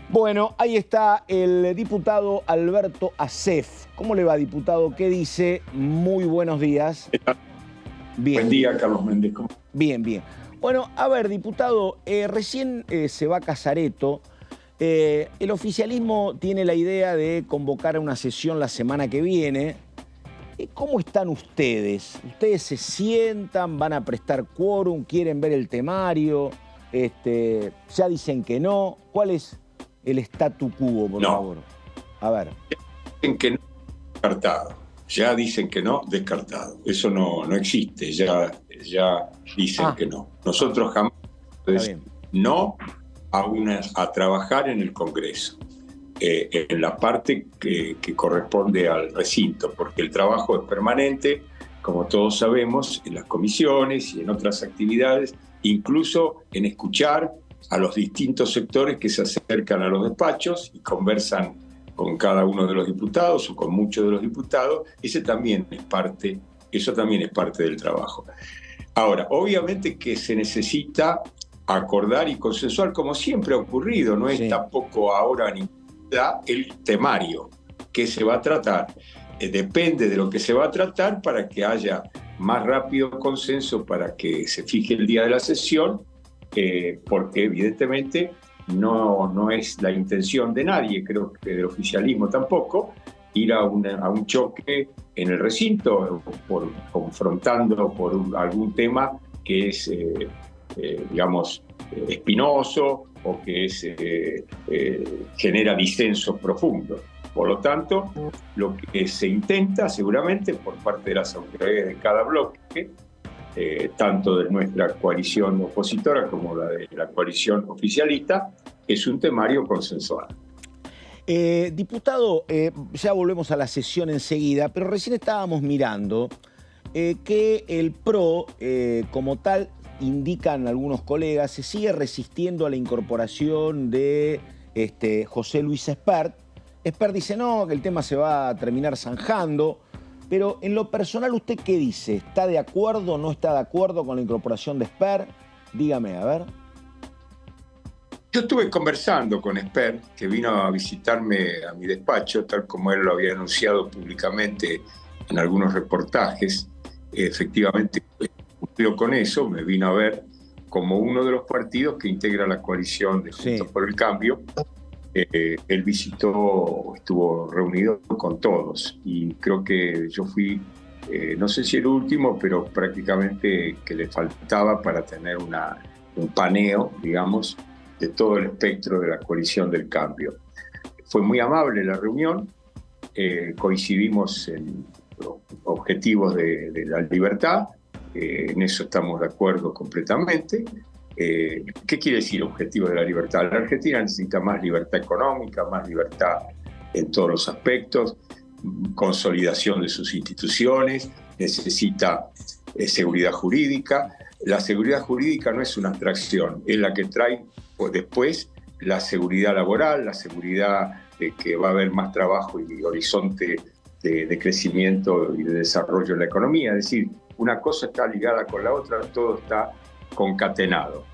S2: Bueno, ahí está el diputado Alberto Asef. ¿Cómo le va, diputado? ¿Qué dice? Muy buenos días. Bien.
S21: Buen día, Carlos Méndez.
S2: Bien, bien. Bueno, a ver, diputado, recién se va Casareto. El oficialismo tiene la idea de convocar a una sesión la semana que viene. ¿Cómo están ustedes? ¿Ustedes se sientan? ¿Van a prestar quórum? ¿Quieren ver el temario? Ya dicen que no. ¿Cuál es el statu quo, por favor? A ver.
S21: Dicen que no, descartado. Ya dicen que no, descartado. Eso no existe, ya dicen que no. Nosotros jamás no a trabajar en el Congreso, en la parte que corresponde al recinto, porque el trabajo es permanente, como todos sabemos, en las comisiones y en otras actividades, incluso en escuchar a los distintos sectores que se acercan a los despachos y conversan con cada uno de los diputados o con muchos de los diputados. Eso también es parte del trabajo. Ahora, obviamente que se necesita acordar y consensuar, como siempre ha ocurrido, no es tampoco ahora ni el temario que se va a tratar. Depende de lo que se va a tratar para que haya más rápido consenso, para que se fije el día de la sesión, porque evidentemente no es la intención de nadie, creo que del oficialismo tampoco, ir a un choque en el recinto, confrontando por algún tema que es, digamos, espinoso o que genera disensos profundos. Por lo tanto, lo que se intenta seguramente por parte de las autoridades de cada bloque, tanto de nuestra coalición opositora como de la coalición oficialista, es un temario consensual.
S2: Diputado, ya volvemos a la sesión enseguida, pero recién estábamos mirando que el PRO, como tal, indican algunos colegas, se sigue resistiendo a la incorporación de José Luis Espert. Espert dice no, que el tema se va a terminar zanjando, pero en lo personal, ¿usted qué dice? ¿Está de acuerdo o no está de acuerdo con la incorporación de Espert? Dígame, a ver.
S21: Yo estuve conversando con Espert, que vino a visitarme a mi despacho, tal como él lo había anunciado públicamente en algunos reportajes. Efectivamente, cumplió con eso, me vino a ver como uno de los partidos que integra la coalición de Juntos por el Cambio. Él estuvo reunido con todos y creo que yo fui, no sé si el último, pero prácticamente que le faltaba para tener un paneo, digamos, de todo el espectro de la coalición del cambio. Fue muy amable la reunión, coincidimos en los objetivos de la libertad, en eso estamos de acuerdo completamente. ¿Qué quiere decir objetivo de la libertad? La Argentina necesita más libertad económica, más libertad en todos los aspectos, consolidación de sus instituciones, necesita seguridad jurídica. La seguridad jurídica no es una abstracción, es la que trae después la seguridad laboral, la seguridad de que va a haber más trabajo y horizonte de crecimiento y de desarrollo en la economía. Es decir, una cosa está ligada con la otra, todo está concatenado.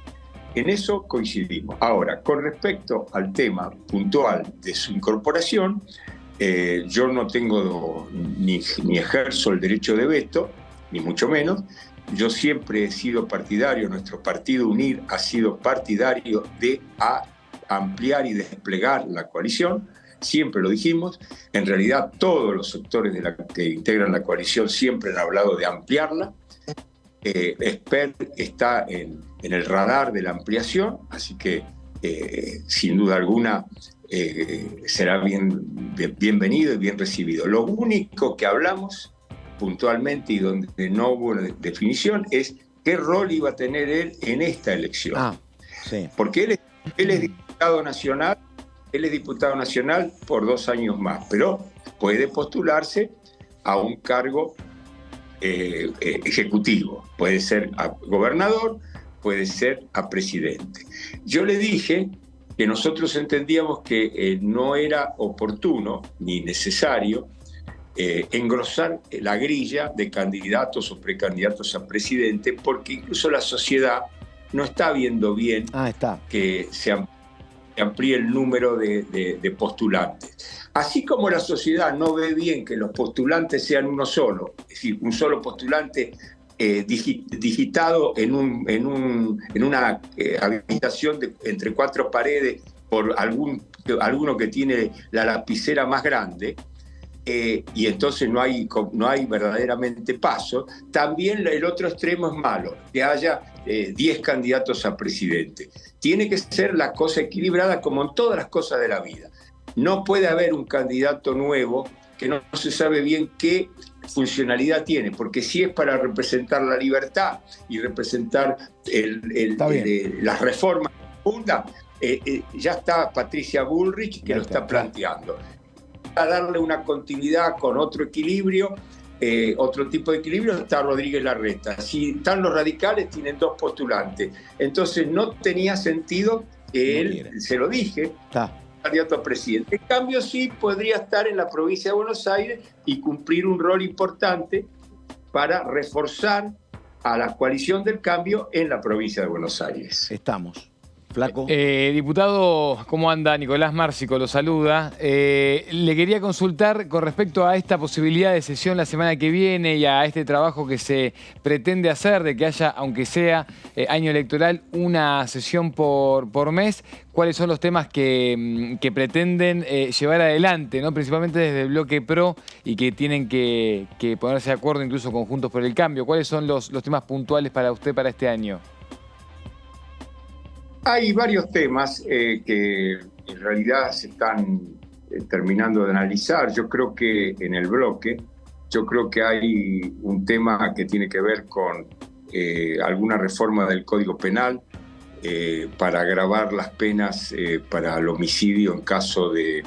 S21: En eso coincidimos. Ahora, con respecto al tema puntual de su incorporación, yo no tengo ni ejerzo el derecho de veto, ni mucho menos. Yo siempre he sido partidario, nuestro partido UNIR ha sido partidario de ampliar y desplegar la coalición, siempre lo dijimos. En realidad todos los sectores que integran la coalición siempre han hablado de ampliarla. Espert está en el radar de la ampliación, así que sin duda alguna será bienvenido y bien recibido. Lo único que hablamos puntualmente y donde no hubo una definición es qué rol iba a tener él en esta elección. Porque él es diputado nacional por 2 años más, pero puede postularse a un cargo ejecutivo, puede ser a gobernador, puede ser a presidente. Yo le dije que nosotros entendíamos que no era oportuno ni necesario engrosar la grilla de candidatos o precandidatos a presidente, porque incluso la sociedad no está viendo bien que se amplíe el número de postulantes. Así como la sociedad no ve bien que los postulantes sean uno solo, es decir, un solo postulante digitado en una habitación entre 4 paredes por alguno que tiene la lapicera más grande, y entonces no hay verdaderamente paso. También el otro extremo es malo, que haya 10 candidatos a presidente. Tiene que ser la cosa equilibrada como en todas las cosas de la vida. No puede haber un candidato nuevo que no se sabe bien qué funcionalidad tiene, porque si es para representar la libertad y representar las reformas profundas, ya está Patricia Bullrich que lo está planteando. A darle una continuidad con otro equilibrio, otro tipo de equilibrio, está Rodríguez Larreta. Si están los radicales, tienen 2 postulantes. Entonces no tenía sentido que él, se lo dije, candidato a presidente. En cambio, sí podría estar en la provincia de Buenos Aires y cumplir un rol importante para reforzar a la coalición del cambio en la provincia de Buenos Aires.
S2: Estamos. Flaco.
S4: Diputado, ¿cómo anda? Nicolás Márcico lo saluda. Le quería consultar con respecto a esta posibilidad de sesión la semana que viene y a este trabajo que se pretende hacer de que haya, aunque sea año electoral, una sesión por mes. ¿Cuáles son los temas que pretenden llevar adelante, ¿no? Principalmente desde el bloque PRO y que tienen que ponerse de acuerdo incluso con Juntos por el Cambio? ¿Cuáles son los temas puntuales para usted para este año?
S21: Hay varios temas que en realidad se están terminando de analizar. Yo creo que en el bloque, hay un tema que tiene que ver con alguna reforma del Código Penal para agravar las penas para el homicidio en caso de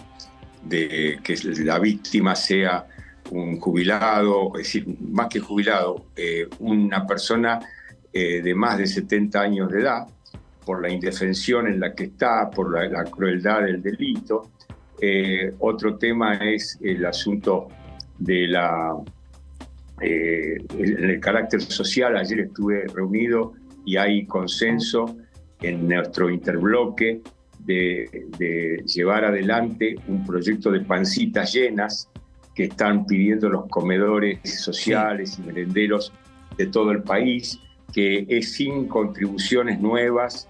S21: que la víctima sea un jubilado, es decir, más que jubilado, una persona de más de 70 años de edad, por la indefensión en la que está, por la crueldad del delito. Otro tema es el asunto de el carácter social. Ayer estuve reunido y hay consenso en nuestro interbloque de llevar adelante un proyecto de pancitas llenas que están pidiendo los comedores sociales y merenderos de todo el país, que es sin contribuciones nuevas,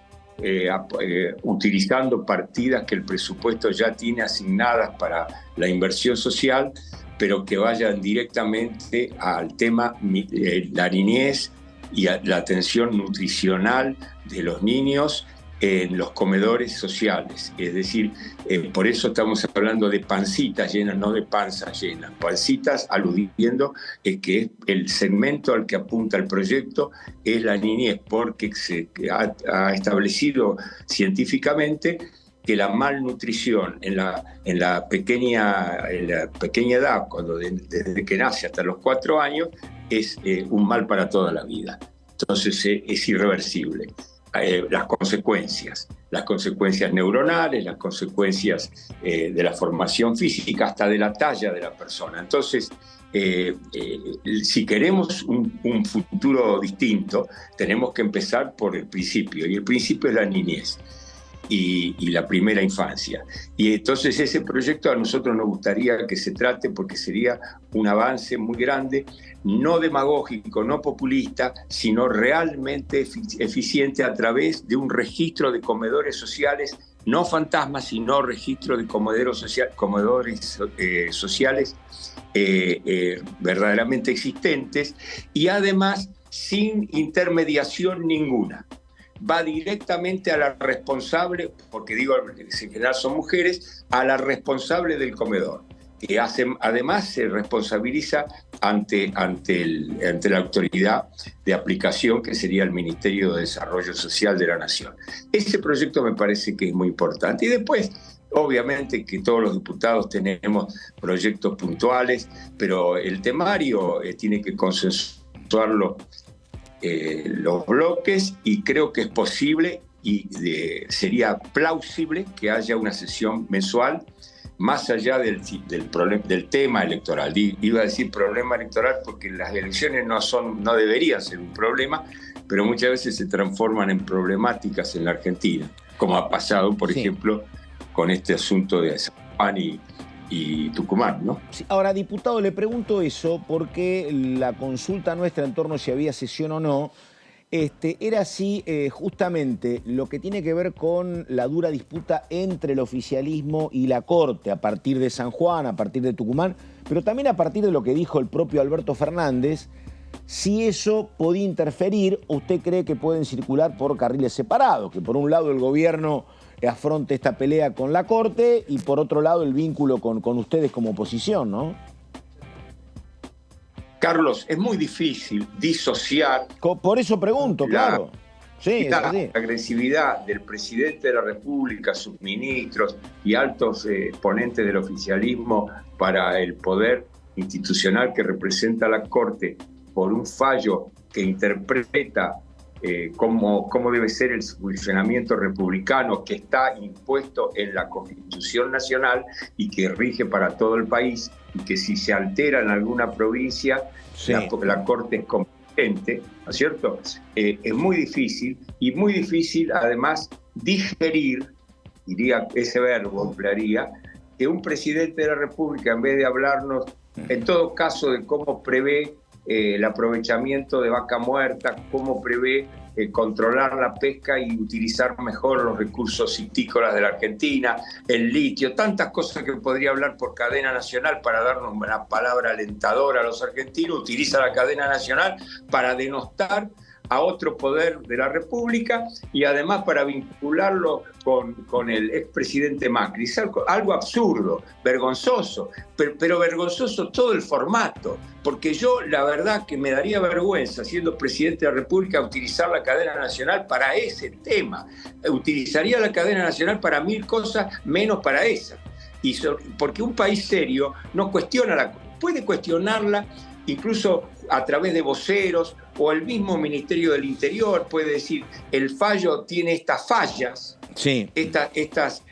S21: utilizando partidas que el presupuesto ya tiene asignadas para la inversión social, pero que vayan directamente al tema la niñez y a la atención nutricional de los niños en los comedores sociales. Es decir, por eso estamos hablando de pancitas llenas, no de panzas llenas. Pancitas aludiendo que es el segmento al que apunta el proyecto es la niñez, porque se ha establecido científicamente que la malnutrición en la pequeña edad, desde que nace hasta los 4 años, es un mal para toda la vida. Entonces es irreversible. Las consecuencias neuronales, las consecuencias de la formación física, hasta de la talla de la persona. Entonces, si queremos un futuro distinto, tenemos que empezar por el principio, y el principio es la niñez y la primera infancia. Y entonces ese proyecto a nosotros nos gustaría que se trate, porque sería un avance muy grande, no demagógico, no populista, sino realmente eficiente a través de un registro de comedores sociales, no fantasmas, sino registro de comedores sociales verdaderamente existentes, y además sin intermediación ninguna. Va directamente a la responsable, porque digo, en general son mujeres, a la responsable del comedor, que además se responsabiliza ante la autoridad de aplicación, que sería el Ministerio de Desarrollo Social de la Nación. Ese proyecto me parece que es muy importante. Y después, obviamente que todos los diputados tenemos proyectos puntuales, pero el temario tiene que consensuarlo los bloques, y creo que es posible y sería plausible que haya una sesión mensual, más allá del tema electoral. Iba a decir problema electoral porque las elecciones no deberían ser un problema, pero muchas veces se transforman en problemáticas en la Argentina, como ha pasado, por ejemplo, con este asunto de San Juan y Tucumán, ¿no?
S2: Sí. Ahora, diputado, le pregunto eso porque la consulta nuestra en torno a si había sesión o no era si justamente lo que tiene que ver con la dura disputa entre el oficialismo y la Corte a partir de San Juan, a partir de Tucumán, pero también a partir de lo que dijo el propio Alberto Fernández, si eso podía interferir, o usted cree que pueden circular por carriles separados, que por un lado el gobierno afronte esta pelea con la Corte y por otro lado el vínculo con ustedes como oposición, ¿no?
S21: Carlos, es muy difícil disociar...
S2: Por eso pregunto, claro. Sí,
S21: la agresividad del presidente de la República, sus ministros y altos exponentes del oficialismo para el poder institucional que representa la Corte por un fallo que interpreta cómo debe ser el funcionamiento republicano que está impuesto en la Constitución Nacional y que rige para todo el país, y que si se altera en alguna provincia, sí, la Corte es competente, ¿no es cierto? Es muy difícil, y muy difícil además digerir, diría ese verbo, emplearía, que un presidente de la República, en vez de hablarnos, en todo caso, de cómo prevé el aprovechamiento de vaca muerta, cómo prevé controlar la pesca y utilizar mejor los recursos histícolas de la Argentina, el litio, tantas cosas que podría hablar por cadena nacional para darnos una palabra alentadora a los argentinos, utiliza la cadena nacional para denostar a otro poder de la República y además para vincularlo con el expresidente Macri. Es algo absurdo, vergonzoso, pero vergonzoso todo el formato, porque yo la verdad que me daría vergüenza, siendo presidente de la República, utilizar la cadena nacional para ese tema. Utilizaría la cadena nacional para 1000 cosas, menos para esa. Porque un país serio no cuestiona puede cuestionarla incluso a través de voceros, o el mismo Ministerio del Interior puede decir, el fallo tiene estas fallas, sí, estas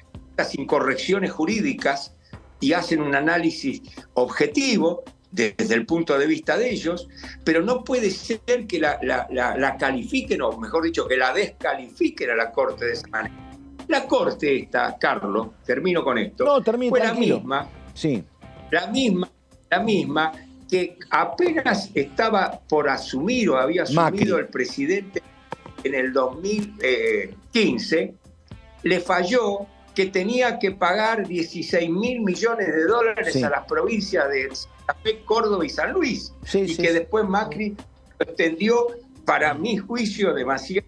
S21: incorrecciones jurídicas, y hacen un análisis objetivo desde el punto de vista de ellos, pero no puede ser que la califiquen, o mejor dicho, que la descalifiquen a la Corte de esa manera. La Corte esta, Carlos, termino con esto, fue la misma, sí, la misma que apenas estaba por asumir o había asumido Macri, el presidente en el 2015, le falló que tenía que pagar 16.000 millones de dólares sí, a las provincias de Santa Fe, Córdoba y San Luis, y que después Macri lo extendió, para mi juicio, demasiado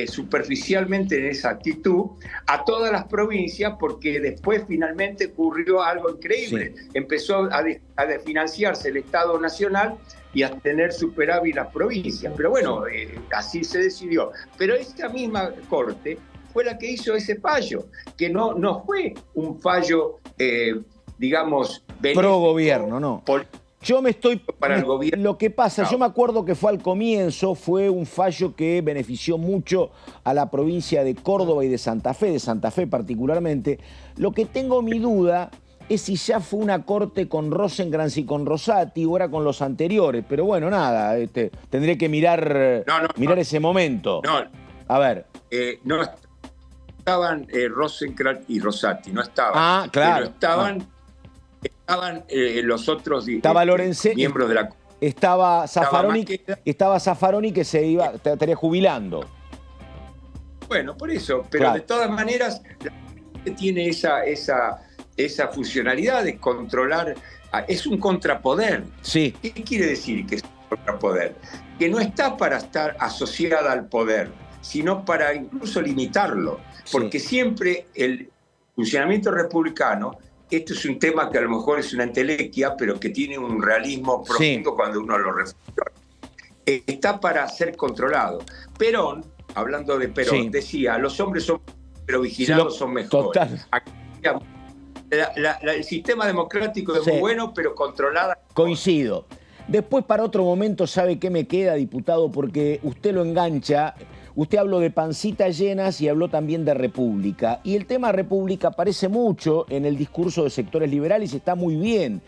S21: superficialmente en esa actitud, a todas las provincias, porque después finalmente ocurrió algo increíble. Sí. Empezó a desfinanciarse el Estado Nacional y a tener superávit las provincias. Pero bueno, así se decidió. Pero esta misma Corte fue la que hizo ese fallo, que no fue un fallo, digamos,
S2: pro gobierno, no. Yo me estoy...
S21: Para el gobierno.
S2: Lo que pasa, yo me acuerdo que fue al comienzo, fue un fallo que benefició mucho a la provincia de Córdoba y de Santa Fe particularmente. Lo que tengo mi duda es si ya fue una corte con Rosenkrantz y con Rosati o era con los anteriores. Pero bueno, nada, tendré que mirar ese momento.
S21: No.
S2: A ver.
S21: No estaban Rosenkrantz y Rosati, no estaban.
S2: Ah, claro.
S21: Pero estaban los otros
S2: estaba
S21: miembros de la...
S2: Estaba Zaffaroni que se estaría jubilando.
S21: Bueno, por eso, pero claro, de todas maneras tiene esa funcionalidad de controlar, es un contrapoder.
S2: Sí.
S21: ¿Qué quiere decir que es un contrapoder? Que no está para estar asociada al poder, sino para incluso limitarlo, porque sí, siempre el funcionamiento republicano, esto es un tema que a lo mejor es una entelequia, pero que tiene un realismo profundo, sí, cuando uno lo reflexiona. Está para ser controlado. Perón, hablando de Perón, sí, decía, los hombres son, pero vigilados son mejores. El sistema democrático es muy bueno, pero controlada.
S2: Coincido. Después, para otro momento, ¿sabe qué me queda, diputado? Porque usted lo engancha. Usted habló de pancitas llenas y habló también de República. Y el tema República aparece mucho en el discurso de sectores liberales y está muy bien.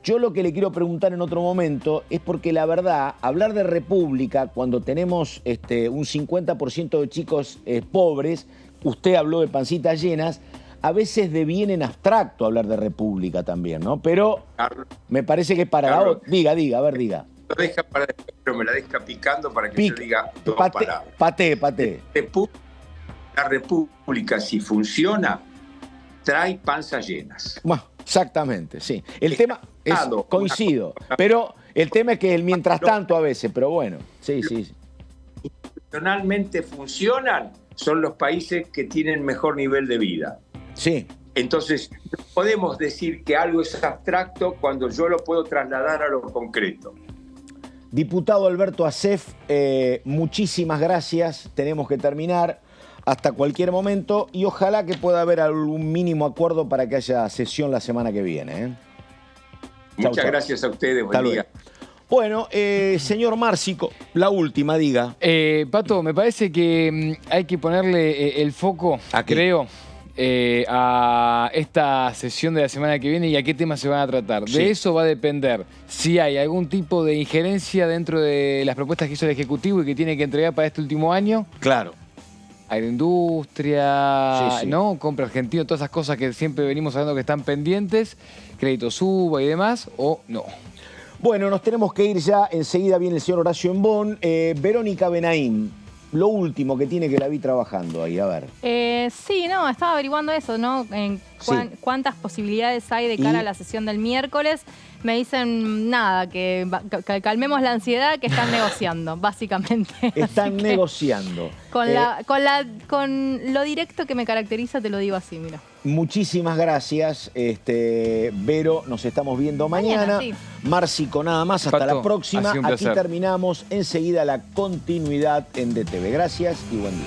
S2: Yo lo que le quiero preguntar en otro momento es porque la verdad, hablar de República cuando tenemos un 50% de chicos pobres, usted habló de pancitas llenas, a veces deviene en abstracto hablar de República también, ¿no? Pero me parece que para... Diga.
S21: Lo deja para después, pero me la deja picando para que yo diga dos palabras.
S2: Paté.
S21: La República, si funciona, trae panzas llenas.
S2: Bueno, exactamente, sí. El tema es, coincido, pero el tema es que el mientras tanto a veces, pero bueno, sí.
S21: Institucionalmente funcionan, son los países que tienen mejor nivel de vida.
S2: Sí.
S21: Entonces, no podemos decir que algo es abstracto cuando yo lo puedo trasladar a lo concreto.
S2: Diputado Alberto Asef, muchísimas gracias. Tenemos que terminar hasta cualquier momento y ojalá que pueda haber algún mínimo acuerdo para que haya sesión la semana que viene.
S21: Muchas gracias a ustedes. Buen día.
S2: Bueno, señor Márcico, la última, diga.
S4: Pato, me parece que hay que ponerle el foco, creo, a esta sesión de la semana que viene y a qué temas se van a tratar.
S2: Sí.
S4: De eso va a depender si hay algún tipo de injerencia dentro de las propuestas que hizo el Ejecutivo y que tiene que entregar para este último año.
S2: Claro.
S4: Agroindustria, ¿no? Compra argentino, todas esas cosas que siempre venimos hablando que están pendientes, crédito suba y demás, o no.
S2: Bueno, nos tenemos que ir ya. Enseguida viene el señor Horacio Embón. Verónica Benaim, lo último que tiene, que la vi trabajando ahí, a ver.
S3: Sí, no, estaba averiguando eso, ¿no? ¿Cuántas posibilidades hay de cara a la sesión del miércoles? Me dicen, nada, que calmemos la ansiedad, que están negociando, básicamente.
S2: Están negociando.
S3: Con lo directo que me caracteriza, te lo digo así, mira.
S2: Muchísimas gracias, Vero. Nos estamos viendo mañana.
S3: Sí.
S2: Márcico, nada más. Hasta
S4: Pato,
S2: la próxima.
S4: ha sido un
S2: Aquí
S4: placer.
S2: terminamos. Enseguida la continuidad en DTV. Gracias y buen día.